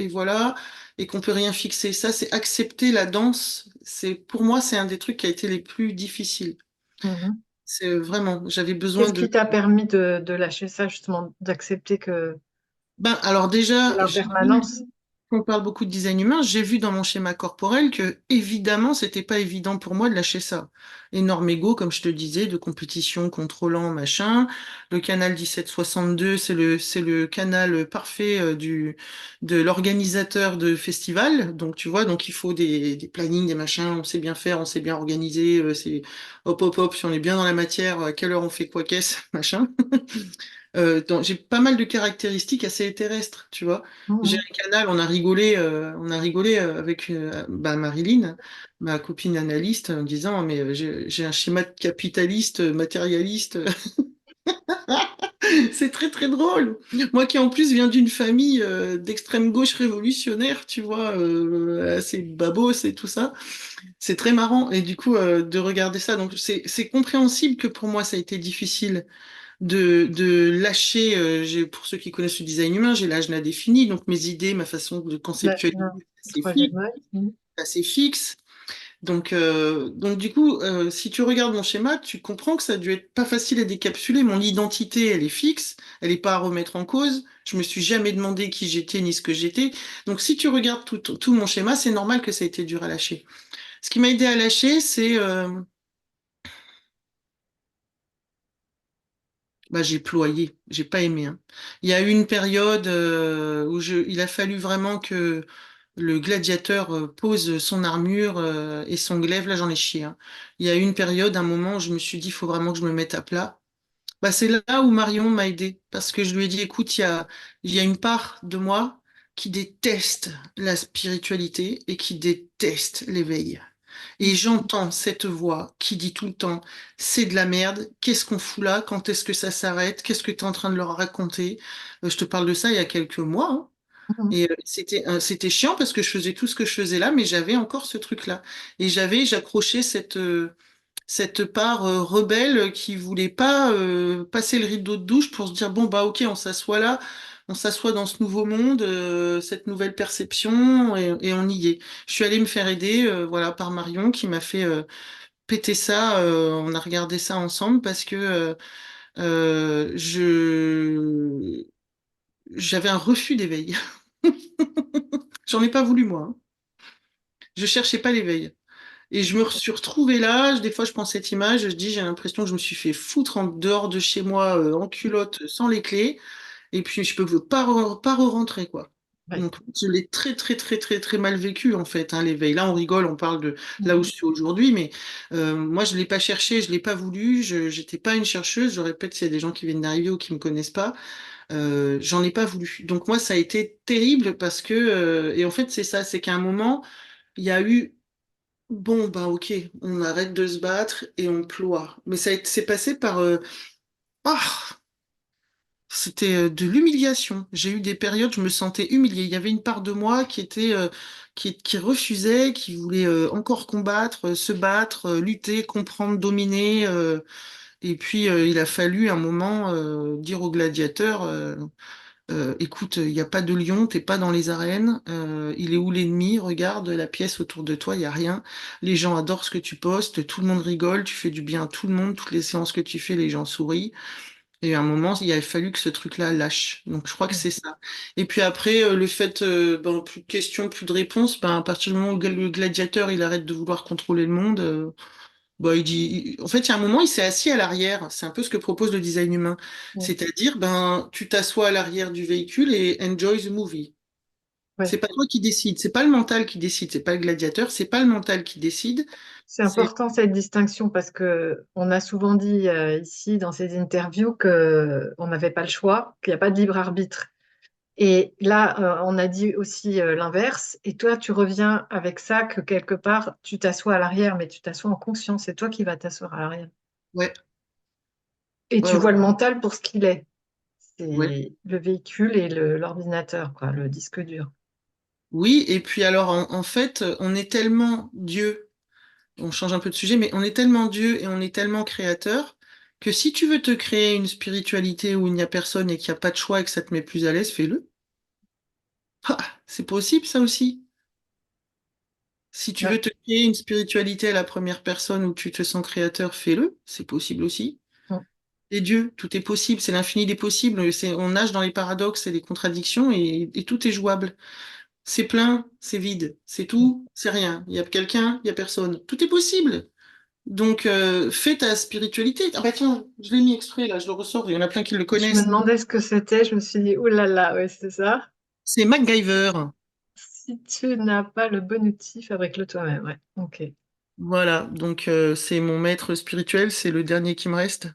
voilà, et qu'on peut rien fixer. Ça, c'est accepter la danse. Pour moi, c'est un des trucs qui a été les plus difficiles. Mhm. C'est vraiment, j'avais besoin Qu'est-ce de... qui t'a permis de lâcher ça, justement, d'accepter que Ben, alors c'est déjà, l'impermanence? on parle beaucoup de design humain, j'ai vu dans mon schéma corporel que, évidemment, c'était pas évident pour moi de lâcher ça. Énorme ego, comme je te disais, de compétition, contrôlant, machin. Le canal 1762, c'est le canal parfait de l'organisateur de festival. Donc, tu vois, donc il faut des plannings, des machins, on sait bien faire, on sait bien organiser, c'est hop, hop, hop, si on est bien dans la matière, à quelle heure on fait quoi, qu'est-ce, machin. J'ai pas mal de caractéristiques assez terrestres, tu vois. J'ai Mhm. un canal, on a rigolé avec bah, Marilyn, ma copine analyste, en disant, mais j'ai un schéma de capitaliste, matérialiste. C'est très très drôle. Moi qui en plus viens d'une famille d'extrême gauche révolutionnaire, tu vois, assez babos et tout ça, c'est très marrant. Et du coup, de regarder ça, donc c'est compréhensible que pour moi ça a été difficile de lâcher. Pour ceux qui connaissent le design humain, j'ai l'agenda défini, donc mes idées, ma façon de conceptualiser, Non, c'est troisième fixe, œil. Mhm. assez fixe. Donc du coup, si tu regardes mon schéma, tu comprends que ça a dû être pas facile à décapsuler. Mon identité, elle est fixe, elle est pas à remettre en cause. Je me suis jamais demandé qui j'étais ni ce que j'étais. Donc si tu regardes tout mon schéma, c'est normal que ça ait été dur à lâcher. Ce qui m'a aidé à lâcher, c'est bah, j'ai ployé, j'ai pas aimé, hein. Il y a eu une période où il a fallu vraiment que le gladiateur pose son armure et son glaive. Là, j'en ai chié, hein. Il y a eu une période, un moment où je me suis dit, il faut vraiment que je me mette à plat. Bah, c'est là où Marion m'a aidé parce que je lui ai dit, écoute, il y a une part de moi qui déteste la spiritualité et qui déteste l'éveil. Et j'entends cette voix qui dit tout le temps, c'est de la merde, qu'est-ce qu'on fout là, quand est-ce que ça s'arrête, qu'est-ce que tu es en train de leur raconter? Je te parle de ça il y a quelques mois, hein. Mhm. Et c'était chiant parce que je faisais tout ce que je faisais là, mais j'avais encore ce truc-là. Et j'accrochais cette part rebelle qui voulait pas passer le rideau de douche pour se dire, bon, bah ok, on s'assoit là, on s'assoit dans ce nouveau monde, cette nouvelle perception, et on y est. Je suis allée me faire aider, voilà, par Marion qui m'a fait péter ça. On a regardé ça ensemble parce que j'avais un refus d'éveil. J'en ai pas voulu moi, hein. Je cherchais pas l'éveil. Et je me suis retrouvée là. Des fois, je prends cette image, je dis, j'ai l'impression que je me suis fait foutre en dehors de chez moi, en culotte, sans les clés. Et puis, je peux pas re-rentrer, quoi. Ouais. Donc, je l'ai très, très, très, très, très mal vécu, en fait, hein, l'éveil. Là, on rigole, on parle de là où Mhm. je suis aujourd'hui, mais moi, je l'ai pas cherché, je l'ai pas voulu. J'étais pas une chercheuse. Je répète, s'il y a des gens qui viennent d'arriver ou qui me connaissent pas, j'en ai pas voulu. Donc, moi, ça a été terrible parce que, et en fait, c'est ça, c'est qu'à un moment, il y a eu bon, bah ok, on arrête de se battre et on ploie. Mais c'est passé par... ah, c'était de l'humiliation. J'ai eu des périodes, je me sentais humiliée. Il y avait une part de moi qui était... qui refusait, qui voulait encore combattre, se battre, lutter, comprendre, dominer. Et puis, il a fallu un moment dire au gladiateur... écoute, il n'y a pas de lion, t'es pas dans les arènes. Il est où l'ennemi? Regarde la pièce autour de toi, il n'y a rien. Les gens adorent ce que tu postes, tout le monde rigole, tu fais du bien à tout le monde, toutes les séances que tu fais, les gens sourient. Et à un moment, il a fallu que ce truc-là lâche. Donc je crois que c'est ça. Et puis après, le fait, ben, plus de questions, plus de réponses, ben, à partir du moment où le gladiateur il arrête de vouloir contrôler le monde, bah, en fait, il y a un moment, il s'est assis à l'arrière. C'est un peu ce que propose le design humain. Ouais. C'est-à-dire, ben, tu t'assois à l'arrière du véhicule et enjoy the movie. C'est Ouais. pas toi qui décide, c'est pas le mental qui décide, c'est pas le gladiateur, c'est pas le mental qui décide. C'est C'est important cette distinction parce que on a souvent dit ici dans ces interviews que on n'avait pas le choix, qu'il n'y a pas de libre arbitre. Et là, on a dit aussi l'inverse. Et toi, tu reviens avec ça que quelque part, tu t'assois à l'arrière, mais tu t'assois en conscience. C'est toi qui vas t'asseoir à l'arrière. ouais, Et ouais, tu ouais, vois le mental pour ce qu'il est. ouais. C'est le véhicule et l'ordinateur, quoi, le disque dur. Oui, et puis alors en fait, on est tellement Dieu, on change un peu de sujet, mais on est tellement Dieu et on est tellement créateur que si tu veux te créer une spiritualité où il n'y a personne et qu'il n'y a pas de choix et que ça te met plus à l'aise, fais-le. Ah, c'est possible ça aussi. Si tu Ouais. veux te créer une spiritualité à la première personne où tu te sens créateur, fais-le. C'est possible aussi. Mm. Et Dieu, tout est possible, c'est l'infini des possibles. On nage dans les paradoxes et les contradictions et tout est jouable. C'est plein, c'est vide, c'est tout, c'est rien. Il y a quelqu'un, il y a personne. Tout est possible. Donc, fais ta spiritualité. Ah bah tiens, je l'ai mis exprès là, je le ressors. Il y en a plein qui le Je me connaissent. demandais ce que c'était. Je me suis dit, oh là là, ouais, c'est ça. C'est MacGyver. Si tu n'as pas le bon outil, fabrique-le toi-même. Ouais. Ok. Voilà, donc c'est mon maître spirituel, c'est le dernier qui me reste.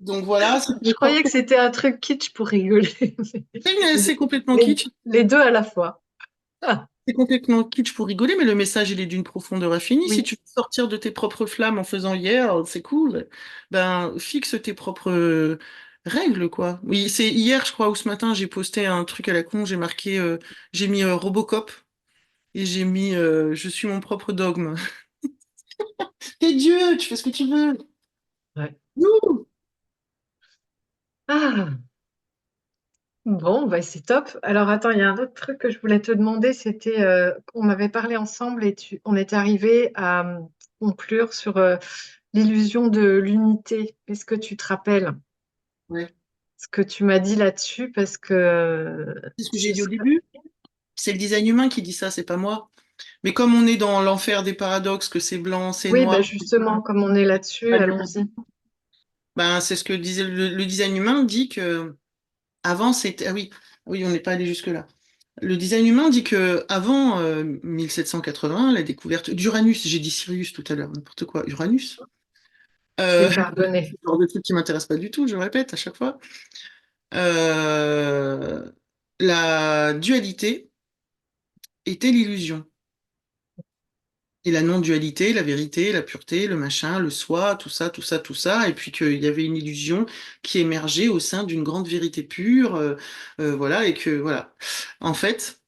Donc voilà, c'est Je mes croyais que propres. c'était un truc kitsch pour rigoler. Mais Les, c'est complètement les- kitsch. les deux à la fois. Ah, C'est complètement kitsch pour rigoler, mais le message, il est d'une profondeur infinie. Si oui, tu veux sortir de tes propres flammes en faisant hier, c'est cool. Ben, fixe tes propres règles, quoi. Oui, c'est hier, je crois, ou ce matin, j'ai posté un truc à la con, j'ai marqué, j'ai mis Robocop et j'ai mis je suis mon propre dogme. T'es Dieu, tu fais ce que tu veux. ouais. Youhou. Ah, bon, bah, c'est top. Alors attends, il y a un autre truc que je voulais te demander, c'était on avait parlé ensemble et on était arrivé à conclure sur l'illusion de l'unité. Est-ce que tu te rappelles Ouais. ce que tu m'as dit là-dessus? Parce que C'est ce que j'ai ce dit au serait... début. C'est le design humain qui dit ça, c'est pas moi. Mais comme on est dans l'enfer des paradoxes, que c'est blanc, c'est Oui, bah noir, justement, comme on est là-dessus, allons-y. ben, c'est ce que disait le design humain dit que avant c'était ah oui oui on n'est pas allé jusque là. Le design humain dit que avant 1780 la découverte d'Uranus, j'ai dit Sirius tout à l'heure, n'importe quoi, Uranus. Tu es Euh, pardonné. c'est le genre de truc qui m'intéresse pas du tout, je répète à chaque fois. Euh, la dualité était l'illusion. Et la non-dualité, la vérité, la pureté, le machin, le soi, tout ça, tout ça, tout ça, et puis qu'il y avait une illusion qui émergeait au sein d'une grande vérité pure, voilà, et que voilà. En fait,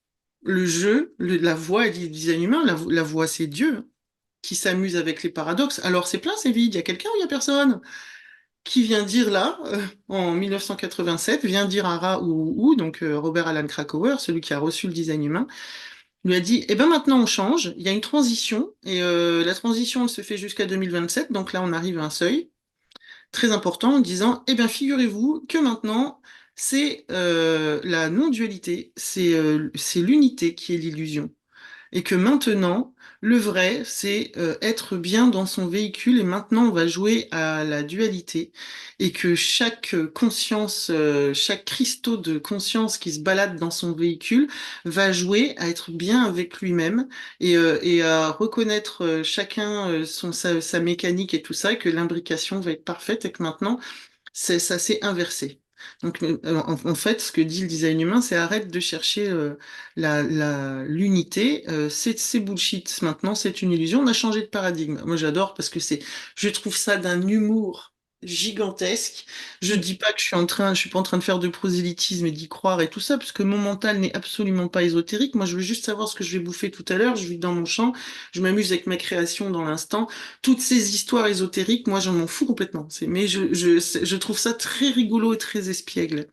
le jeu, la voix du design humain, la voix c'est Dieu hein, qui s'amuse avec les paradoxes. Alors c'est plein, c'est vide, il y a quelqu'un ou il y a personne qui vient dire là, en 1987, vient dire à Ra ou donc Robert Alan Krakauer, celui qui a reçu le design humain, lui a dit, eh ben maintenant on change, il y a une transition, et la transition elle se fait jusqu'à 2027, donc là on arrive à un seuil très important en disant, eh bien figurez-vous que maintenant c'est la non-dualité, c'est l'unité qui est l'illusion et que maintenant, le vrai, c'est être bien dans son véhicule et maintenant on va jouer à la dualité et que chaque conscience, chaque cristaux de conscience qui se balade dans son véhicule va jouer à être bien avec lui-même et à reconnaître chacun sa mécanique et tout ça, et que l'imbrication va être parfaite et que maintenant ça s'est inversé. Donc, en fait, ce que dit le design humain, c'est arrête de chercher l'unité. C'est bullshit. Maintenant, c'est une illusion. On a changé de paradigme. Moi, j'adore parce que je trouve ça d'un humour gigantesque. Je dis pas que je suis pas en train de faire de prosélytisme et d'y croire et tout ça, parce que mon mental n'est absolument pas ésotérique. Moi, je veux juste savoir ce que je vais bouffer tout à l'heure. Je vis dans mon champ. Je m'amuse avec ma création dans l'instant. Toutes ces histoires ésotériques, moi, j'en m'en fous complètement. Mais je trouve ça très rigolo et très espiègle.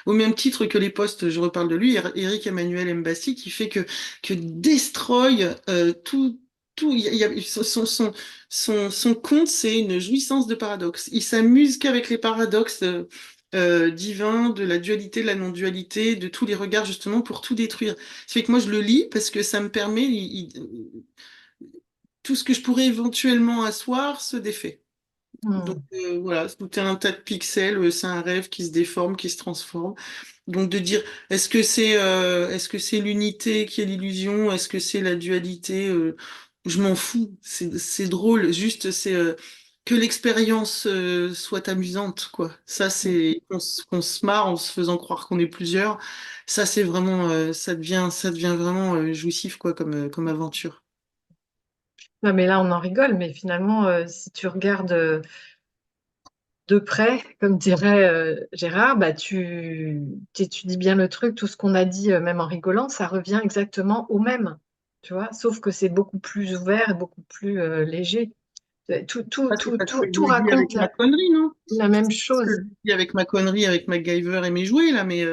Au même titre que les posts, je reparle de lui, Eric Emmanuel Mbassi, qui fait que destroy tout. Son conte, c'est une jouissance de paradoxes. Il s'amuse qu'avec les paradoxes divins, de la dualité, de la non-dualité, de tous les regards, justement, pour tout détruire. Ça fait que moi, je le lis parce que ça me permet, tout ce que je pourrais éventuellement asseoir se défait. Donc Hmm. voilà, tout est un tas de pixels, c'est un rêve qui se déforme, qui se transforme. Donc de dire, est-ce que c'est l'unité qui est l'illusion, est-ce que c'est la dualité, je m'en fous, c'est drôle, juste c'est que l'expérience soit amusante, quoi. Ça c'est qu'on se marre en se faisant croire qu'on est plusieurs. Ça c'est vraiment, ça devient vraiment jouissif, quoi, comme aventure. Non, mais là, on en rigole, mais finalement, si tu regardes de près, comme dirait Gérard, bah, tu étudies bien le truc, tout ce qu'on a dit, même en rigolant, ça revient exactement au même, tu vois, sauf que c'est beaucoup plus ouvert et beaucoup plus léger. Ah, c'est parce que je Tout le dis avec raconte ma connerie, non? la même Ce que chose. je dis avec ma connerie, avec MacGyver et mes jouets, là, mais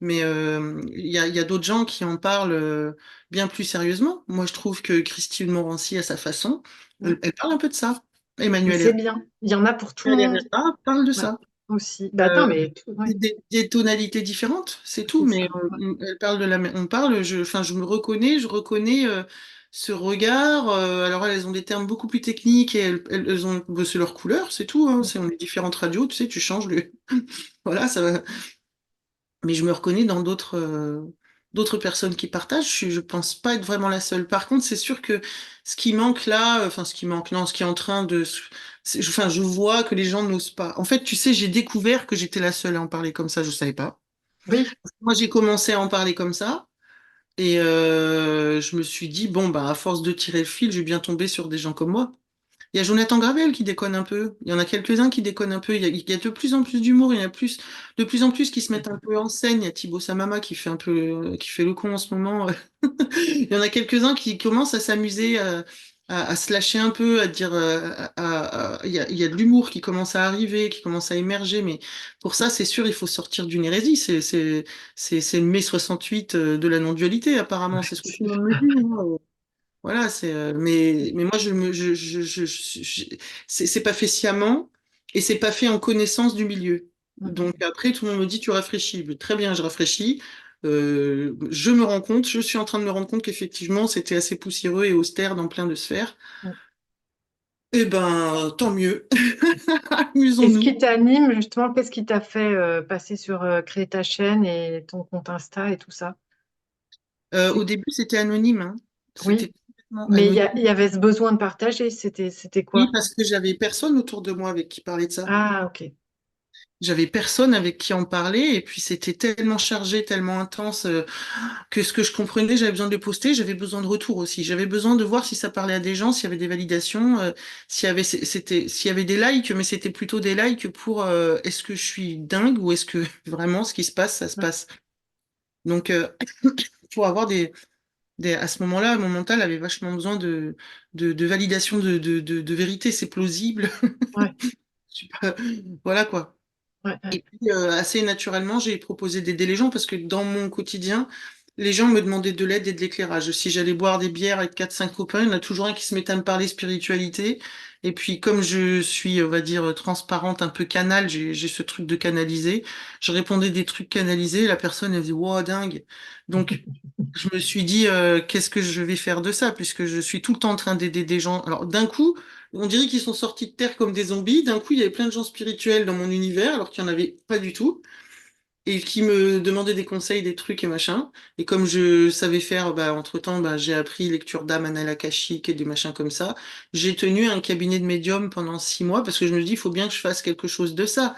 il y a d'autres gens qui en parlent bien plus sérieusement. Moi, je trouve que Christine Morancy, à sa façon, elle parle un peu de ça. Mais Emmanuel c'est bien, il y en a pour tout le monde. Herrera parle de Ouais, ça. aussi. Bah, attends, Euh, mais ouais, des tonalités différentes, c'est tout, c'est mais ça. Ouais. elle parle de on parle, enfin, je reconnais ce regard. Alors elles ont des termes beaucoup plus techniques et elles ont, bah, c'est leur couleur, c'est tout. Hein, on est différentes radios, tu sais, tu changes le, voilà, ça va. Mais je me reconnais dans d'autres. d'autres personnes qui partagent. Je pense pas être vraiment la seule. Par contre, c'est sûr que ce qui manque là, enfin ce qui manque, non, ce qui est en train de, enfin, je vois que les gens n'osent pas. En fait, tu sais, j'ai découvert que j'étais la seule à en parler comme ça. Je savais pas. Oui, Moi, j'ai commencé à en parler comme ça. Et je me suis dit, bon, bah, à force de tirer le fil, je vais bien tomber sur des gens comme moi. Il y a Jonathan Gravel qui déconne un peu. Il y en a quelques-uns qui déconnent un peu. Il y a de plus en plus d'humour. Il y en a de plus en plus qui se mettent un peu en scène. Il y a Thibaut Samama qui fait un peu, qui fait le con en ce moment. Il y en a quelques-uns qui commencent à s'amuser, à se lâcher un peu, à dire, il y a de l'humour qui commence à arriver, qui commence à émerger. Mais pour ça, c'est sûr, il faut sortir d'une hérésie. C'est le mai 68 de la non-dualité, apparemment. C'est ce que tout le monde me dit, hein. Voilà, mais moi c'est pas fait sciemment et c'est pas fait en connaissance du milieu. Donc après tout le monde me dit tu réfléchis. Mais très bien, je réfléchis. Je me rends compte, je suis en train de me rendre compte qu'effectivement c'était assez poussiéreux et austère dans plein de sphères. Eh ben tant mieux, et ce amusons-nous. qui t'anime, justement, qu'est-ce qui t'a fait passer sur créer ta chaîne et ton compte Insta et tout ça? Au C'est... début c'était anonyme, hein. C'était Oui, complètement mais anonyme. il y avait ce besoin de partager, c'était Oui, quoi? parce que j'avais personne autour de moi avec qui parler de ça. Ah, ok. J'avais personne avec qui en parler et puis c'était tellement chargé, tellement intense que ce que je comprenais, j'avais besoin de le poster, j'avais besoin de retour aussi. J'avais besoin de voir si ça parlait à des gens, s'il y avait des validations, s'il y avait des likes, mais c'était plutôt des likes pour est-ce que je suis dingue ou est-ce que vraiment ce qui se passe, ça se passe. Donc pour avoir à ce moment-là, mon mental avait vachement besoin de validation de vérité, c'est plausible. Ouais, Je suis pas- Voilà quoi. ouais, ouais, Et puis, assez naturellement, j'ai proposé d'aider les gens parce que dans mon quotidien, les gens me demandaient de l'aide et de l'éclairage. Si j'allais boire des bières avec quatre cinq copains, il y en a toujours un qui se mettait à me parler spiritualité. Et puis, comme je suis, on va dire, transparente, un peu canal, j'ai ce truc de canaliser. Je répondais des trucs canalisés. La personne, elle disait, wow, dingue. Donc, je me suis dit, qu'est-ce que je vais faire de ça, puisque je suis tout le temps en train d'aider des gens. Alors, d'un coup, on dirait qu'ils sont sortis de terre comme des zombies. D'un coup, il y avait plein de gens spirituels dans mon univers, alors qu'il n'y en avait pas du tout, et qui me demandaient des conseils, des trucs et machin. Et comme je savais faire, bah, entre-temps, bah, j'ai appris lecture d'âme, annales akashiques et des machins comme ça. J'ai tenu un cabinet de médium pendant 6 mois, parce que je me dis, il faut bien que je fasse quelque chose de ça.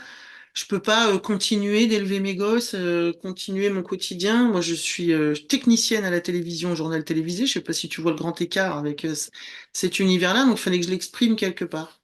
Je peux pas continuer d'élever mes gosses, continuer mon quotidien. Moi, je suis technicienne à la télévision, au journal télévisé. Je sais pas si tu vois le grand écart avec cet univers-là, donc il fallait que je l'exprime quelque part.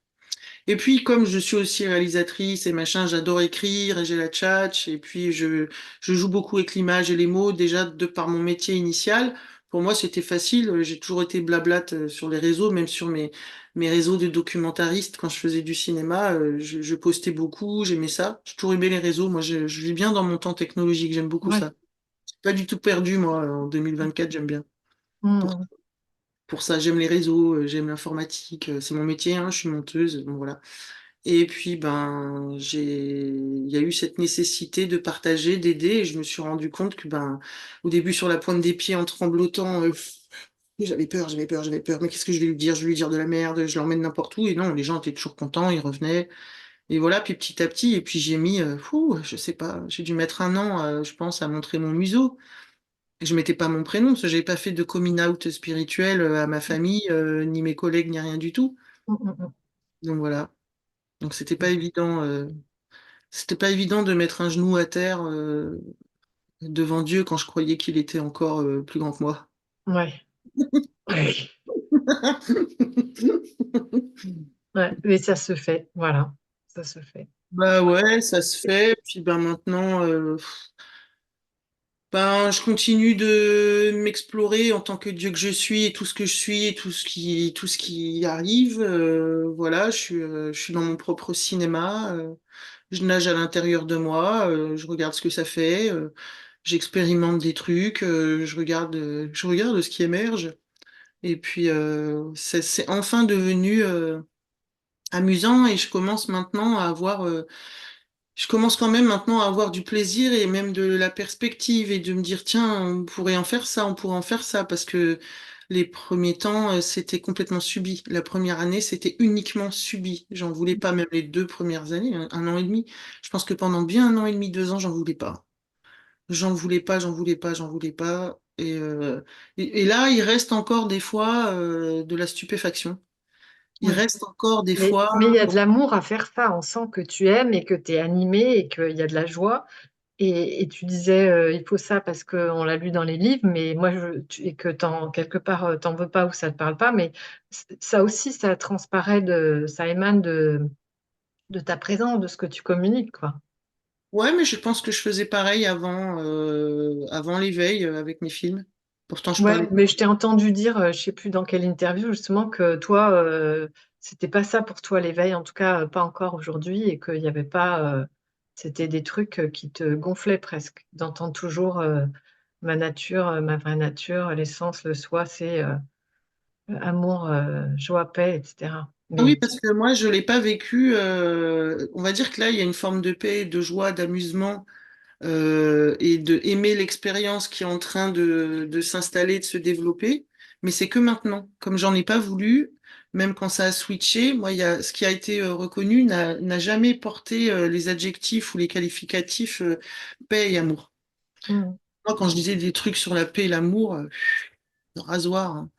Et puis, comme je suis aussi réalisatrice et machin, j'adore écrire et j'ai la tchatch. Et puis, je joue beaucoup avec l'image et les mots, déjà de par mon métier initial. Pour moi, c'était facile. J'ai toujours été blablate sur les réseaux, même sur mes réseaux de documentaristes. Quand je faisais du cinéma, je postais beaucoup, j'aimais ça. J'ai toujours aimé les réseaux. Moi, je vis bien dans mon temps technologique. J'aime beaucoup ouais. ça. Pas du tout perdu, moi, en 2024, j'aime bien. Pour, Mm, pour ça, j'aime les réseaux, j'aime l'informatique. C'est mon métier, hein, je suis monteuse. Bon, voilà. Et puis, ben, il y a eu cette nécessité de partager, d'aider, et je me suis rendu compte que, ben, au début, sur la pointe des pieds, en tremblotant, j'avais peur. Mais qu'est-ce que je vais lui dire? Je vais lui dire de la merde, je l'emmène n'importe où. Et non, les gens étaient toujours contents, ils revenaient. Et voilà, puis petit à petit, et puis j'ai mis, je sais pas, j'ai dû mettre un an, je pense, à montrer mon museau. Et je mettais pas mon prénom, parce que j'avais pas fait de coming out spirituel à ma famille, ni mes collègues, ni rien du tout. mm, mm, mm. Donc voilà. Donc c'était pas évident de mettre un genou à terre devant Dieu quand je croyais qu'il était encore plus grand que moi. Ouais. Ouais. Ouais, mais ça se fait, voilà, ça se fait. Bah ouais, ça se fait. Puis ben maintenant, ben je continue de m'explorer en tant que Dieu que je suis et tout ce que je suis et tout ce qui arrive. Voilà, je suis dans mon propre cinéma. Je nage à l'intérieur de moi. Je regarde ce que ça fait. J'expérimente des trucs. Je regarde ce qui émerge. Et puis, c'est enfin devenu amusant et je commence quand même maintenant à avoir du plaisir et même de la perspective et de me dire, tiens, on pourrait en faire ça, on pourrait en faire ça, parce que les premiers temps, c'était complètement subi. La première année, c'était uniquement subi. J'en voulais pas, même les 2 premières années, un an et demi. Je pense que pendant bien un an et demi, 2 ans, j'en voulais pas. j'en voulais pas, j'en voulais pas, j'en voulais pas. Et là, il reste encore des fois de la stupéfaction. Il Oui. reste encore des Mais fois. il y a de l'amour à faire ça. On sent que tu aimes et que tu es animé et qu'il y a de la joie. Et tu disais, il faut ça parce qu'on l'a lu dans les livres, mais moi, et que quelque part, t'en veux pas ou ça te parle pas, mais ça aussi, ça transparaît ça émane de ta présence, de ce que tu communiques, quoi. Ouais, mais je pense que je faisais pareil avant l'éveil avec mes films. Pourtant, je Ouais, parlais. mais je t'ai entendu dire, je sais plus dans quelle interview, justement, que toi, c'était pas ça pour toi l'éveil, en tout cas, pas encore aujourd'hui, et qu'il n'y avait pas, c'était des trucs qui te gonflaient presque, d'entendre toujours ma nature, ma vraie nature, l'essence, le soi, c'est amour, joie, paix, etc. Ah oui, Mais parce que moi, je l'ai pas vécu. On va dire que là, il y a une forme de paix, de joie, d'amusement et de aimer l'expérience qui est en train de s'installer, de se développer. Mais c'est que maintenant. Comme j'en ai pas voulu, même quand ça a switché, moi, ce qui a été reconnu n'a jamais porté les adjectifs ou les qualificatifs paix et amour. hmm, Moi, quand je disais des trucs sur la paix et l'amour, rasoir, hein.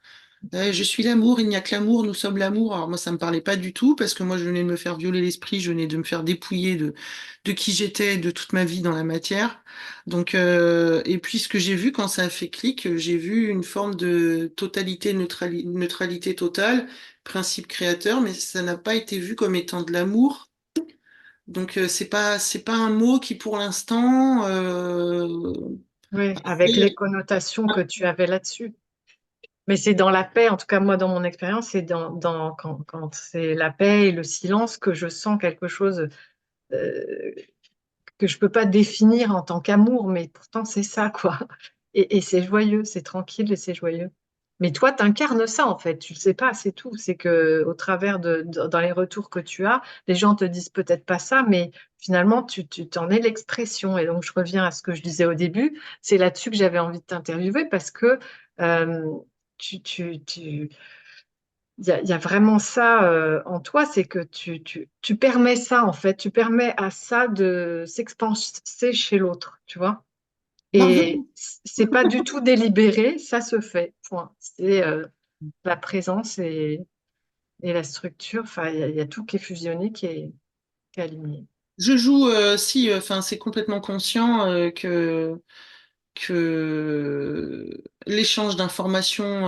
Je suis l'amour, il n'y a que l'amour, nous sommes l'amour. Alors moi, ça me parlait pas du tout parce que moi, je venais de me faire violer l'esprit, je venais de me faire dépouiller de qui j'étais, de toute ma vie dans la matière. Donc, et puis ce que j'ai vu quand ça a fait clic, j'ai vu une forme de totalité, neutralité totale, principe créateur, mais ça n'a pas été vu comme étant de l'amour. Donc, c'est pas un mot qui, pour l'instant, oui, avec les connotations que tu avais là-dessus. Mais c'est dans la paix, en tout cas moi dans mon expérience, c'est quand c'est la paix et le silence que je sens quelque chose euh, que je peux pas définir en tant qu'amour, mais pourtant c'est ça, quoi. Et c'est joyeux, c'est tranquille et c'est joyeux. Mais toi, tu incarnes ça en fait, tu le sais pas, c'est tout. C'est que au travers dans les retours que tu as, les gens te disent peut-être pas ça, mais finalement, tu t'en es l'expression. Et donc, je reviens à ce que je disais au début, c'est là-dessus que j'avais envie de t'interviewer parce que euh, tu, tu, tu, il y a vraiment ça en toi, c'est que tu permets ça en fait, tu permets à ça de s'expanser chez l'autre, tu vois. Et merveilleux. c'est pas du tout délibéré, ça se fait, point. C'est la présence et la structure, enfin, il y a tout qui est fusionné, qui est aligné. Je joue si, enfin, c'est complètement conscient que l'échange d'informations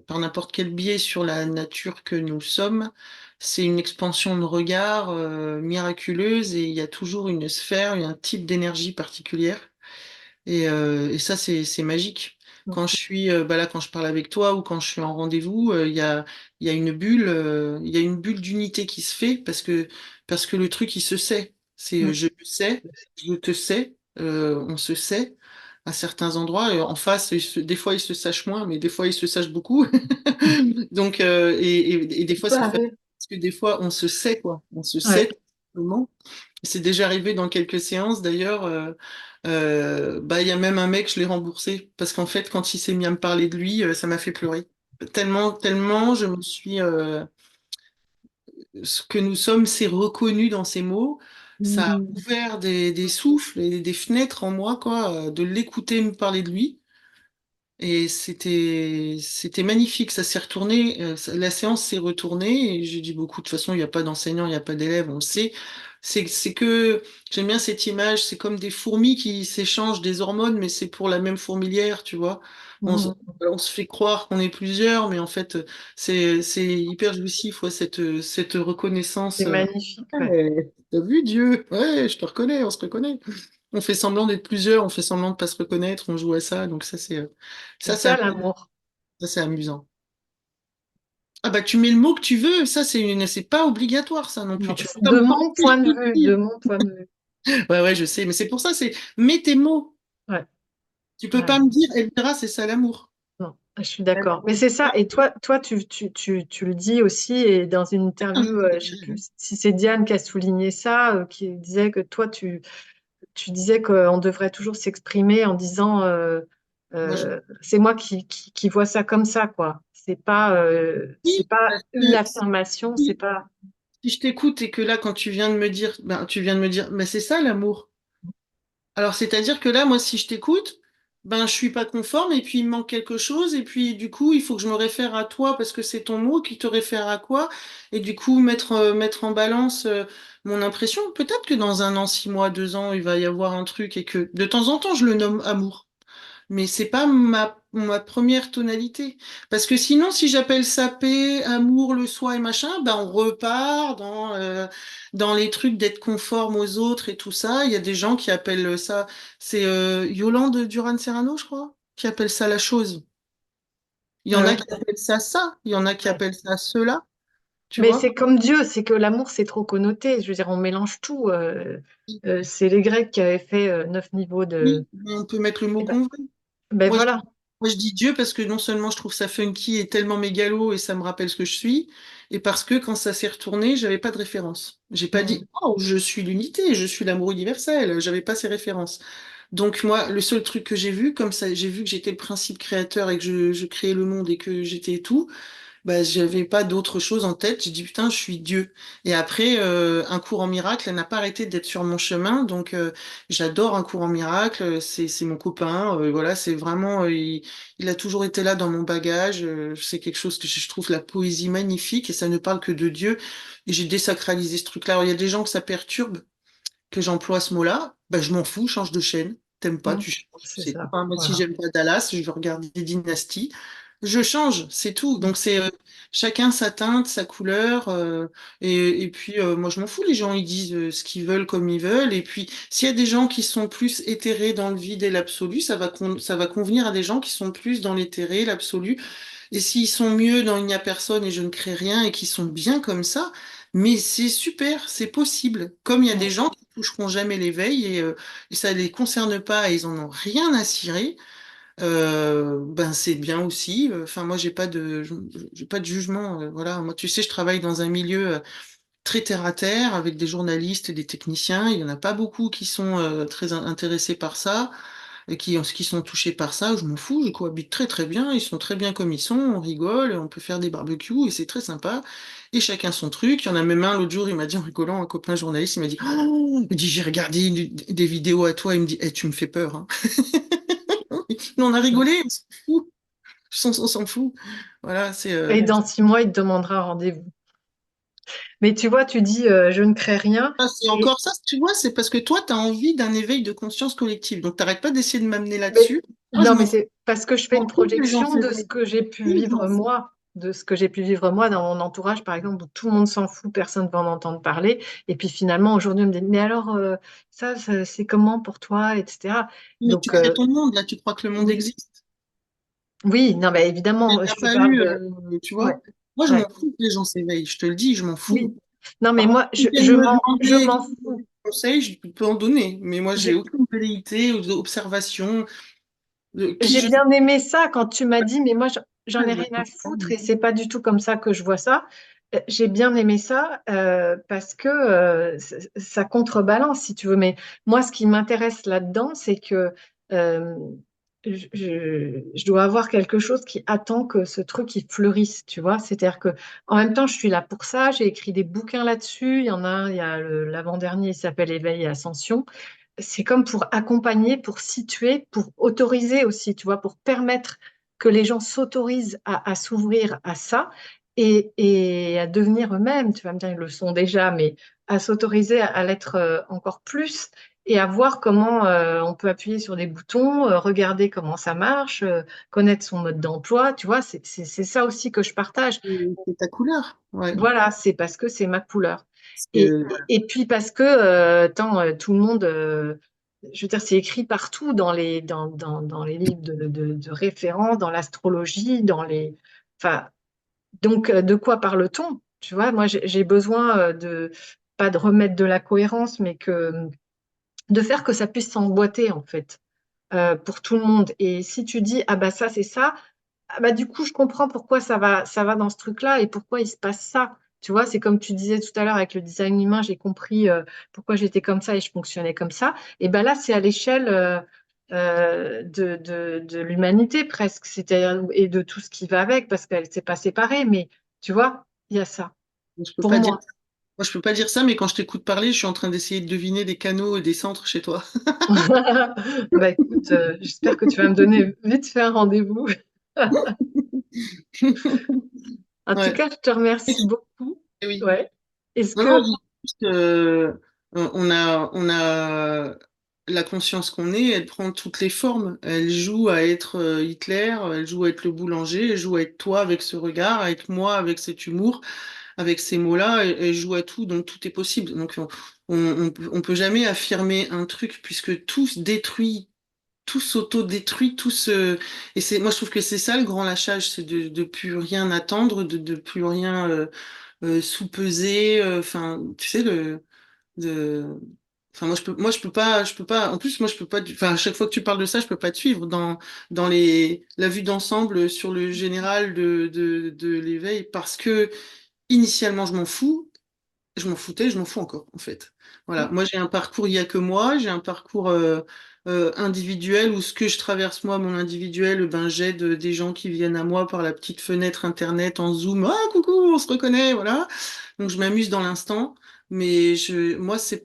par n'importe quel biais sur la nature que nous sommes, c'est une expansion de regard miraculeuse et il y a toujours une sphère, un type d'énergie particulière. Et ça, c'est magique. Quand je suis bah là, quand je parle avec toi ou quand je suis en rendez-vous, il y a une bulle, il y a une bulle d'unité qui se fait parce que le truc, il se sait. C'est Mm. je te sais, je te sais, on se sait à certains endroits. En face, des fois, ils se sachent moins, mais des fois, ils se sachent beaucoup. Donc, et des fois, c'est fait Pareil. parce que des fois, on se sait, quoi. On se Ouais. sait tout simplement. C'est déjà arrivé dans quelques séances d'ailleurs. Bah, il y a même un mec, je l'ai remboursé parce qu'en fait, quand il s'est mis à me parler de lui, ça m'a fait pleurer. Tellement, tellement, je me suis. Ce que nous sommes, c'est reconnu dans ces mots. Ça a Mm. ouvert des souffles et des fenêtres en moi, quoi, de l'écouter me parler de lui. Et c'était magnifique, ça s'est retourné, la séance s'est retournée et j'ai dit beaucoup, de toute façon, il n'y a pas d'enseignant, il n'y a pas d'élève, on le sait. C'est que j'aime bien cette image, c'est comme des fourmis qui s'échangent des hormones, mais c'est pour la même fourmilière, tu vois. On, se- Mm. on se fait croire qu'on est plusieurs, mais en fait, c'est hyper jouissif, ouais, cette reconnaissance. C'est magnifique, ouais. Ouais, t'as vu Dieu? Ouais, je te reconnais, on se reconnaît. On fait semblant d'être plusieurs, on fait semblant de pas se reconnaître, on joue à ça, donc C'est ça, ça l'amour. c'est amusant. Ah bah tu mets le mot que tu veux, ça c'est pas obligatoire ça non plus. Non, Tu vois, de comme moi, mon si je point de te vue, de dis. mon point de vue. Ouais ouais je sais, mais c'est pour ça c'est mets tes mots. Ouais. Tu peux pas Ouais. me dire Elvira c'est ça l'amour. Non, je suis d'accord. Mais c'est ça. Et toi, tu le dis aussi, et dans une interview, je sais plus si c'est Diane qui a souligné ça, qui disait que toi, tu disais qu'on devrait toujours s'exprimer en disant Moi je c'est moi qui vois ça comme ça, quoi. C'est dis pas parce une que affirmation, c'est si, pas. si je t'écoute et que là quand tu viens de me dire, ben, tu viens de me dire, mais c'est ça l'amour. Alors, c'est-à-dire que là, moi, si je t'écoute, ben, je suis pas conforme et puis il me manque quelque chose et puis du coup, il faut que je me réfère à toi parce que c'est ton mot qui te réfère à quoi et du coup, mettre en balance mon impression. Peut-être que dans un an, 6 mois, 2 ans, il va y avoir un truc et que de temps en temps, je le nomme amour. Mais c'est pas ma première tonalité. Parce que sinon, si j'appelle ça paix, amour, le soi et machin, ben on repart dans les trucs d'être conforme aux autres et tout ça. Il y a des gens qui appellent ça, c'est Yolande Duran-Serrano, je crois, qui appelle ça la chose. Il y Ouais, en a ouais. qui appellent ça ça, il y en a qui Ouais. appellent ça cela, tu Mais vois. c'est comme Dieu, c'est que l'amour, c'est trop connoté. Je veux dire, on mélange tout. C'est les Grecs qui avaient fait 9 niveaux de. Oui, mais on peut mettre le Eh mot ben, qu'on veut. ben Moi, je, voilà. moi, je dis Dieu parce que non seulement je trouve ça funky et tellement mégalo et ça me rappelle ce que je suis, et parce que quand ça s'est retourné, j'avais pas de référence. J'ai pas dit Mm, oh, je suis l'unité, je suis l'amour universel. J'avais pas ces références. Donc moi, le seul truc que j'ai vu, comme ça, j'ai vu que j'étais le principe créateur et que je créais le monde et que j'étais tout. Bah, j'avais pas d'autre chose en tête. J'ai dit, putain, je suis Dieu. Et après, un cours en miracle, elle n'a pas arrêté d'être sur mon chemin. Donc, j'adore un cours en miracle. C'est mon copain. Voilà, c'est vraiment, il a toujours été là dans mon bagage. C'est quelque chose que je trouve la poésie magnifique et ça ne parle que de Dieu. Et j'ai désacralisé ce truc-là. Alors, il y a des gens que ça perturbe que j'emploie ce mot-là. Bah, je m'en fous, change de chaîne. T'aimes pas, mm. tu changes. C'est C'est tout. ça. Hein. Moi, si Voilà. j'aime pas Dallas, je veux regarder Dynasty. Je change, c'est tout. Donc c'est chacun sa teinte, sa couleur, et puis moi je m'en fous. Les gens ils disent ce qu'ils veulent comme ils veulent. Et puis s'il y a des gens qui sont plus éthérés dans le vide et l'absolu, ça va convenir à des gens qui sont plus dans l'éthéré, l'absolu. Et s'ils sont mieux dans il n'y a personne et je ne crée rien et qui sont bien comme ça, mais c'est super, c'est possible. Comme il y a Mm. des gens qui toucheront jamais l'éveil et ça les concerne pas et ils en ont rien à cirer. Ben c'est bien aussi. Enfin moi j'ai pas de jugement. Voilà, moi tu sais je travaille dans un milieu très terre à terre avec des journalistes et des techniciens. Il y en a pas beaucoup qui sont très intéressés par ça et qui sont touchés par ça. Je m'en fous, je cohabite très très bien. Ils sont très bien comme ils sont. On rigole, on peut faire des barbecues et c'est très sympa. Et chacun son truc. Il y en a même un l'autre jour, il m'a dit en rigolant, un copain journaliste, il m'a dit, oh, il me dit j'ai regardé des vidéos à toi. Il me dit, eh, tu me fais peur. Hein. Mais on a rigolé, on s'en fout. On s'en fout. Voilà, c'est. Et dans 6 mois, il te demandera un rendez-vous. Mais tu vois, tu dis je ne crée rien. C'est Et, encore ça, tu vois, c'est parce que toi, tu as envie d'un éveil de conscience collective. Donc, t'arrêtes pas d'essayer de m'amener mais, là-dessus. Moi, non, mais c'est parce que je fais m'en une fous que les gens projection de ce s'éveillent. que j'ai pu Oui, je m'en vivre fous. moi, de ce que j'ai pu vivre moi dans mon entourage, par exemple, où tout le monde s'en fout, personne ne va en entendre parler. Et puis finalement, aujourd'hui, on me dit, mais alors, c'est comment pour toi, etc. Mais tu Donc, crées ton monde, là, tu crois que le monde oui, existe. oui, non, mais Il évidemment, n'y a je te pas parle eu, de. tu Ouais, vois. Moi, je ouais, m'en fous que les gens s'éveillent. Je te le dis, je m'en oui. fous. Non, mais Par contre, moi, si je, tu viens je me m'en, je demander m'en fous. des conseils, je peux en donner. Mais moi, j'ai J'ai aucune velléité ou d'observation de qui j'ai je suis. bien aimé ça quand tu m'as dit, mais moi, j'en ai Je rien à foutre et c'est pas du tout comme ça que je vois ça. J'ai bien aimé ça parce que ça contrebalance, si tu veux. Mais moi, ce qui m'intéresse là-dedans, c'est que euh, je dois avoir quelque chose qui attend que ce truc il fleurisse, tu vois. C'est-à-dire que en même temps, je suis là pour ça. J'ai écrit des bouquins là-dessus. Il y en a un, il y a l'avant-dernier, il s'appelle Éveil et Ascension. C'est comme pour accompagner, pour situer, pour autoriser aussi, tu vois, pour permettre que les gens s'autorisent à s'ouvrir à ça et à devenir eux-mêmes. Tu vas me dire, ils le sont déjà, mais à s'autoriser à l'être encore plus et à voir comment on peut appuyer sur des boutons, regarder comment ça marche, connaître son mode d'emploi. Tu vois, c'est ça aussi que je partage. C'est ta couleur. Ouais. Voilà, c'est parce que c'est ma couleur. Parce Et, que, et puis parce que tout le monde, je veux dire, c'est écrit partout dans les livres de référence, dans l'astrologie, enfin, donc de quoi parle-t-on? Tu vois, moi j'ai besoin pas de remettre de la cohérence, mais de faire que ça puisse s'emboîter en fait, pour tout le monde. Et si tu dis, ah bah ça c'est ça, ah bah, du coup, je comprends pourquoi ça va dans ce truc-là et pourquoi il se passe ça. Tu vois, c'est comme tu disais tout à l'heure avec le design humain, j'ai compris pourquoi j'étais comme ça et je fonctionnais comme ça. Et ben là, c'est à l'échelle de l'humanité presque, c'est-à-dire et de tout ce qui va avec, parce qu'elle s'est pas séparée, mais tu vois, il y a ça je peux pour pas dire moi. Moi, je peux pas dire ça, mais quand je t'écoute parler, je suis en train d'essayer de deviner des canaux et des centres chez toi. Bah écoute, j'espère que tu vas me donner vite fait un rendez-vous. En tout Ouais. cas, je te remercie beaucoup. Eh oui. Ouais. Est-ce Non, non, que... je dis juste, on a la conscience qu'on est, elle prend toutes les formes. Elle joue à être Hitler, elle joue à être le boulanger, elle joue à être toi avec ce regard, à être moi avec cet humour, avec ces mots-là, elle joue à tout, donc tout est possible. Donc on peut jamais affirmer un truc puisque tout se détruit, tout s'auto-détruit, tout se... Et c'est, moi je trouve que c'est ça le grand lâchage, c'est de plus rien attendre, de plus rien sous-peser, enfin, tu sais, de... Enfin, je peux pas, en plus, moi, je peux pas, enfin, à chaque fois que tu parles de ça, je peux pas te suivre dans la vue d'ensemble sur le général de l'éveil parce que, initialement, je m'en foutais, je m'en fous encore, en fait. Voilà. Moi, j'ai un parcours, il y a que moi, j'ai un parcours individuel où ce que je traverse, moi, mon individuel, ben, j'aide des gens qui viennent à moi par la petite fenêtre Internet en Zoom. Ah, coucou, on se reconnaît, voilà. Donc, je m'amuse dans l'instant. Mais moi, ça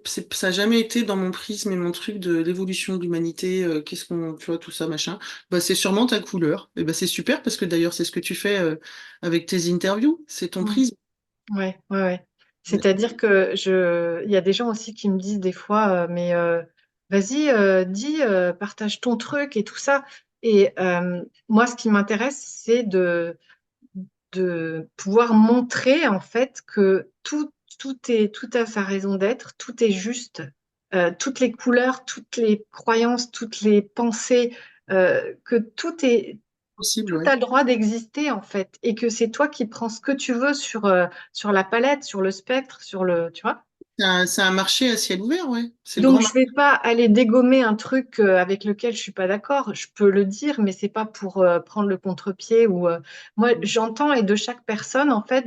n'a jamais été dans mon prisme et mon truc de l'évolution de l'humanité, qu'est-ce qu'on, tu vois, tout ça, machin. Bah, c'est sûrement ta couleur. Et ben, c'est super parce que d'ailleurs, c'est ce que tu fais, avec tes interviews. C'est ton Mm. prisme. Ouais, ouais, ouais. C'est-à-dire que il y a des gens aussi qui me disent des fois, mais vas-y, dis, partage ton truc et tout ça. Et moi, ce qui m'intéresse, c'est de pouvoir montrer en fait que tout a sa raison d'être, tout est juste. Toutes les couleurs, toutes les croyances, toutes les pensées, que Possible, tout ouais. a le droit d'exister en fait, et que c'est toi qui prends ce que tu veux sur la palette, sur le spectre, tu vois. C'est un marché à ciel ouvert, ouais. C'est le Donc grand je marché. vais pas aller dégommer un truc avec lequel je suis pas d'accord. Je peux le dire, mais c'est pas pour prendre le contre-pied ou moi j'entends et de chaque personne en fait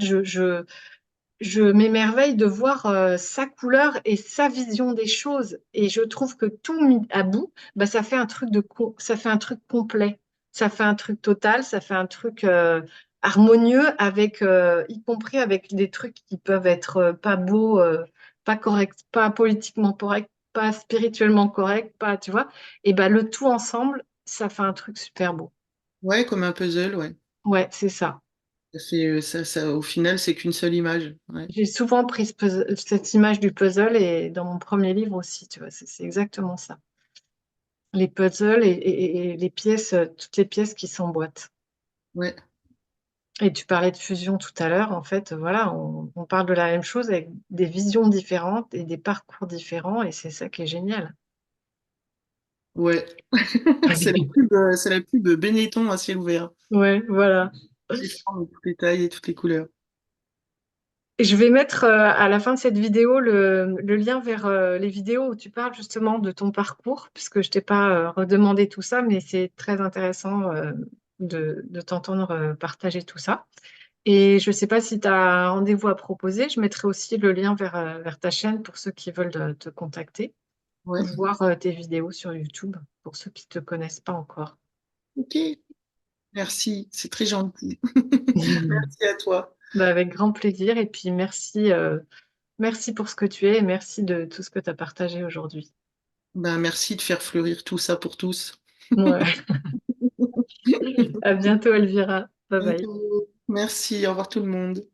je m'émerveille de voir sa couleur et sa vision des choses. Et je trouve que tout mis à bout, bah, ça fait un truc ça fait un truc complet. Ça fait un truc total, ça fait un truc harmonieux avec, y compris avec des trucs qui peuvent être pas beaux, pas corrects, pas politiquement corrects, pas spirituellement corrects, pas, tu vois. Et bah, le tout ensemble, ça fait un truc super beau. Ouais, comme un puzzle, ouais. Ouais, c'est ça. Au final, c'est qu'une seule image. Ouais. J'ai souvent pris cette image du puzzle et dans mon premier livre aussi, tu vois, c'est exactement ça. Les puzzles et les pièces, toutes les pièces qui s'emboîtent. Ouais. Et tu parlais de fusion tout à l'heure, en fait, voilà, on parle de la même chose avec des visions différentes et des parcours différents et c'est ça qui est génial. Ouais. C'est la pub Benetton à ciel ouvert. Ouais, voilà. Les formes, toutes les tailles et toutes les couleurs. Et je vais mettre à la fin de cette vidéo le lien vers les vidéos où tu parles justement de ton parcours, puisque je t'ai pas redemandé tout ça, mais c'est très intéressant de t'entendre partager tout ça. Et je ne sais pas si tu as un rendez-vous à proposer, je mettrai aussi le lien vers ta chaîne pour ceux qui veulent te contacter ou Ouais. voir tes vidéos sur YouTube pour ceux qui ne te connaissent pas encore. Ok. Merci. C'est très gentil. Merci à toi. Bah, avec grand plaisir et puis merci, merci pour ce que tu es et merci de tout ce que tu as partagé aujourd'hui. Ben, merci de faire fleurir tout ça pour tous. Ouais. À bientôt, Elvira. Bye bye. Bientôt. Merci. Au revoir tout le monde.